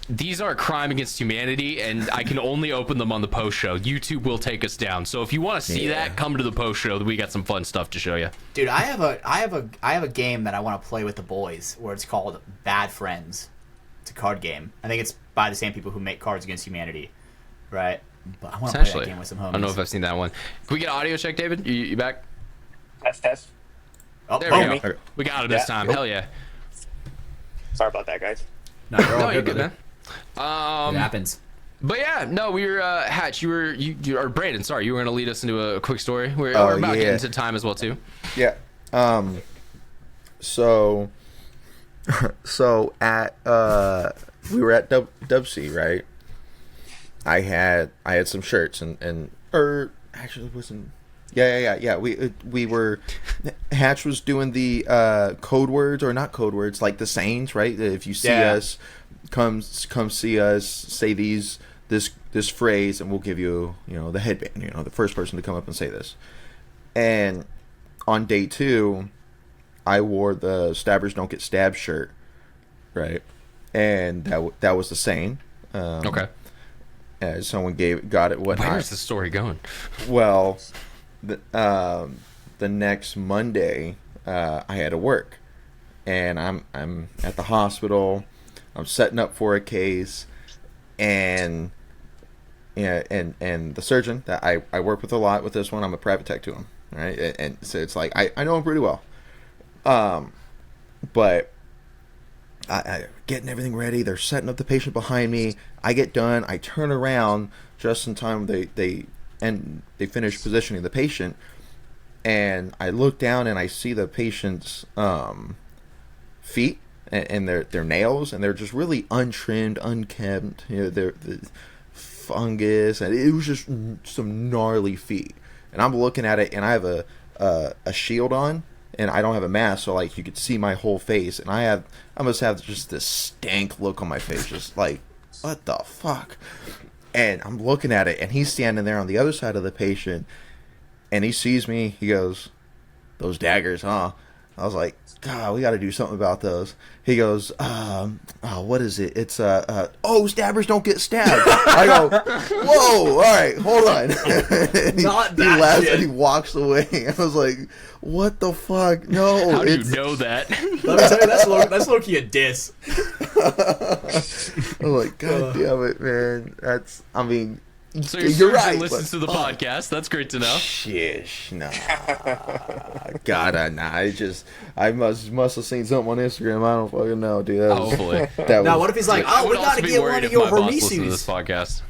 These are a crime against humanity, and I can only open them on the post show. YouTube will take us down. So if you want to see that, come to the post show. We got some fun stuff to show you. Dude, I have a game that I want to play with the boys where it's called Bad Friends. It's a card game. I think it's by the same people who make Cards Against Humanity, right? But I want to play that game with some homies. I don't know if I've seen that one. Can we get audio check, David? You back? Test. Oh, There we boom. go. We got it this time. Hell yeah. Sorry about that, guys. No, you're all No, you're good, good, brother. man. It happens. But yeah, no, we were Hatch. You or Brandon. Sorry, you were gonna lead us into a quick story. We're about to get into time as well too. Yeah. So at we were at Dub C, right? I had some shirts and actually it wasn't. Yeah. We were. Hatch was doing the code words, or not code words, like the sayings, right? If you see us, come see us, say this phrase, and we'll give you the headband. The first person to come up and say this. And on day 2, I wore the Stabbers Don't Get Stabbed shirt, right? And that was the saying. Okay. Someone got it. Where's the story going? Well, the next Monday, I had to work, and I'm at the hospital. I'm setting up for a case, and the surgeon that I work with a lot with this one, I'm a private tech to him, right? And so it's like I know him pretty well, but I getting everything ready. They're setting up the patient behind me. I get done. I turn around just in time. They finish positioning the patient, and I look down and I see the patient's feet and their nails, and they're just really untrimmed, unkempt. They're the fungus, and it was just some gnarly feet. And I'm looking at it, and I have a shield on, and I don't have a mask, so like you could see my whole face, and I must have just this stank look on my face, just like, what the fuck? And I'm looking at it, and he's standing there on the other side of the patient, and he sees me. He goes, "Those daggers, huh?" I was like, "God, we got to do something about those." He goes, what is it? It's stabbers don't get stabbed. I go, "Whoa, all right, hold on." he laughs shit. and he walks away. I was like, "What the fuck? No!" How do you know that? Let me tell you, that's low-key a diss. I'm like, God damn it, man. So your you're surgeon right. listens to the podcast. That's great to know. Shish, nah. I must have seen something on Instagram. I don't fucking know, dude. Hopefully. Now, what if he's like, I "Oh, would we also gotta be get worried one if of your my boss listened to this Hormesis"? podcast.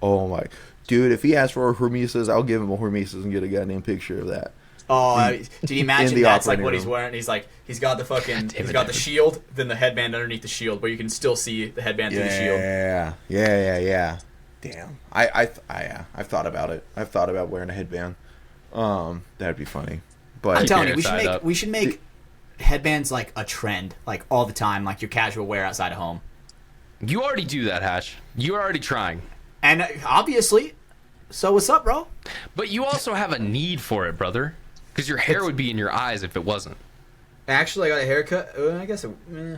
Oh my, dude! If he asks for a Hormesis, I'll give him a Hormesis and get a goddamn picture of that. Oh, did you imagine the that's like operating what he's room. wearing? He's like, he's got the fucking, damn he's it, got the David. shield, then the headband underneath the shield, where you can still see the headband through the shield. Yeah. Damn. I've thought about it. I've thought about wearing a headband. That'd be funny. But I'm telling you, your side up. we should make headbands like a trend, like all the time, like your casual wear outside of home. You already do that, Hatch. You're already trying. And obviously, so what's up, bro? But you also have a need for it, brother. Because your hair would be in your eyes if it wasn't. Actually, I got a haircut. I guess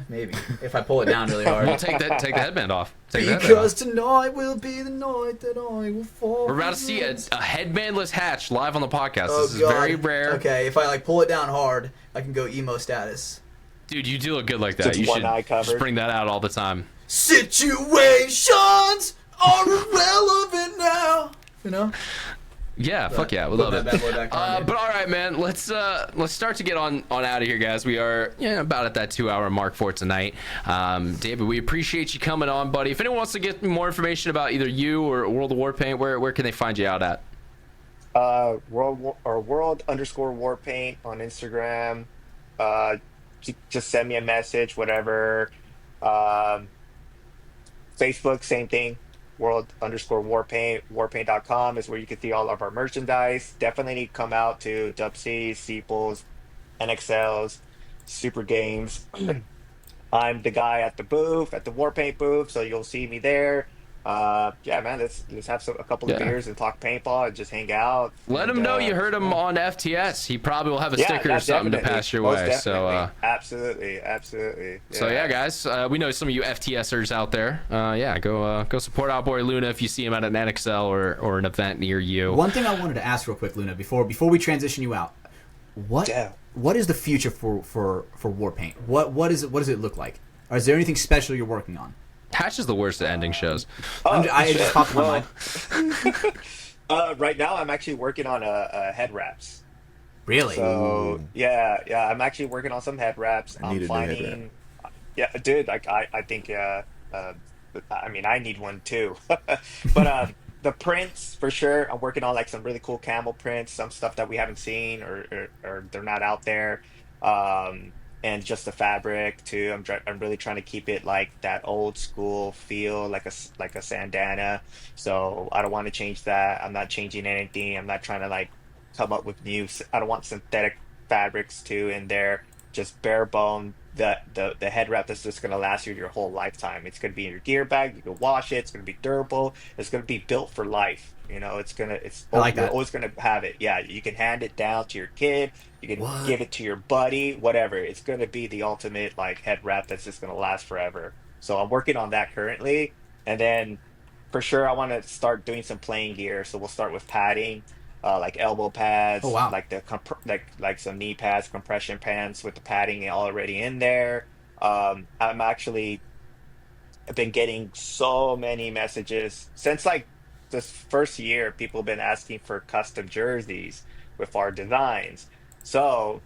maybe if I pull it down really hard. Well, take the headband off. Take the headband Because off. tonight will be the night that I will fall. We're about to see a headbandless Hatch live on the podcast. Oh, This is God. very rare. Okay, if I like pull it down hard, I can go emo status. Dude, you do look good like that. Just You one should eye covered. just bring that out all the time. situations are irrelevant now. You know? Yeah, fuck yeah, we Put love that it. bad boy back on, But all right, man, let's start to get on out of here, guys. We are about at that 2-hour mark for tonight. David, we appreciate you coming on, buddy. If anyone wants to get more information about either you or World of Warpaint, where can they find you out at? World_Warpaint on Instagram. Just send me a message, whatever. Um, Facebook, same thing. World_Warpaint. Warpaint.com is where you can see all of our merchandise. Definitely need to come out to Dubsies, Seeples, NXLs, Super Games. I'm the guy at the booth, at the Warpaint booth, so you'll see me there. Yeah, man, let's have a couple of Yeah. beers and talk paintball and just hang out. Let and, him know you heard him on FTS. He probably will have a Yeah, sticker or something to pass your most way. definitely. So, Absolutely. so yeah, guys, we know some of you FTSers out there. Yeah, go support our boy Luna if you see him at an NXL or an event near you. One thing I wanted to ask real quick, Luna, before we transition you out, what is the future for Warpaint? What does it look like? Or is there anything special you're working on? Hatch is the worst at ending shows. I just popped in my mind. Right now, I'm actually working on a head wraps. Really? So yeah, I'm actually working on some head wraps. I need a new head Yeah, dude. I think I mean, I need one too. But the prints for sure. I'm working on like some really cool camel prints, some stuff that we haven't seen or they're not out there. And just the fabric too. I'm really trying to keep it like that old school feel, like a sandana. So I don't want to change that. I'm not changing anything. I'm not trying to like come up with new. I don't want synthetic fabrics too in there. Just bare bone. The head wrap that's just gonna last you your whole lifetime. It's gonna be in your gear bag. You can wash it. It's gonna be durable. It's gonna be built for life. You know, I like you're that. always gonna have it. Yeah, you can hand it down to your kid. You can give it to your buddy. Whatever. It's gonna be the ultimate like head wrap that's just gonna last forever. So I'm working on that currently, and then for sure I want to start doing some playing gear. So we'll start with padding. Like elbow pads, Oh, wow. like like some knee pads, compression pants with the padding already in there. I'm actually I've been getting so many messages since like this first year. People have been asking for custom jerseys with our designs. So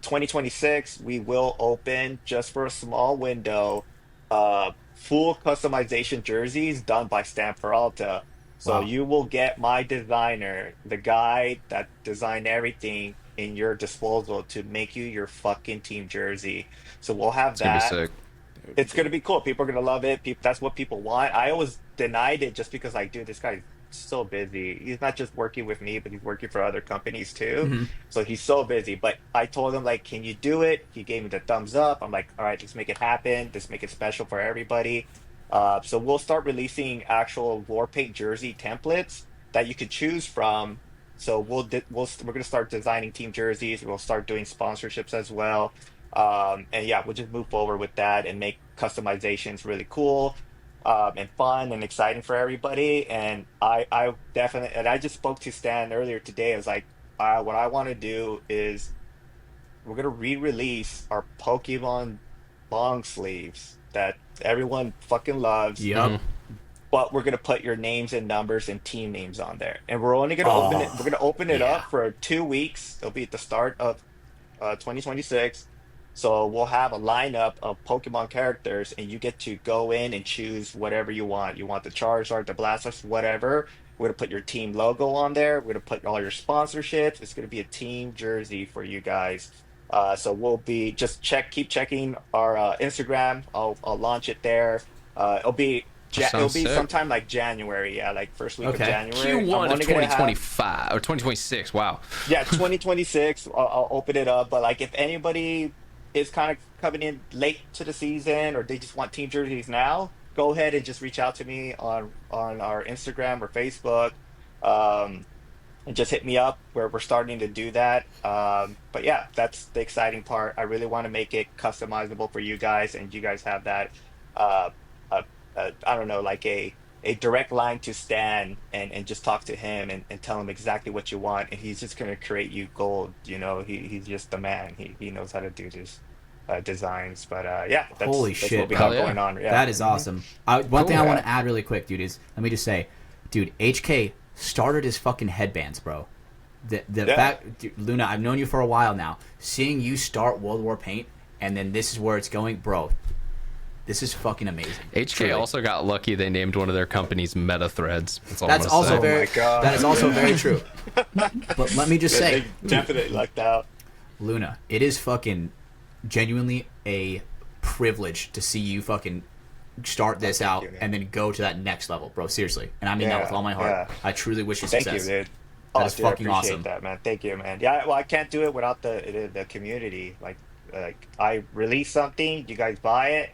2026, we will open just for a small window, full customization jerseys done by Stan Peralta. So Wow. you will get my designer, the guy that designed everything in your disposal to make you your fucking team jersey. So we'll have It's gonna be that. sick. It's gonna be cool. People are gonna love it. That's what people want. I always denied it just because, like, dude, this guy's so busy. He's not just working with me, but he's working for other companies too. Mhm. So he's so busy. But I told him, like, can you do it? He gave me the thumbs up. I'm like, all right, let's make it happen. Let's make it special for everybody. So we'll start releasing actual Warpaint jersey templates that you could choose from. So we're gonna start designing team jerseys. We'll start doing sponsorships as well. And yeah, we'll just move forward with that and make customizations really cool, and fun and exciting for everybody. And I definitely, and I just spoke to Stan earlier today. I was like, what I want to do is we're gonna re-release our Pokemon long sleeves that everyone fucking loves. Yep. But we're gonna put your names and numbers and team names on there, and we're only gonna open it. Oh, We're gonna open it yeah. up for 2 weeks. It'll be at the start of 2026. So we'll have a lineup of Pokemon characters, and you get to go in and choose whatever you want. You want the Charizard, the Blastoise, whatever. We're gonna put your team logo on there. We're gonna put all your sponsorships. It's gonna be a team jersey for you guys. So we'll be keep checking our Instagram. I'll launch it there. It'll Sounds be sick. sometime like January, yeah, like first week of Okay. January. I'm Q1 of only gonna have- 2025 or 2026. Wow. yeah, 2026. I'll open it up. But like, if anybody is kind of coming in late to the season or they just want team jerseys now, go ahead and just reach out to me on our Instagram or Facebook, and just hit me up. Where we're starting to do that. But yeah, that's the exciting part. I really want to make it customizable for you guys, and you guys have that. Uh, I don't know, like a direct line to Stan and just talk to him and tell him exactly what you want, and he's just gonna create you gold. You know, he's just the man. He knows how to do this. designs. But yeah, Holy that's shit, what we bro. got going on. Yeah. That is awesome. One thing I Cool. want to add really quick, dude, is let me just say, dude, HK started his fucking headbands, bro. The fact, dude, Luna, I've known you for a while now. Seeing you start World War Paint, and then this is where it's going, bro. This is fucking amazing. HK Truly. also got lucky. They named one of their companies Meta Threads. That's all That's I'm gonna also say. very. my God. That is also very true. But let me just say, They definitely lucked out. Luna, it is fucking genuinely a privilege to see you fucking start this Thank out you, man. and then go to that next level, bro. Seriously, and I mean that Yeah, with all my heart. yeah. I truly wish you Thank success. you, dude. That is Dude, I fucking appreciate awesome. that, man. Thank you, man. Yeah, well, I can't do it without the community. Like I release something, you guys buy it,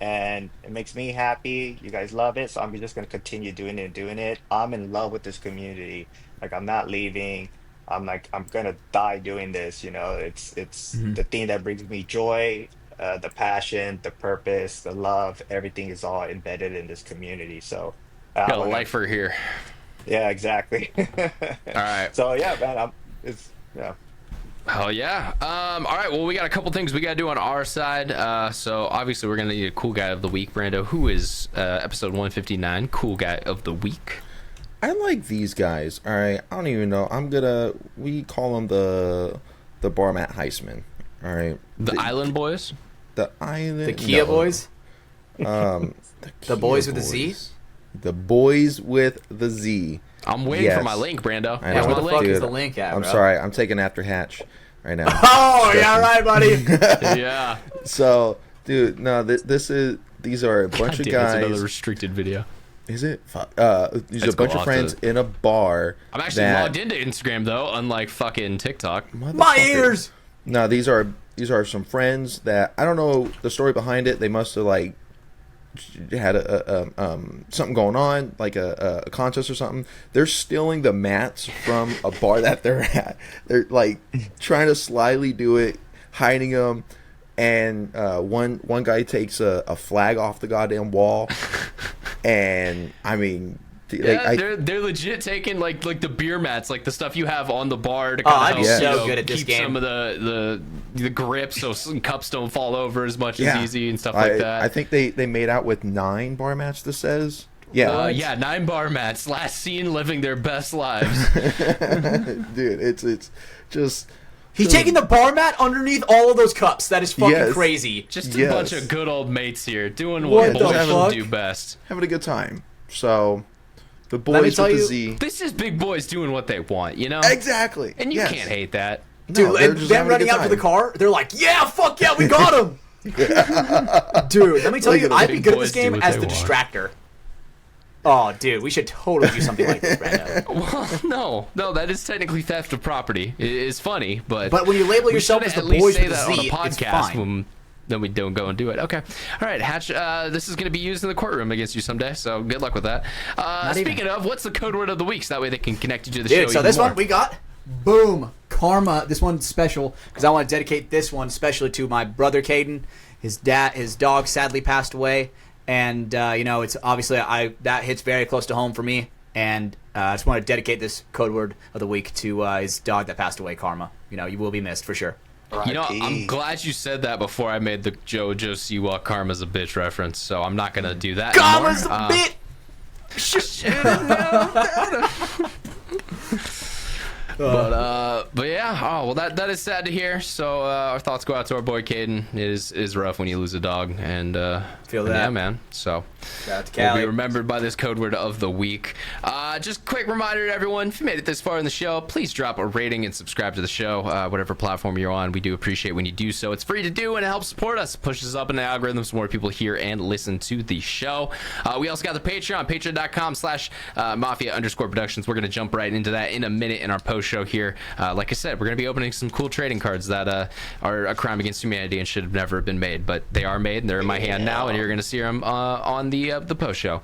and it makes me happy. You guys love it, so I'm just gonna continue doing it and doing it. I'm in love with this community. Like I'm not leaving. I'm gonna die doing this. You know, it's Mm-hmm. the thing that brings me joy, the passion, the purpose, the love. Everything is all embedded in this community. So. I Got a wanna- lifer here. Yeah, exactly. All right. So yeah, man, yeah. Hell yeah. All right. Well, we got a couple things we got to do on our side. So obviously we're going to need a cool guy of the week, Brando. Who is episode 159 cool guy of the week? I like these guys. All right, I don't even know. We call them the bar mat Heisman. All right, The Island Boys? the island, The Kia no. boys. the The boys with the Z? The boys with the Z. I'm waiting for Yes. my link, Brando. I Yeah, Where's where my the link? fuck is Dude, the link at, I'm bro? sorry, I'm taking after Hatch right now. Oh, yeah, right, buddy. Yeah. So, dude, no, these are a bunch of Damn, it's another guys. restricted video. Is it? These Let's are a bunch go of friends off in a bar. I'm actually that- logged into Instagram, though, unlike fucking TikTok. My Motherfucker. ears. No, these are some friends that I don't know the story behind it. They must have like had a something going on, like a contest or something. They're stealing the mats from a bar that they're at. They're like trying to slyly do it, hiding them. And one guy takes a flag off the goddamn wall, and I mean. Yeah, they're legit taking like the beer mats, like the stuff you have on the bar to I'd kind be of so help good at this keep game. some of the grip so some cups don't fall over as much Yeah. as easy and stuff like that. I think they made out with 9 bar mats. This says, yeah, Yeah, 9 bar mats. Last seen living their best lives. dude, it's just He's taking the bar mat underneath all of those cups. That is fucking Yes. crazy. Just a Yes. bunch of good old mates here doing What what the boys fuck? do best. having a good time. So the me boys tell with the you- Z, This is big boys doing what they want, you know? exactly, And you yes. can't hate that. Dude, No, they're and just them having a running good out to the time. car, they're like, yeah, fuck yeah, we got him. Dude, let me tell Look you, at I'd them. be good at Big this boys do game what as they the want. distractor. Oh, dude, we should totally do something like this, Brando. Well, no, that is technically theft of property. It is funny, but But when you label we yourself should as the at least boys say with the that Z, on a it's podcast fine. when then we don't go and do it. Okay, all right, Hatch. This is going to be used in the courtroom against you someday, so good luck with that. Speaking even. of, what's the code word of the week? So that way they can connect you to the show. Dude, so even this more. one we got, boom, Karma. This one's special because I want to dedicate this one especially to my brother Caden. His dog sadly passed away, and you know, it's obviously that hits very close to home for me. And I just want to dedicate this code word of the week to his dog that passed away, Karma. You know, you will be missed for sure. You know, RIP. I'm glad you said that before I made the JoJo Siwa Karma's a bitch reference, so I'm not gonna do that. Karma's anymore. a bit. But yeah, oh well, that is sad to hear. So our thoughts go out to our boy Caden. It is rough when you lose a dog, and Feel and that. yeah, man. So Shout out to will be Callie. remembered by this code word of the week. Just quick reminder to everyone: if you made it this far in the show, please drop a rating and subscribe to the show, whatever platform you're on. We do appreciate when you do so. It's free to do, and it helps support us, pushes us up in the algorithms, so more people hear and listen to the show. We also got the Patreon, patreon.com/Mafia_Productions. We're gonna jump right into that in a minute in our post show here. Like I said, we're gonna be opening some cool trading cards that are a crime against humanity and should have never been made, but they are made and they're in my hand now, and you're gonna see them on the post show.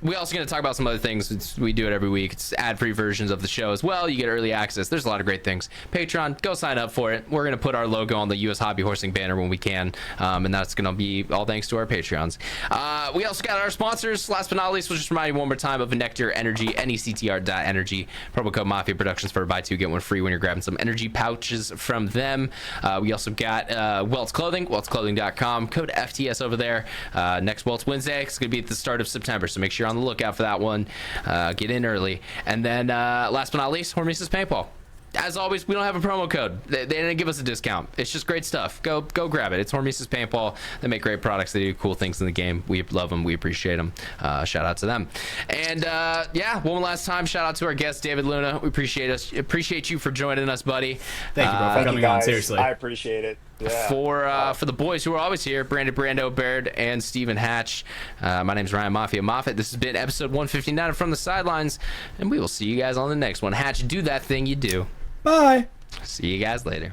We also gonna talk about some other things. We do it every week. It's ad-free versions of the show as well. You get early access. There's a lot of great things. Patreon, go sign up for it. We're gonna put our logo on the U.S. Hobby Horsing banner when we can, and that's gonna be all thanks to our Patreons. We also got our sponsors. Last but not least, we'll just remind you one more time of NECTR Energy, NECTR.energy, promo code Mafia Productions for buy two get one free when you're grabbing some energy pouches from them. We also got Welts Clothing, weltsclothing.com, code FTS over there. Next Welts Wednesday, it's going to be at the start of September, so make sure you're on the lookout for that one. Get in early. And then last but not least, Hormesis Paintball. As always, we don't have a promo code. They didn't give us a discount. It's just great stuff. Go grab it. It's Hormesis Paintball. They make great products. They do cool things in the game. We love them. We appreciate them. Shout out to them. And yeah, one last time, shout out to our guest David Luna. We appreciate you for joining us, buddy. Thank you, bro, for Thank you coming on. guys. Seriously. I appreciate it. Yeah. For the boys who are always here, Brandon Brando, Baird, and Stephen Hatch. My name's Ryan Mafia Moffat. This has been episode 159 of From the Sidelines, and we will see you guys on the next one. Hatch, do that thing you do. Bye. See you guys later.